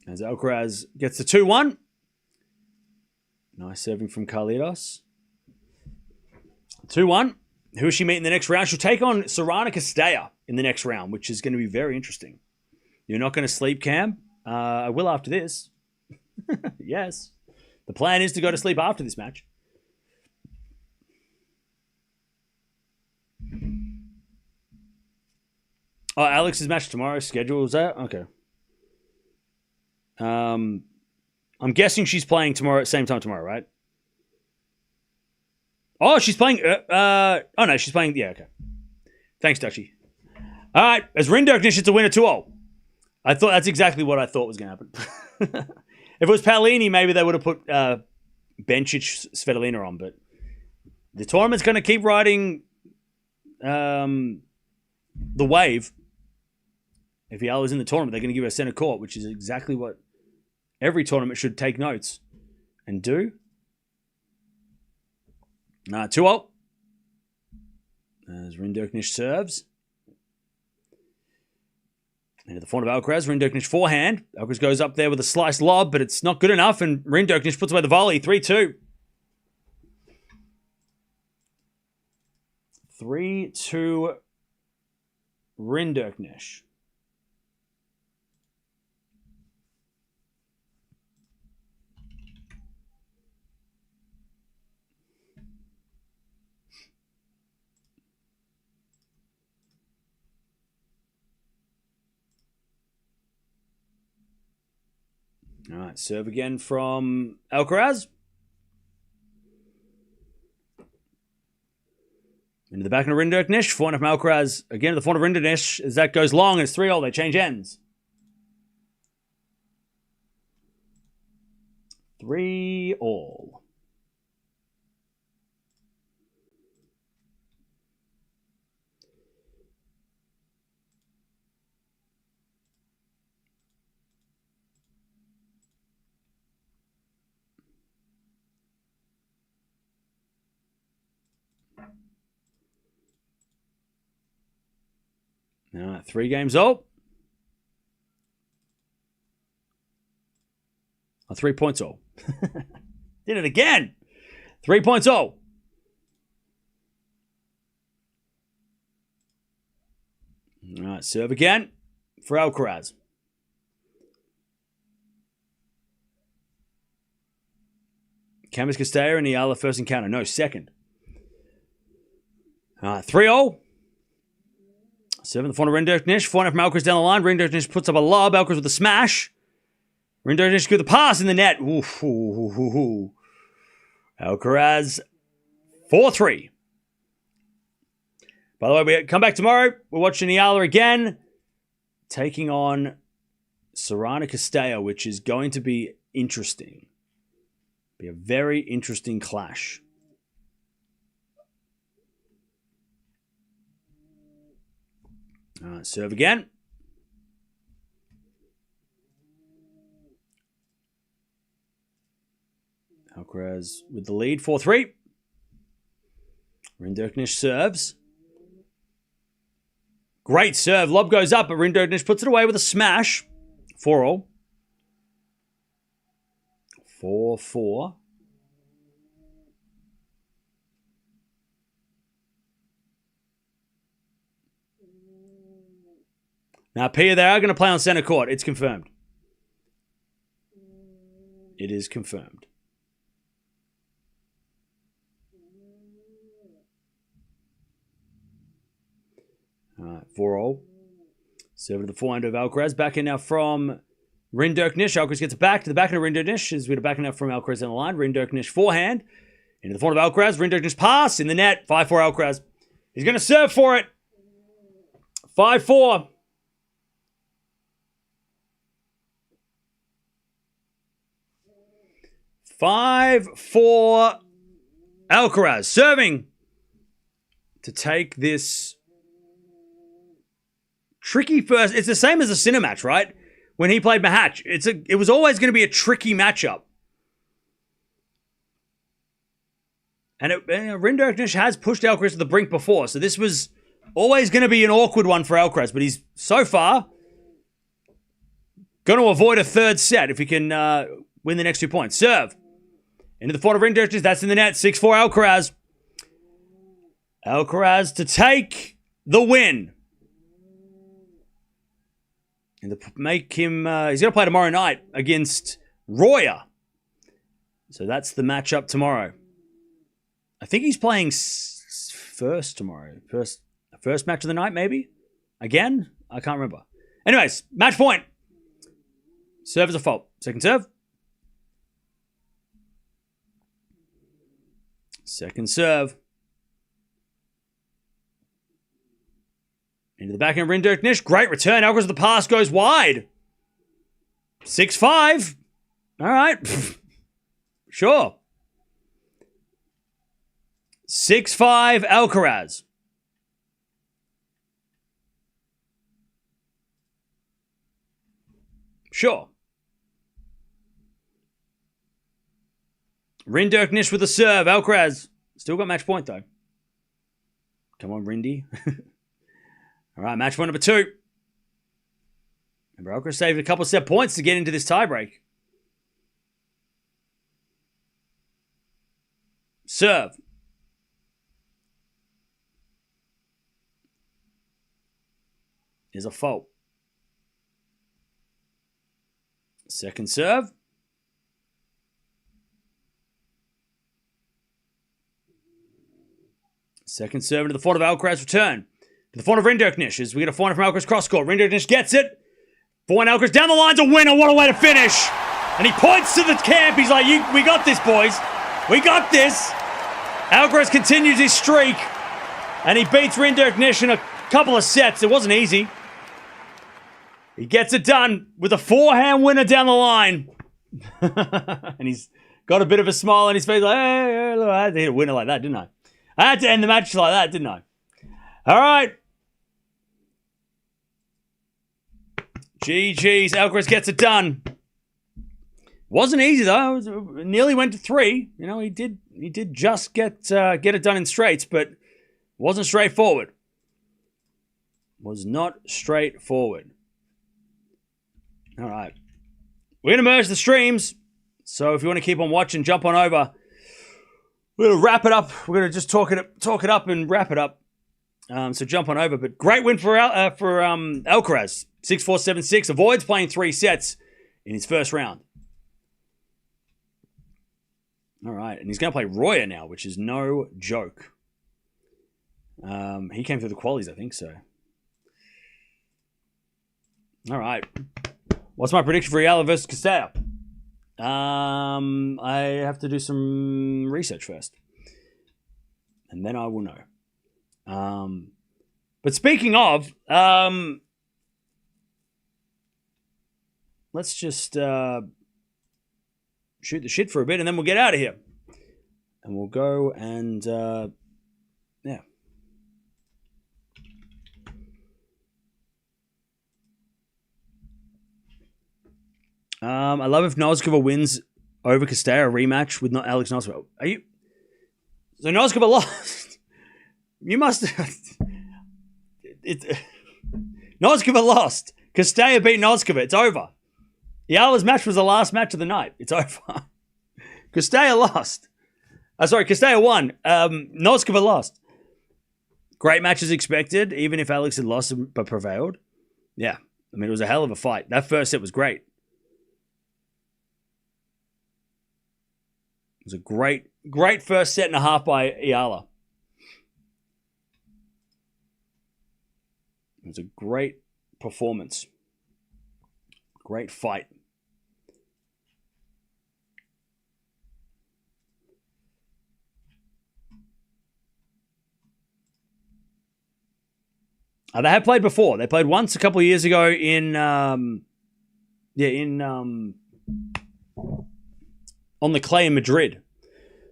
As Alcaraz gets the 2-1. Nice serving from Carlitos. 2-1. Who is she meeting in the next round? She'll take on Sorana Castella in the next round, which is going to be very interesting. You're not going to sleep, Cam? I will after this. Yes. The plan is to go to sleep after this match. Oh, Alex's match tomorrow schedule, is that? Okay. I'm guessing she's playing tomorrow at the same time tomorrow, right? Oh, she's playing... oh, no, she's playing... Yeah, okay. Thanks, Dutchie. All right, as Rinderknecht hits a winner 2-0. I thought that's exactly what I thought was going to happen. If it was Paolini, maybe they would have put Bencic Svitolina on, but the tournament's going to keep riding the wave. If Eala's in the tournament, they're going to give her center court, which is exactly what every tournament should take notes and do. 2-0. As Rinderknecht serves. Into the front of Alcaraz. Rinderknecht forehand. Alcaraz goes up there with a sliced lob, but it's not good enough, and Rinderknecht puts away the volley. 3-2. 3-2 Rinderknecht. All right, serve again from Alcaraz. Into the back of Rinderknecht. Forehand from Alcaraz. Again to the front of Rinderknecht. As that goes long, it's 3-0. They change ends. 3-3. All right, 3 games all. 3 points all. Did it again. 3 points all. All right, serve again for Alcaraz. Camus Castella and Eala first encounter. No, second. All right, 3-0. Serve in the front of Rinderknecht. Forehand from Alcaraz down the line. Rinderknecht puts up a lob. Alcaraz with a smash. Rinderknecht with the pass in the net. Ooh. Alcaraz 4-3. By the way, we come back tomorrow. We're watching Eala again, taking on Sorana Castella, which is going to be interesting. Be a very interesting clash. All right, serve again. Alcaraz with the lead, 4-3. Rinderknecht serves. Great serve. Lob goes up, but Rinderknecht puts it away with a smash. 4-0. 4-4. Now, Pia, they are going to play on center court. It's confirmed. It is confirmed. All right, 4-0. Serve to the forehand of Alcaraz. Back in now from Rinderknecht. Alcaraz gets it back to the back of Rinderknecht. As we're back in now from Alcaraz on the line. Rinderknecht forehand. Into the forehand of Alcaraz. Rinderknecht pass in the net. 5-4 Alcaraz. He's going to serve for it. 5-4. Alcaraz serving to take this tricky first. It's the same as the Sinner match, right? When he played Mahatch, it was always going to be a tricky matchup. And Rinderknecht has pushed Alcaraz to the brink before, so this was always going to be an awkward one for Alcaraz. But he's so far going to avoid a third set if he can win the next 2 points. Serve. Into the front of Rinderknecht. That's in the net. 6-4 Alcaraz. Alcaraz to take the win. And to make him... he's going to play tomorrow night against Roya. So that's the matchup tomorrow. I think he's playing first tomorrow. First match of the night, maybe? Again? I can't remember. Anyways, match point. Serve is a fault. Second serve. Second serve. Into the backhand Rinderknecht. Great return. Alcaraz with the pass goes wide. 6-5. All right. Sure. 6-5 Alcaraz. Sure. Rinderknecht with a serve. Alcaraz. Still got match point, though. Come on, Rindy. All right, match point number 2. Remember, Alcaraz saved a couple of set points to get into this tiebreak. Serve. Is a fault. Second serve. Second serve into the forehand of Alcaraz return. To the forehand of Rinderknecht as we get a forehand from Alcaraz cross court. Rinderknecht gets it. Forehand Alcaraz down the line's a winner. What a way to finish. And he points to the camp. He's like, we got this, boys. We got this. Alcaraz continues his streak. And he beats Rinderknecht in a couple of sets. It wasn't easy. He gets it done with a forehand winner down the line. And he's got a bit of a smile on his face. Like, hey, look, I had to hit a winner like that, didn't I? I had to end the match like that, didn't I? All right. GG's. Alcaraz gets it done. Wasn't easy, though. It nearly went to 3. You know, he did just get it done in straights, but wasn't straightforward. Was not straightforward. All right. We're going to merge the streams. So if you want to keep on watching, jump on over. We're going to wrap it up. We're going to just talk it up and wrap it up. So jump on over. But great win for Alcaraz. 6-4, 7-6. Avoids playing 3 sets in his first round. All right. And he's going to play Royer now, which is no joke. He came through the qualies, I think so. All right. What's my prediction for Eala versus Castella? I have to do some research first. And then I will know. But speaking of, let's just shoot the shit for a bit and then we'll get out of here. And we'll go and, yeah. I love if Noskova wins over Castella, a rematch with not Alex Noskova. Are you? So Noskova lost. You must. Noskova lost. Castella beat Noskova. It's over. Eala's match was the last match of the night. It's over. Castella lost. Castella won. Noskova lost. Great match as expected, even if Alex had lost but prevailed. Yeah. I mean, it was a hell of a fight. That first set was great. It was a great first set and a half by Eala. It was a great performance. Great fight. They have played before. They played once a couple of years ago on the clay in Madrid.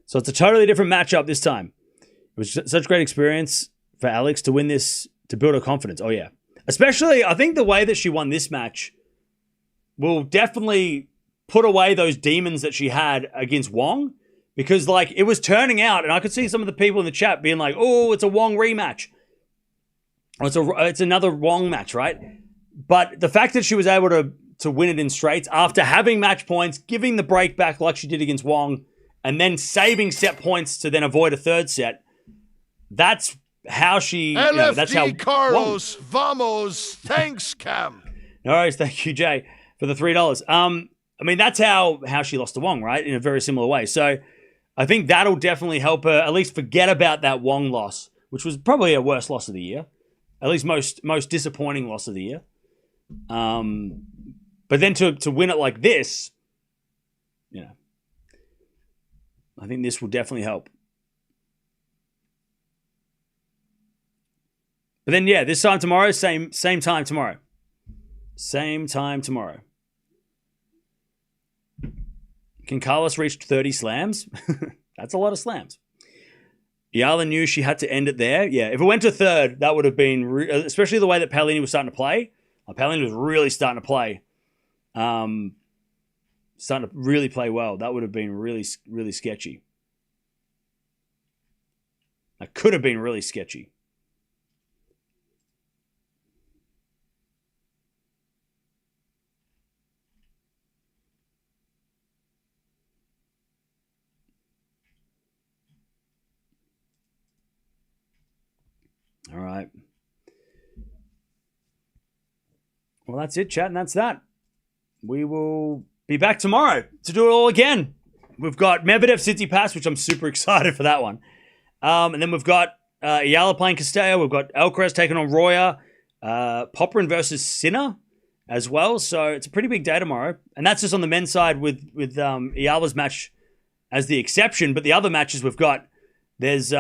So it's a totally different matchup this time. It was such a great experience for Alex to win this, to build her confidence. Oh, yeah. Especially, I think the way that she won this match will definitely put away those demons that she had against Wong. Because, like, it was turning out, and I could see some of the people in the chat being like, oh, it's a Wong rematch. It's another Wong match, right? But the fact that she was able to win it in straights after having match points, giving the break back like she did against Wong, and then saving set points to then avoid a third set, that's how she... LFD that's how Carlos, vamos, thanks, Cam. No worries, thank you, Jay, for the $3. I mean, that's how she lost to Wong, right? In a very similar way. So I think that'll definitely help her at least forget about that Wong loss, which was probably her worst loss of the year. At least most disappointing loss of the year. But then to win it like this, I think this will definitely help. But then, yeah, this time tomorrow, same time tomorrow. Same time tomorrow. Can Carlos reach 30 slams? That's a lot of slams. Eala knew she had to end it there. Yeah, if it went to third, that would have been... especially the way that Paolini was starting to play. Paolini was really starting to play. Starting to really play well. That would have been really, really sketchy. That could have been really sketchy. All right. Well, that's it, chat, and that's that. We will be back tomorrow to do it all again. We've got Medvedev Tsitsipas, which I'm super excited for that one. And then we've got Eala playing Castello. We've got Alcaraz taking on Roya. Popperin versus Sinner as well. So it's a pretty big day tomorrow. And that's just on the men's side with Eala's match as the exception. But the other matches we've got, there's...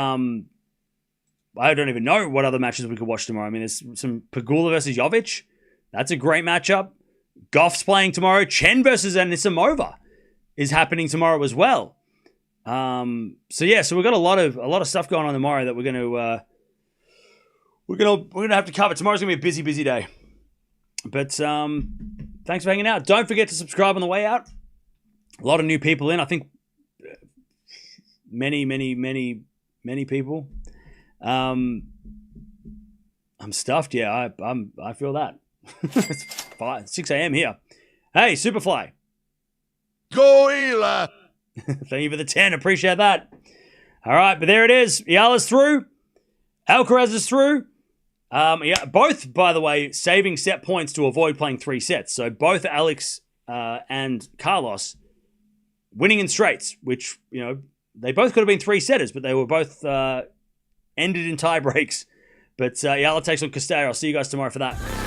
I don't even know what other matches we could watch tomorrow. I mean, there's some Pegula versus Jovic. That's a great matchup. Gauff's playing tomorrow. Chen versus Anisimova is happening tomorrow as well. So we've got a lot of stuff going on tomorrow that we're gonna have to cover. Tomorrow's gonna be a busy day. But thanks for hanging out. Don't forget to subscribe on the way out. A lot of new people in. I think many people. I'm stuffed. Yeah, I feel that. It's 6 a.m. here. Hey, Superfly. Go Eala! Thank you for the 10. Appreciate that. All right, but there it is. Eala's through. Alcaraz is through. Both, by the way, saving set points to avoid playing 3 sets. So both Alex and Carlos winning in straights, which, they both could have been 3-setters, but they were both ended in tie breaks. But Eala takes on Castello. I'll see you guys tomorrow for that.